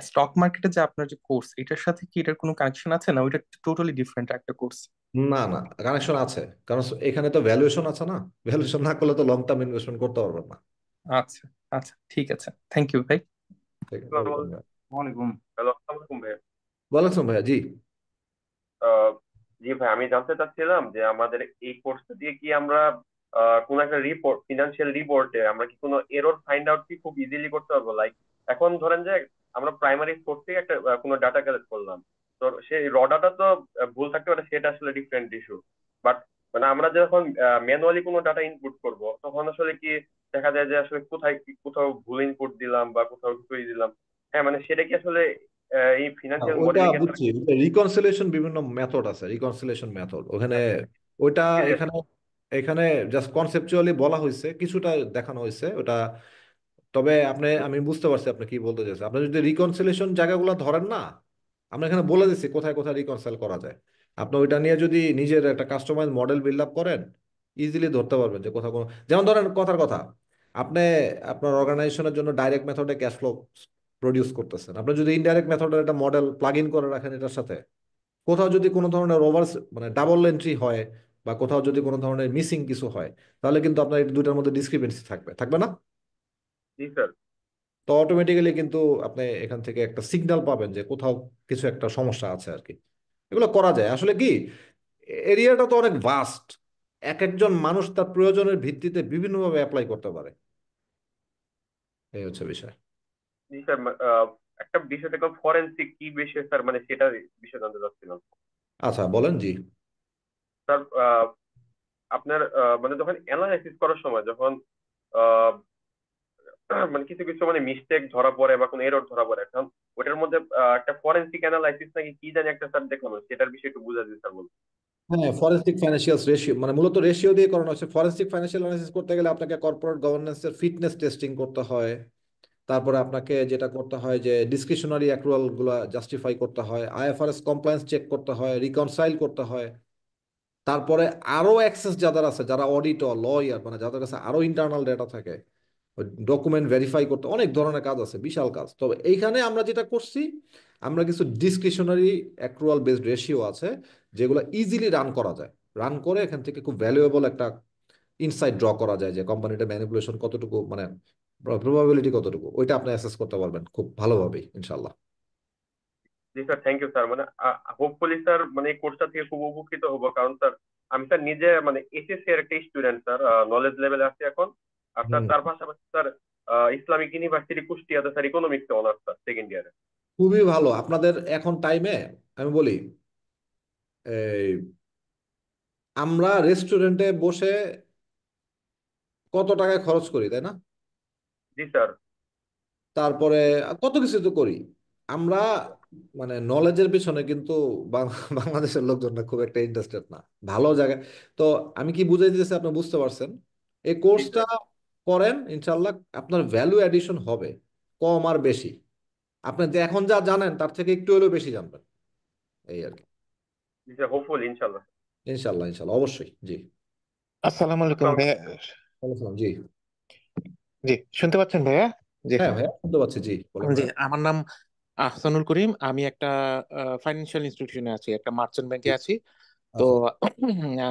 স্টক মার্কেটে যে আপনার যে কোর্স, এটার সাথে কি এটার কোনো কানেকশন আছে, না ওইটা টোটালি ডিফারেন্ট একটা কোর্স? না না, কানেকশন আছে, কারণ এখানে তো ভ্যালুয়েশন আছে না। ভ্যালুয়েশন না করলে তো লং টার্ম ইনভেস্টমেন্ট করতে পারবেন না। আচ্ছা আচ্ছা, ঠিক আছে, থ্যাংক ইউ ভাই। ঠিক আছে, welcome ভাই। ওয়ালাইকুম হ্যালো, আসসালামু আলাইকুম ভাইয়া। ওয়ালাইকুম ভাইয়া, জি। আহ, জি ভাই, আমি জানতে চাচ্ছিলাম যে আমাদের এই কোর্সটা দিয়ে কি আমরা কোন একটা রিপোর্ট, ফিনান্সিয়াল রিপোর্টে আমরা কি কোনো এরর ফাইন্ড আউট কি খুব ইজিলি করতে পারবো? লাইক এখন ধরেন যে আমরা প্রাইমারি সোর্স থেকে একটা কোনো ডাটা কালেক্ট করলাম, তো সেই র ডাটা তো ভুল থাকতে পারে, সেটা আসলে ডিফারেন্ট ইস্যু। বাট মানে আমরা যখন ম্যানুয়ালি কোনো ডাটা ইনপুট করব, তখন আসলে কি দেখা যায় যে আসলে কোথায় কোথাও ভুল ইনপুট দিলাম বা কোথাও কিছু দিলাম। হ্যাঁ, মানে সেটা কি আসলে এই ফিনান্সিয়াল ওইটা মডেলিং এর বুঝছি, রিকনসিলিয়েশন বিভিন্ন মেথড আছে, রিকনসিলিয়েশন মেথড ওখানে, ওইটা এখানে এখানে জাস্ট কনসেপচুয়ালি বলা হয়েছে, কিছুটা দেখানো হয়েছে ওটা। তবে আমি বুঝতে পারছি আপনি কি বলতে চাইছেন। আপনি যদি রিকনসিলিয়েশন জায়গাগুলো ধরেন না, আমরা এখানে বলে দিচ্ছি কোথায় কোথায় রিকনসাইল করা যায়। আপনি ওইটা নিয়ে যদি নিজের একটা কাস্টমাইজ মডেল বিল্ড আপ করেন, ইজিলি ধরতে পারবেন যে কোথাও কোনো, যেমন ধরেন কথার কথা, আপনি আপনার অর্গানাইজেশনের জন্য ডাইরেক্ট মেথডে ক্যাশ ফ্লো প্রডিউস করতেছেন, আপনি যদি ইনডাইরেক্ট মেথডের একটা মডেল প্লাগ ইন করে রাখেন এটার সাথে, কোথাও যদি কোনো ধরনের ওভার, মানে ডাবল এন্ট্রি হয়, বা কোথাও যদি কোনো ধরনের মিসিং কিছু হয়, তাহলে কিন্তু আপনার এই দুইটার মধ্যে ডিসক্রিপেন্সি থাকবে, থাকবে না? জি স্যার। তো অটোমেটিক্যালি কিন্তু আপনি এখান থেকে একটা সিগন্যাল পাবেন যে কোথাও কিছু একটা সমস্যা আছে আর কি। এগুলো করা যায় আসলে কি, এরিয়াটা তো অনেক ভাস্ট, এক একজন মানুষ তার প্রয়োজনের ভিত্তিতে বিভিন্নভাবে অ্যাপ্লাই করতে পারে, এই হচ্ছে বিষয়। জি স্যার, একটা বিষয় দেখো, ফরেনসিক কি বিষয় স্যার, মানে সেটা বিষয় জানতে চাচ্ছিলাম আচ্ছা বলেন, জি। স্যার। আপনার মানে যখন অ্যানালাইসিস করার সময় যখন আহ, মানে কিছু কিছু মানে মিস্টেক ধরা পড়ে বা কোনো এরর ধরা পড়ে, এখন ওটার মধ্যে একটা ফরেনসিক অ্যানালাইসিস নাকি কি জানি একটা স্যার দেখলাম, সেটার বিষয়ে একটু বুঝা দিন স্যার বলুন। হ্যাঁ, ফরেনসিক ফাইন্যান্সিয়াল রেশিও, মানে মূলত রেশিও দিয়ে করানো হচ্ছে। ফরেনসিক ফাইন্যান্সিয়াল অ্যানালিসিস করতে গেলে আপনাকে কর্পোরেট গভর্নেন্সের ফিটনেস টেস্টিং করতে হয়, তারপরে আপনাকে যেটা করতে হয় যে ডিসক্রিশনারি অ্যাক্রুয়াল গুলা জাস্টিফাই করতে হয়, আইএফআরএস কমপ্লায়েন্স চেক করতে হয়, রিকনসাইল করতে হয়, তারপরে আরো অ্যাক্সেস যাদের আছে, যারা অডিটর লয়ার, মানে যাদের কাছে আরো ইন্টারনাল ডেটা থাকে, ডকুমেন্ট ভেরিফাই করতে, অনেক ধরনের কাজ আছে, বিশাল কাজ। তবে এইখানে আমরা যেটা করছি, আমরা কিছু ডিসক্রিশনারি অ্যাক্রুয়াল বেসড রেশিও আছে, যেগুলো ইজিলি রান করা যায়। রান করে এখান থেকে খুব ভ্যালুয়েবল একটা ইনসাইট ড্র করা যায় যে কোম্পানিটা ম্যানিপুলেশন কতটুকু, মানে প্রবাবিলিটি কতটুকু, ওইটা আপনি অ্যাসেস করতে পারবেন খুব ভালোভাবেই ইনশাল্লাহ। জি স্যার, থ্যাংক ইউ স্যার। মানে হোপফুলি স্যার মানে এই কোর্সটা থেকে খুব উপকৃত হবো, কারণ স্যার আমি স্যার নিজে মানে এসএসসি এর একটা স্টুডেন্ট স্যার, নলেজ লেভেলে আছি এখন। আর স্যার হুম, তার পাশাপাশি স্যার ইসলামিক ইউনিভার্সিটি কুষ্টিয়াতে স্যার ইকোনমিক্সে অনার্স স্যার, সেকেন্ড ইয়ারে। খুবই ভালো আপনাদের এখন টাইমে। আমি বলি, এই আমরা রেস্টুরেন্টে বসে কত টাকা খরচ করি, তাই না? জি স্যার। তারপরে কত কিছু তো করি আমরা, মানে নলেজের পিছনে কিন্তু বাংলাদেশের লোকজনরা খুব একটা ইন্টারেস্টেড না, ভালো জায়গায়। তো আমি কি বুঝাই দিতেছি, আপনি বুঝতে পারছেন? এই জি কোর্সটা স্যার। করেন, ইনশাল্লাহ আপনার ভ্যালু অ্যাডিশন হবে, কম আর বেশি। আপনি যে এখন যা জানেন তার থেকে একটু হলেও বেশি জানবেন, এই আর কি। জি স্যার, হোপফুলি ইনশাল্লাহ। ইনশাল্লাহ ইনশাল্লাহ, অবশ্যই, জি। আসসালামু আলাইকুম আসসালাম। ভাইয়া। বলেছিলাম, জি। জি, শুনতে পাচ্ছেন ভাইয়া? জি হ্যাঁ ভাইয়া, শুনতে পাচ্ছি, জি বলেন জি, ভাইয়া। আমার নাম আহসানুল করিম। আমি একটা ফাইন্যান্সিয়াল ইনস্টিটিউশনে আছি, একটা মার্চেন্ট ব্যাংকে আছি। তো আচ্ছা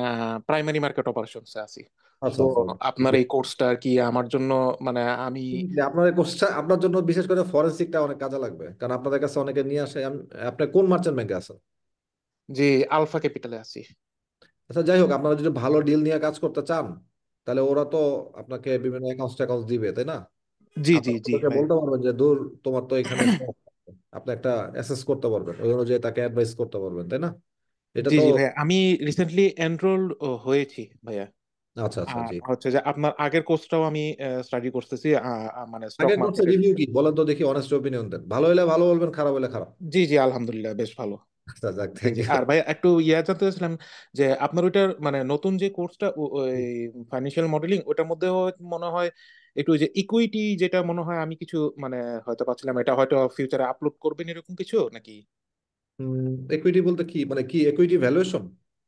প্রাইমারি মার্কেট অপারেশনসে আছি। আচ্ছা তো আচ্ছা। আপনার এই কোর্সটা আর কি আমার জন্য, মানে আমি যে আপনার এই কোর্সটা আপনার জন্য বিশেষ করে ফরেনসিকটা অনেক কাজে লাগবে, কারণ আপনাদের কাছে অনেকে নিয়ে আসে। আপনি কোন মার্চেন্ট ব্যাংকে আছেন? যে আলফা ক্যাপিটালে আছি। আচ্ছা, যাই হোক, আপনারা যদি ভালো ডিল নিয়ে কাজ করতে চান, তাহলে ওরা তো আপনাকে বিভিন্ন অ্যাকাউন্টস ট্যাকাউন্টস দিবে, তাই না? জি জি আপনার জি ওদেরকে ভাইয়া। বলতে পারবেন যে দূর, তোমার তো এখানে সমস্যা আছে। আপনি একটা অ্যাসেস করতে পারবেন, ওই অনুযায়ী তাকে অ্যাডভাইস করতে পারবেন, তাই না? এটা জি তো। জি ভাইয়া, আমি রিসেন্টলি এনরোল হয়েছি ভাইয়া। আচ্ছা আচ্ছা, জি। হচ্ছে যে আপনার আগের কোর্সটাও আমি স্টাডি করতেছি, মানে স্টক আগের কোর্সের মার্কেটের। রিভিউ কি বলেন তো দেখি, অনেস্ট অপিনিয়ন দেন, ভালো হলে ভালো বলবেন, খারাপ হলে খারাপ। জি জি, আলহামদুলিল্লাহ বেশ ভালো। আচ্ছা যাক, জি থ্যাংক জি। ইউ। আর ভাই একটু জানতে চাচ্ছিলাম যে আপনার ওইটার মানে নতুন যে কোর্সটা ওই ফাইন্যান্সিয়াল মডেলিং ওটার মধ্যেও মনে হয় একটু ওই যে ইকুইটি, যেটা মনে হয় আমি কিছু মানে হয়তো পাচ্ছিলাম, এটা হয়তো ফিউচারে আপলোড করবেন এরকম কিছু নাকি? ইকুইটি বলতে কি, মানে কি ইকুইটি ভ্যালুয়েশন?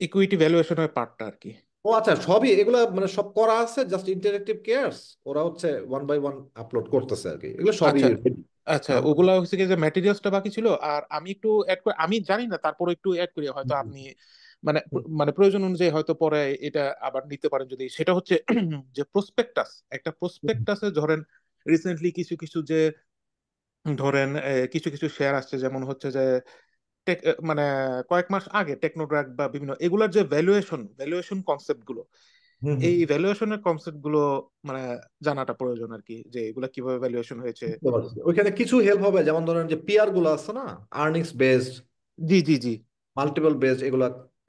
ইকুইটি ভ্যালুয়েশনের পার্টটা আর কি। ও আচ্ছা, সবই এগুলা মানে সব করা আছে, জাস্ট ইন্টারেক্টিভ কেয়ার্স ওরা হচ্ছে ওয়ান বাই ওয়ান আপলোড করতেছে আর কি, এগুলো সবই আচ্ছা ready। আচ্ছা, আমার ওগুলা হচ্ছে কি যে ম্যাটেরিয়ালসটা বাকি ছিল, আর আমি একটু অ্যাড করে, আমি জানি না, তারপরে একটু অ্যাড করি হয়তো আপনি মানে মানে প্রয়োজন অনুযায়ী হয়তো পরে এটা আবার নিতে পারেন যদি। সেটা হচ্ছে যে প্রসপেক্টাস, একটা প্রসপেক্টাসে ধরেন রিসেন্টলি কিছু কিছু যে ধরেন কিছু কিছু শেয়ার আসছে, যেমন হচ্ছে যে মানে কয়েক মাস আগে টেকনোগ্রাফ বা বিভিন্ন এগুলার যে ভ্যালুয়েশন কনসেপ্ট গুলো, হুম হুম এই ভ্যালুয়েশনের কনসেপ্ট গুলো মানে জানাটা প্রয়োজন আর কি, যে এগুলা কিভাবে ভ্যালুয়েশন হয়েছে। বুঝতে পারছি। ওইখানে কিছু হেল্প হবে, যেমন ধরেন যে পিআর গুলো আছে না, আর্নিংস বেসড, জি জি জি। মাল্টিপল বেসড এগুলা,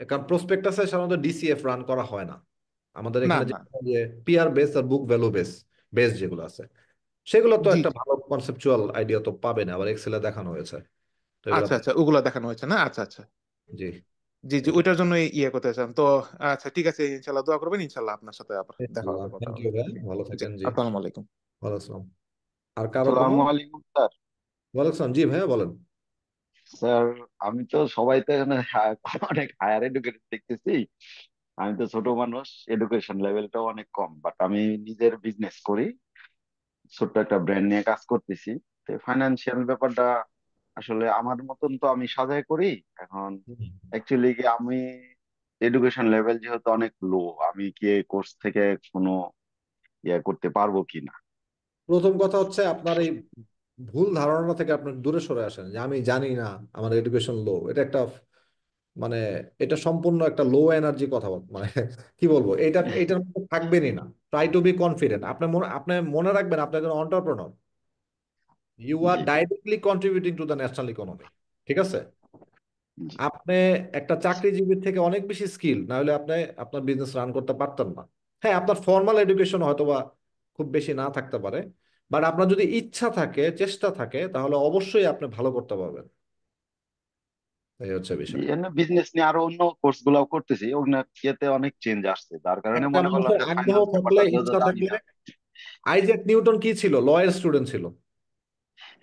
কারণ প্রসপেক্টাসে সাধারণত ডিসিএফ রান করা হয় না আমাদের না এখানে, না। যে পিআর বেস আর বুক ভ্যালু বেস যেগুলো আছে সেগুলো তো জি একটা জি। ভালো কনসেপচুয়াল আইডিয়া তো পাবেন, আবার এক্সেলে দেখানো হয়েছে, তো এগুলো আচ্ছা আচ্ছা, ওগুলা দেখানো হয়েছে না? আচ্ছা আচ্ছা। জি জি জি, এটা ওইটার জন্য করতে চান তো। আচ্ছা ঠিক আছে, ইনশাল্লাহ দোয়া করবেন, ইনশাল্লাহ আপনার সাথে আবার দেখা ইনশাআল্লাহ, হবে, কথা থ্যাংক হবে। ইউ ভাই, জি ভালো জি, থাকেন, জি। আসসালামু আলাইকুম। ওয়ালাইকুম আসসালাম। আর কারো কোনো? আসসালামু আলাইকুম স্যার। ওয়ালাইকুম আসসালাম, জি ভাইয়া বলেন। স্যার, আমি তো সবাই তো এখানে অনেক হায়ার এডুকেটেড দেখতেছি। আমি তো ছোট মানুষ, এডুকেশন লেভেলটাও অনেক কম, বাট আমি নিজের বিজনেস করি, ছোট্ট একটা ব্র্যান্ড নিয়ে কাজ করতেছি। তো ফাইন্যান্সিয়াল ব্যাপারটা আসলে আমার মতন তো আমি সাজাই করি। এখন অ্যাকচুয়ালি কি আমি এডুকেশন লেভেল যেহেতু অনেক লো, আমি কি এই কোর্স থেকে কোনো করতে পারবো কিনা? প্রথম কথা হচ্ছে আপনার এই ভুল ধারণা থেকে আপনি দূরে সরে আসেন, যে আমি জানি না, আমার এডুকেশন লো, এটা একটা মানে এটা সম্পূর্ণ একটা লো এনার্জি কথা মানে কি বলবো, এটার মধ্যে থাকবেনই না। Try to be confident. আপনি মনে রাখবেন, আপনি একজন অন্টারপ্রেনর, ইউ আর জি directly contributing to the national economy, ঠিক আছে? জি। আপনি একটা চাকরিজীবীর থেকে অনেক বেশি স্কিল, না হলে আপনি আপনার বিজনেস রান করতে পারতেন না। হ্যাঁ, আপনার ফর্মাল এডুকেশন হয়তোবা খুব বেশি না থাকতে পারে, বাট আপনার যদি ইচ্ছা থাকে, চেষ্টা থাকে, তাহলে অবশ্যই আপনি ভালো করতে পারবেন। এই হচ্ছে জি, বিষয়। এমনি বিজনেস নিয়ে আরো অন্য কোর্স গুলাও করতেছি, ওগুলো ইয়েতে অনেক চেঞ্জ আসছে, যার কারণে একটা মনে করলাম মানুষের যে আগ্রহ ফাইন্যান্স থাকলে, ব্যাপারটা যেহেতু ইচ্ছা জানি থাকলে, না। আইজ্যাক নিউটন কি ছিল? লয়ের স্টুডেন্ট ছিল।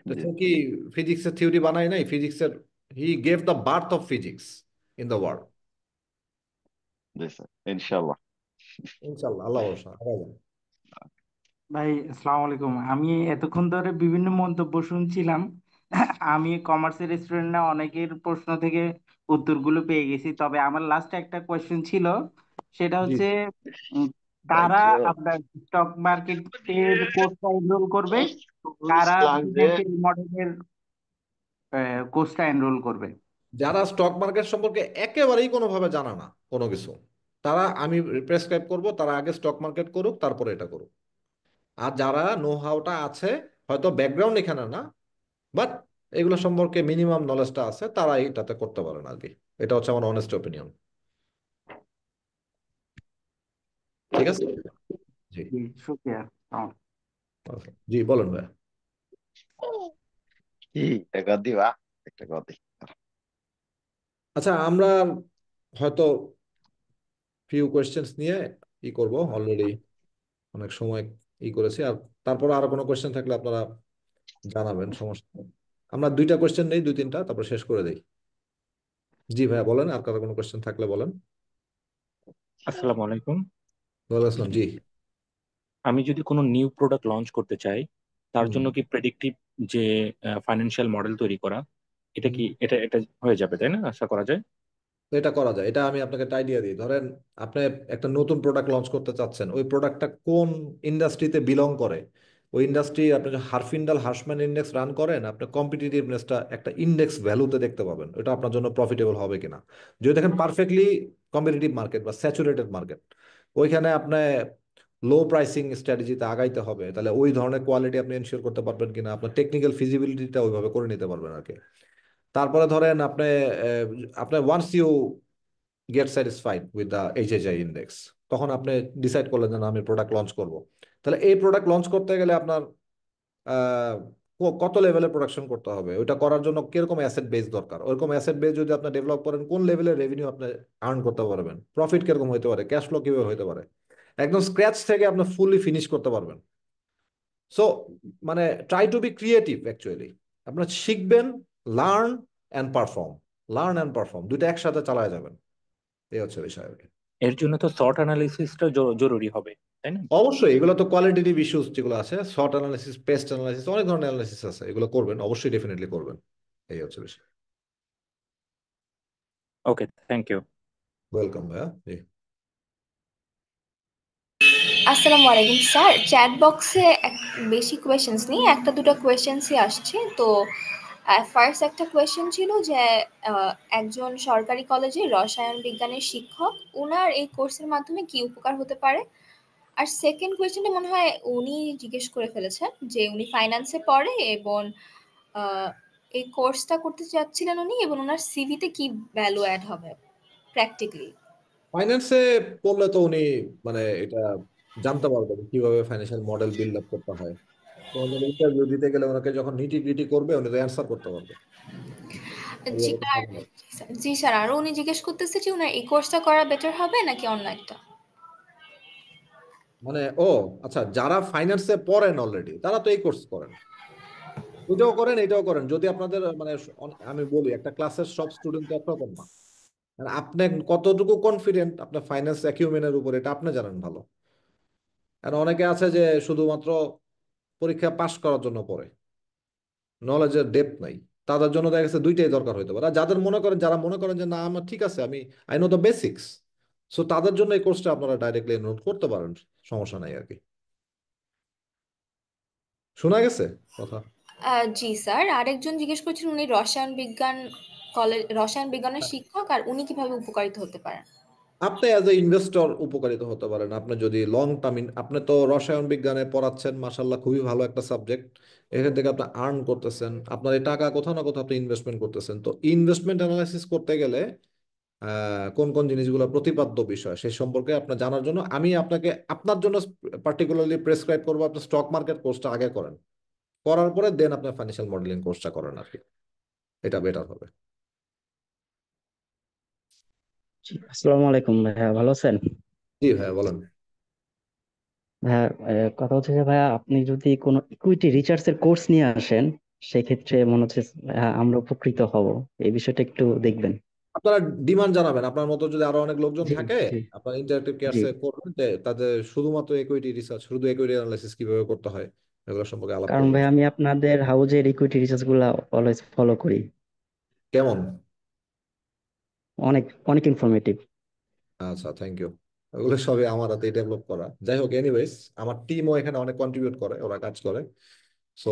তো জি সে কি ফিজিক্সের থিওরি বানায় নাই? ফিজিক্সের, he gave the birth of physics in the world. G sir, ইনশাল্লাহ। ইনশাল্লাহ, আল্লাহ ভরসা, আগায় যান। ভাই আসসালামু আলাইকুম। আমি এতক্ষণ ধরে বিভিন্ন মন্তব্য শুনছিলাম। আমি কমার্সের স্টুডেন্ট না, অনেকের প্রশ্ন থেকে উত্তরগুলো পেয়ে গেছি, তবে আমার লাস্ট একটা কোয়েশ্চেন ছিল। সেটা জি, হচ্ছে উম, থ্যাংক কারা ইউ। আপনার স্টক মার্কেটের কোর্সটা এনরোল করবে, কারা লাগছে। ফিনান্সিয়াল মডেলের কোর্সটা এনরোল করবে? যারা স্টক মার্কেট সম্পর্কে একেবারেই কোনোভাবে জানা না কোনো কিছু, তারা আমি প্রেসক্রাইব করব তারা আগে স্টক মার্কেট করুক, তারপরে এটা করুক। আর যারা নো হাউটা আছে, হয়তো ব্যাকগ্রাউন্ড এখানে না, বাট এগুলো সম্পর্কে মিনিমাম নলেজটা আছে, তারা এটাতে করতে পারেন আর কি। এটা হচ্ছে আমার অনেস্ট অপিনিয়ন। ঠিক আছে, জি। জি, শুক্রিয়া। Okay. জি বলেন ভাই। কি টাকা দিবা? একটা কথা দিই। আচ্ছা, আমরা হয়তো ফিউ কোয়েশ্চেন্স নিয়ে করব, অলরেডি অনেক সময় করেছি। আর তারপর আরো কোনো কোয়েশ্চেন থাকলে আপনারা জানাবেন, সমস্যা নেই। আমরা দুইটা কোয়েশ্চেন নেই, দুই তিনটা, তারপর শেষ করে দেই। জি ভাইয়া বলেন, আর কারো কোনো কোয়েশ্চেন থাকলে বলেন। আসসালামু আলাইকুম। ওয়ালাইকুম আসসালাম, জি। আমি যদি কোনো নিউ প্রোডাক্ট লঞ্চ করতে চাই, তার হুম জন্য কি প্রেডিক্টিভ যে ফাইন্যান্সিয়াল মডেল তৈরি করা, এটা কি হুম। এটা এটা হয়ে যাবে তাই না, আশা করা যায়? তো এটা করা যায়, এটা আমি আপনাকে একটা আইডিয়া দিই। ধরেন আপনি একটা নতুন প্রোডাক্ট লঞ্চ করতে চাচ্ছেন, ওই প্রোডাক্টটা কোন ইন্ডাস্ট্রিতে বিলং করে, ওই ইন্ডাস্ট্রি আপনি যদি হারফিন্ডাল হার্সম্যান ইন্ডেক্স রান করেন, আপনি কম্পিটিটিভনেসটা একটা ইন্ডেক্স ভ্যালুতে দেখতে পাবেন, এটা আপনার জন্য প্রফিটেবল হবে কিনা। যদি দেখেন পারফেক্টলি কম্পিটিটিভ মার্কেট বা স্যাচুরেটেড মার্কেট, ওইখানে আপনি লো প্রাইসিং স্ট্র্যাটেজিতে আগাইতে হবে, তাহলে ওই ধরনের কোয়ালিটি আপনি এনশিওর করতে পারবেন কিনা, আপনার টেকনিক্যাল ফিজিবিলিটিটা ওইভাবে করে নিতে পারবেন আর কি। তারপরে ধরেন আপনি once you get satisfied with the HHI index, তখন আপনি ডিসাইড করলেন যে না, আমি প্রোডাক্ট লঞ্চ করব। তাহলে এই প্রোডাক্ট লঞ্চ করতে গেলে আপনার কত লেভেলের প্রোডাকশন করতে হবে, ওইটা করার জন্য কিরকম অ্যাসেট বেস দরকার, ওরকম অ্যাসেট বেস যদি আপনি ডেভেলপ করেন কোন লেভেলের রেভিনিউ আপনি আর্ন করতে পারবেন, প্রফিট কিরকম হতে পারে, ক্যাশ ফ্লো কিভাবে হতে পারে, একদম স্ক্র্যাচ থেকে আপনি ফুললি ফিনিশ করতে পারবেন। সো মানে try to be creative actually. আপনার শিখবেন, learn and perform, learn and perform দুইটা একসাথে চালায় যাবেন, এই হচ্ছে বিষয় আর কি। এর জন্য তো শর্ট অ্যানালিসিসটা জরুরি হবে, তাই না? অবশ্যই এগুলো তো কোয়ালিটেটিভ ইস্যুস যেগুলো আছে, শর্ট অ্যানালিসিস, পেস্ট অ্যানালিসিস, অনেক ধরনের অ্যানালিসিস আছে, এগুলো করবেন অবশ্যই, ডেফিনেটলি করবেন, এই হচ্ছে বিষয়। ওকে, থ্যাংক ইউ। ওয়েলকাম ভাইয়া। জি। আসসালামু আলাইকুম স্যার, চ্যাট বক্সে বেশি কোয়েশ্চেন্স নেই, একটা দুটো কোয়েশ্চেন্সই আসছে। তো ফার্স্ট একটা কোয়েশ্চেন ছিল যে একজন সরকারি কলেজে রসায়ন বিজ্ঞানের শিক্ষক, ওনার এই কোর্সের মাধ্যমে কি উপকার হতে পারে। আর সেকেন্ড কোয়েশ্চেনটা মনে হয় উনি জিজ্ঞেস করে ফেলেছেন যে উনি ফাইন্যান্সে পড়ে এবং আহ, এই কোর্সটা করতে চাচ্ছিলেন উনি, এবং ওনার সিভিতে কি ভ্যালু অ্যাড হবে প্র্যাকটিক্যালি। ফাইন্যান্সে পড়লে তো উনি মানে এটা জানতে পারবেন কিভাবে ফাইন্যান্সিয়াল মডেল বিল্ড আপ করতে হয়, তো ইন্টারভিউ দিতে গেলে ওনাকে যখন নিটি গ্রিটি করবে উনি তো অ্যান্সার করতে পারবে। জি আর জি স্যার, আরো উনি জিজ্ঞেস করতেছে যে ওনার এই কোর্সটা করা বেটার হবে নাকি অন্য একটা। মানে ও আচ্ছা, যারা ফাইন্যান্সে পড়েন অলরেডি তারা তো এই কোর্স করেন, ওইটাও করেন এটাও করেন। যদি আপনাদের মানে আমি বলি একটা ক্লাসের সব স্টুডেন্ট তো একরকম না, আর আপনি কতটুকু কনফিডেন্ট আপনার ফাইন্যান্স অ্যাকিউমেন্টের উপর এটা আপনি জানেন ভালো। আর অনেকে আছে যে শুধুমাত্র পরীক্ষা পাশ করার জন্য পড়ে, নলেজের ডেপথ নাই, তাদের জন্য দেখা গেছে দুইটাই দরকার হতে পারে। আর যারা মনে করেন যে না আমার ঠিক আছে, আমি I know the basics, so তাদের জন্য এই কোর্সটা আপনারা ডাইরেক্টলি এনরোল করতে পারেন, সমস্যা নাই আর কি। শোনা গেছে কথা? জি স্যার, আরেকজন জিজ্ঞেস করছিলেন উনি রসায়ন বিজ্ঞানের শিক্ষক, আর উনি কিভাবে উপকারিত হতে পারেন। আপনি অ্যাজ এ ইনভেস্টর উপকারিত হতে পারেন। আপনি যদি লং টার্ম, আপনি তো রসায়ন বিজ্ঞানে পড়াচ্ছেন, মাশাল্লাহ খুবই ভালো একটা সাবজেক্ট, এখান থেকে আপনি আর্ন করতেছেন, আপনার এই টাকা কোথাও না কোথাও আপনি ইনভেস্টমেন্ট করতেছেন। তো ইনভেস্টমেন্ট অ্যানালাইসিস করতে গেলে কোন কোন জিনিসগুলো প্রতিপাদ্য বিষয় সেই সম্পর্কে আপনার জানার জন্য আমি আপনাকে আপনার জন্য পার্টিকুলারলি প্রেসক্রাইব করবো আপনি স্টক মার্কেট কোর্সটা আগে করেন, করার পরে দেন আপনার ফাইন্যান্সিয়াল মডেলিং কোর্সটা করেন আর কি, এটা বেটার হবে। আসসালামু আলাইকুম ভাইয়া, ভালো আছেন? জি ভাইয়া বলেন। ভাইয়া, কথা হচ্ছে যে ভাইয়া আপনি যদি কোনো ইকুইটি রিসার্চের কোর্স নিয়ে আসেন, সেক্ষেত্রে মনে হচ্ছে আমরা উপকৃত হব। এই বিষয়টা একটু দেখবেন। আপনারা ডিমান্ড জানাবেন, আপনার মতো যদি আরো অনেক লোকজন জি থাকে জি আপনার ইন্টারেক্টিভ জি। কেয়ারসে করবেন, যে তাদের শুধুমাত্র ইকুইটি রিসার্চ, শুধু ইকুইটি অ্যানালাইসিস কিভাবে করতে হয় এগুলো সম্পর্কে আলাপ কারণ করবেন। ভাই আমি আপনাদের হাউজের ইকুইটি রিসার্চ গুলা অলওয়েজ ফলো করি, কেমন? অনেক অনেক ইনফরমেটিভ। আচ্ছা, থ্যাংক ইউ। ওগুলো সবই আমার হাতেই ডেভেলপ করা। যাই হোক, এনিওয়েজ আমার টিমও এখানে অনেক কন্ট্রিবিউট করে, ওরা কাজ করে। So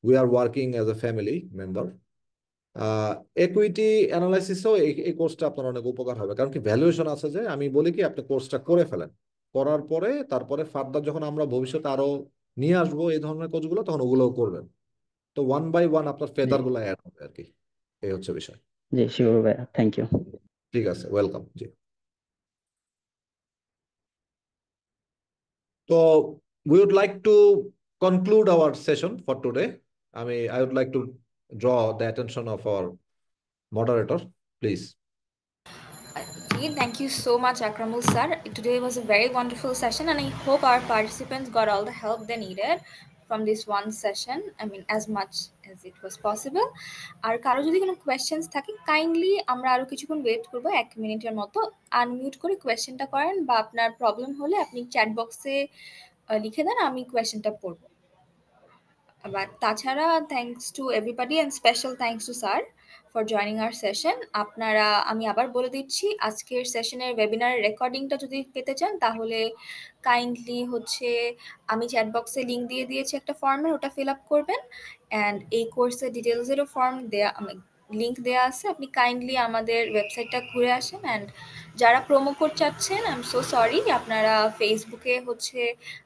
we are working as a family member. Equity অ্যানালাইসিসও এই কোর্সটা আপনার অনেক উপকার হবে, কারণ কি ভ্যালুয়েশন আছে, যে আমি বলি কি আপনি কোর্সটা করে ফেলেন, করার পরে তারপরে ফার্দার যখন আমরা ভবিষ্যতে আরো নিয়ে আসবো এই ধরনের কোর্সগুলো, তখন ওগুলোও করবেন। তো ওয়ান বাই ওয়ান আপনার জি ফেদার গুলো অ্যাড হবে আর কি, এই হচ্ছে বিষয়। জি, শিওর ভাইয়া, থ্যাংক ইউ। ঠিক আছে, welcome. G. So we would like to conclude our session for today. I would like to draw the attention of our moderator, please. Okay, thank you so much, Akramul sir. Today was a very wonderful session, and I hope our participants got all the help they needed from this one session. I mean, as much as it was possible. আর কারো যদি কোনো questions থাকে, kindly আমরা আরো কিছুক্ষণ wait করবো, 1 মিনিটের মতো। আনমিউট করে কোয়েশ্চেনটা করেন, বা আপনার প্রবলেম হলে আপনি চ্যাট বক্সে লিখে দেন, আমি কোয়েশ্চেনটা পড়বো। But তাছাড়া thanks to everybody and special thanks to sir for joining hour session. আপনারা, আমি আবার বলে দিচ্ছি, আজকের সেশনের ওয়েবিনারের রেকর্ডিংটা যদি পেতে চান তাহলে কাইন্ডলি হচ্ছে আমি চ্যাট বক্সে লিঙ্ক দিয়ে দিয়েছি একটা ফর্মের, ওটা ফিল আপ করবেন। অ্যান্ড এই কোর্সের ডিটেলসেরও ফর্ম দেয়া, লিঙ্ক দেওয়া আছে, আপনি কাইন্ডলি আমাদের ওয়েবসাইটটা ঘুরে আসেন। অ্যান্ড যারা প্রোমো কোড চাচ্ছেন, আই এম সো সরি, আপনারা ফেসবুকে হচ্ছে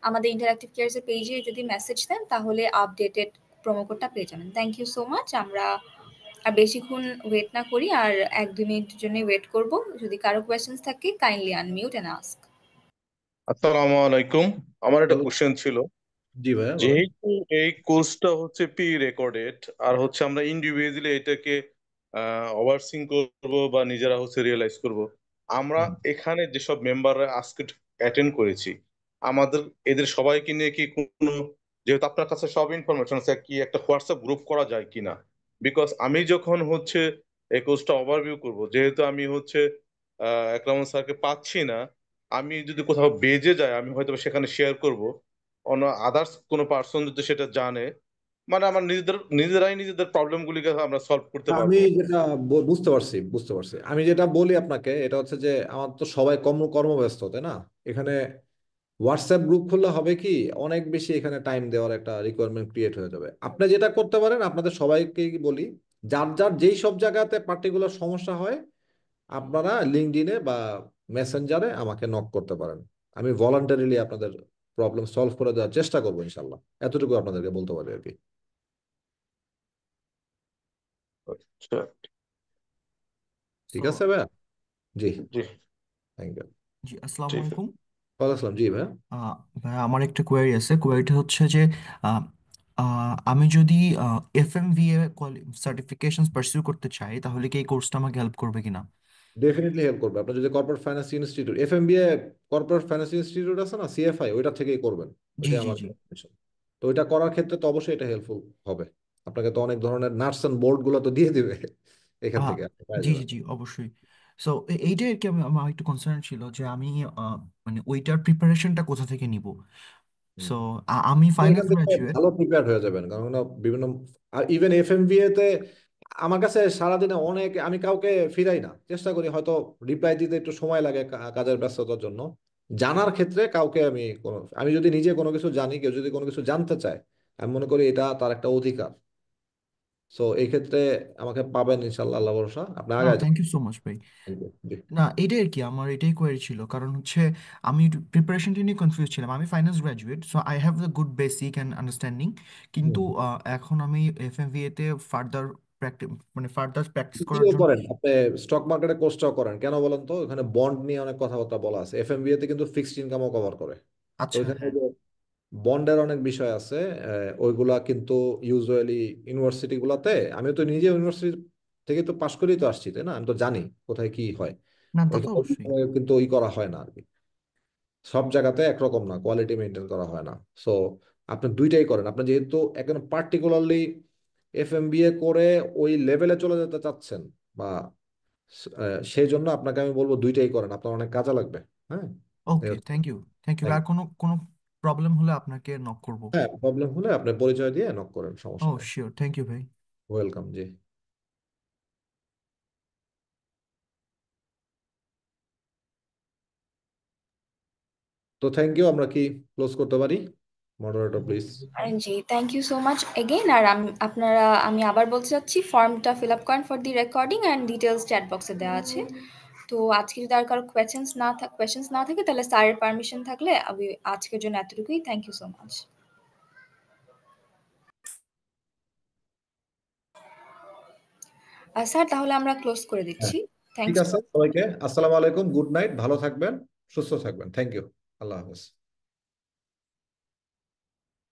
আমাদের ইন্টারঅ্যাক্টিভ কেয়ারসের পেজে যদি মেসেজ দেন তাহলে আপডেটেড প্রোমো কোডটা পেয়ে যাবেন। Thank you so much. আমরা আর বেশিক্ষণ ওয়েট না করি, আর 1-2 মিনিটের জন্য ওয়েট করব। যদি কারো কোয়েশ্চেন্স থাকে কাইন্ডলি আনমিউট অ্যান্ড আস্ক। আসসালামু আলাইকুম। আমার একটা কোশ্চেন ছিল জি ভাইয়া বলেন। যেহেতু এই কোর্সটা হচ্ছে প্রি রেকর্ডেড আর হচ্ছে আমরা ইন্ডিভিজুয়ালি এটাকে ওভারসিং করব বা নিজেরা হচ্ছে রিয়েলাইজ করব, আমরা এখানে যেসব মেম্বাররা আজকে অ্যাটেন্ড করেছি আমাদের এদের সবাইকে নিয়ে কি কোনো, যেহেতু আপনার কাছে সব ইনফরমেশন আছে, কি একটা হোয়াটসঅ্যাপ গ্রুপ করা যায় কিনা? বিকজ আমি যখন হচ্ছে এই কোর্সটা ওভারভিউ করব, যেহেতু আমি হচ্ছে একরামুল স্যারকে পাচ্ছি না, আমি যদি কোথাও বেজে যাই আমি হয়তো সেখানে শেয়ার করব, অন্য আদার্স কোনো পার্সন যদি সেটা জানে, মানে আমার নিজেরাই নিজেদের প্রবলেম গুলিকে আমরা সলভ করতে আমি পারবো। যেটা বুঝতে পারছি আমি যেটা বলি আপনাকে, এটা হচ্ছে যে আমার তো সবাই কর্মব্যস্ত, তাই না? এখানে হোয়াটসঅ্যাপ গ্রুপ খুললে হবে কি, অনেক বেশি এখানে টাইম দেওয়ার একটা রিকোয়ারমেন্ট ক্রিয়েট হয়ে যাবে। আপনি যেটা করতে পারেন, আপনাদের সবাইকে বলি, যার যার যেই সব জায়গাতে পার্টিকুলার সমস্যা হয় আপনারা লিঙ্কডইনে বা মেসেঞ্জারে আমাকে নক করতে পারেন। আমি ভলান্টারিলি আপনাদের প্রবলেম সলভ করে দেওয়ার চেষ্টা করবো ইনশাল্লাহ। এতটুকু আপনাদেরকে বলতে পারি আর কি। আচ্ছা, ঠিক So, আছে ভাইয়া? জি, জি থ্যাংক ইউ। জি আসসালামু ঠিক আছে। আলাইকুম। ওয়ালাইকুম আসসালাম। জি ভাইয়া। ভাইয়া আমার একটা কোয়েরি আছে। কোয়েরিটা হচ্ছে যে আহ, আমি যদি এফএমভিএ সার্টিফিকেশন পার্সিউ করতে চাই তাহলে কি এই কোর্সটা আমাকে হেল্প করবে কিনা? ডেফিনেটলি হেল্প করবে। আপনার যদি corporate finance institute, FMBA corporate finance institute আছে না, সিএফআই, ওইটা থেকেই করবেন। জি ওইটা জি আমার জি। recommendation। তো ওইটা করার ক্ষেত্রে তো অবশ্যই এটা হেল্পফুল হবে। আপনাকে তো অনেক ধরনের নাটস এন্ড বোল্ট গুলো তো দিয়ে দিবে এখান আহ, থেকে আপনি পেয়ে জি জি যাবেন। জি অবশ্যই। সো এইটাই আর কি আমার একটু কনসার্ন ছিল যে আমি মানে ওইটার প্রিপারেশনটা কোথা থেকে নিব। হুম। সো আমি আপনি এখান ফাইন্যান্স থেকে গ্রাজুয়েট। ভালো প্রিপেয়ার হয়ে যাবেন, কারণ বিভিন্ন ইভেন এফএমবিএ তে আমার কাছে সারাদিনে অনেক, আমি কাউকে ফিরাই না, চেষ্টা করি হয়তো রিপ্লাই দিতে একটু সময় লাগে কাজের ব্যস্ততার জন্য। জানার ক্ষেত্রে কাউকে আমি যদি নিজে কোনো কিছু জানি, কেউ যদি কোনো কিছু জানতে চায়, আমি মনে করি এটা তার একটা অধিকার। সো এই ক্ষেত্রে আমাকে পাবেন ইনশাল্লাহ, আল্লাহ ভরসা। আপনি না, আগায় যান। থ্যাংক ইউ সো মাচ ভাই। Thank you. জি। না, এটাই আর কি, আমার এটাই কোয়েরি ছিল। কারণ হচ্ছে আমি প্রিপারেশনটা নিয়ে কনফিউজ ছিলাম। আমি finance graduate, so I have the good basic and understanding. কিন্তু হুম। এখন আমি এফএমভিএ তে ফার্দার প্র্যাকটিস ফার্দার প্র্যাকটিস করার ইও জন্য। করেন আপনি, স্টক মার্কেটে কোর্সটাও করেন, কেন বলেন তো? এখানে বন্ড নিয়ে অনেক কথাবার্তা বলা আছে। এফএমবিএ তে কিন্তু ফিক্সড ইনকামও কভার করে। তো আচ্ছা, এখানে হ্যাঁ। বন্ডের অনেক বিষয় আছে। ওইগুলা কিন্তু ইউজুয়ালি ইউনিভার্সিটি গুলাতে, আমি তো নিজে ইউনিভার্সিটি থেকে তো পাশ করেই তো আসছি, তাই না? আমি তো জানি কোথায় কি হয়। না, তা তো ওইখানে অবশ্যই। কিন্তু করা হয় না আর কি। সব জায়গাতে একরকম না, কোয়ালিটি মেনটেন করা হয় না। সো আপনি দুইটাই করেন। আপনি যেহেতু একদম পার্টিকুলারলি এফএমবিএ করে ওই লেভেলে চলে যেতে চাচ্ছেন, বা সেই জন্য আপনাকে আমি বলবো দুইটাই করেন, আপনার অনেক কাজে লাগবে। হ্যাঁ, এই ওকে, হচ্ছে। Thank you. Thank you. Thank আর you. কোনো কোনো প্রবলেম হলে আপনাকে নক করব। হ্যাঁ, প্রবলেম হলে আপনি পরিচয় দিয়ে নক করেন, ও সমস্যা নেই। শিওর, থ্যাংক ইউ ভাই। ওয়েলকাম। জি। তো থ্যাংক ইউ। আমরা কি ক্লোজ করতে পারি? Moderator please. জি, thank you so much again. আর আমি আবার বলতে চাচ্ছি, ফর্মটা ফিল আপ করেন for the recording and details chat বক্সে দেওয়া আছে। তো আজকে যদি আর কারো কোয়েশ্চেন্স না থাকে তাহলে স্যারের পারমিশন থাকলে আমি আজকের জন্য এতটুকুই। Thank you so much. Sir, তাহলে আমরা ক্লোজ করে হ্যাঁ, দিচ্ছি। ঠিক থ্যাংকস আছে। ফর সবাইকে আসসালামু আলাইকুম, গুড নাইট, ভালো থাকবেন, সুস্থ থাকবেন। Thank you. আল্লাহ হাফেজ।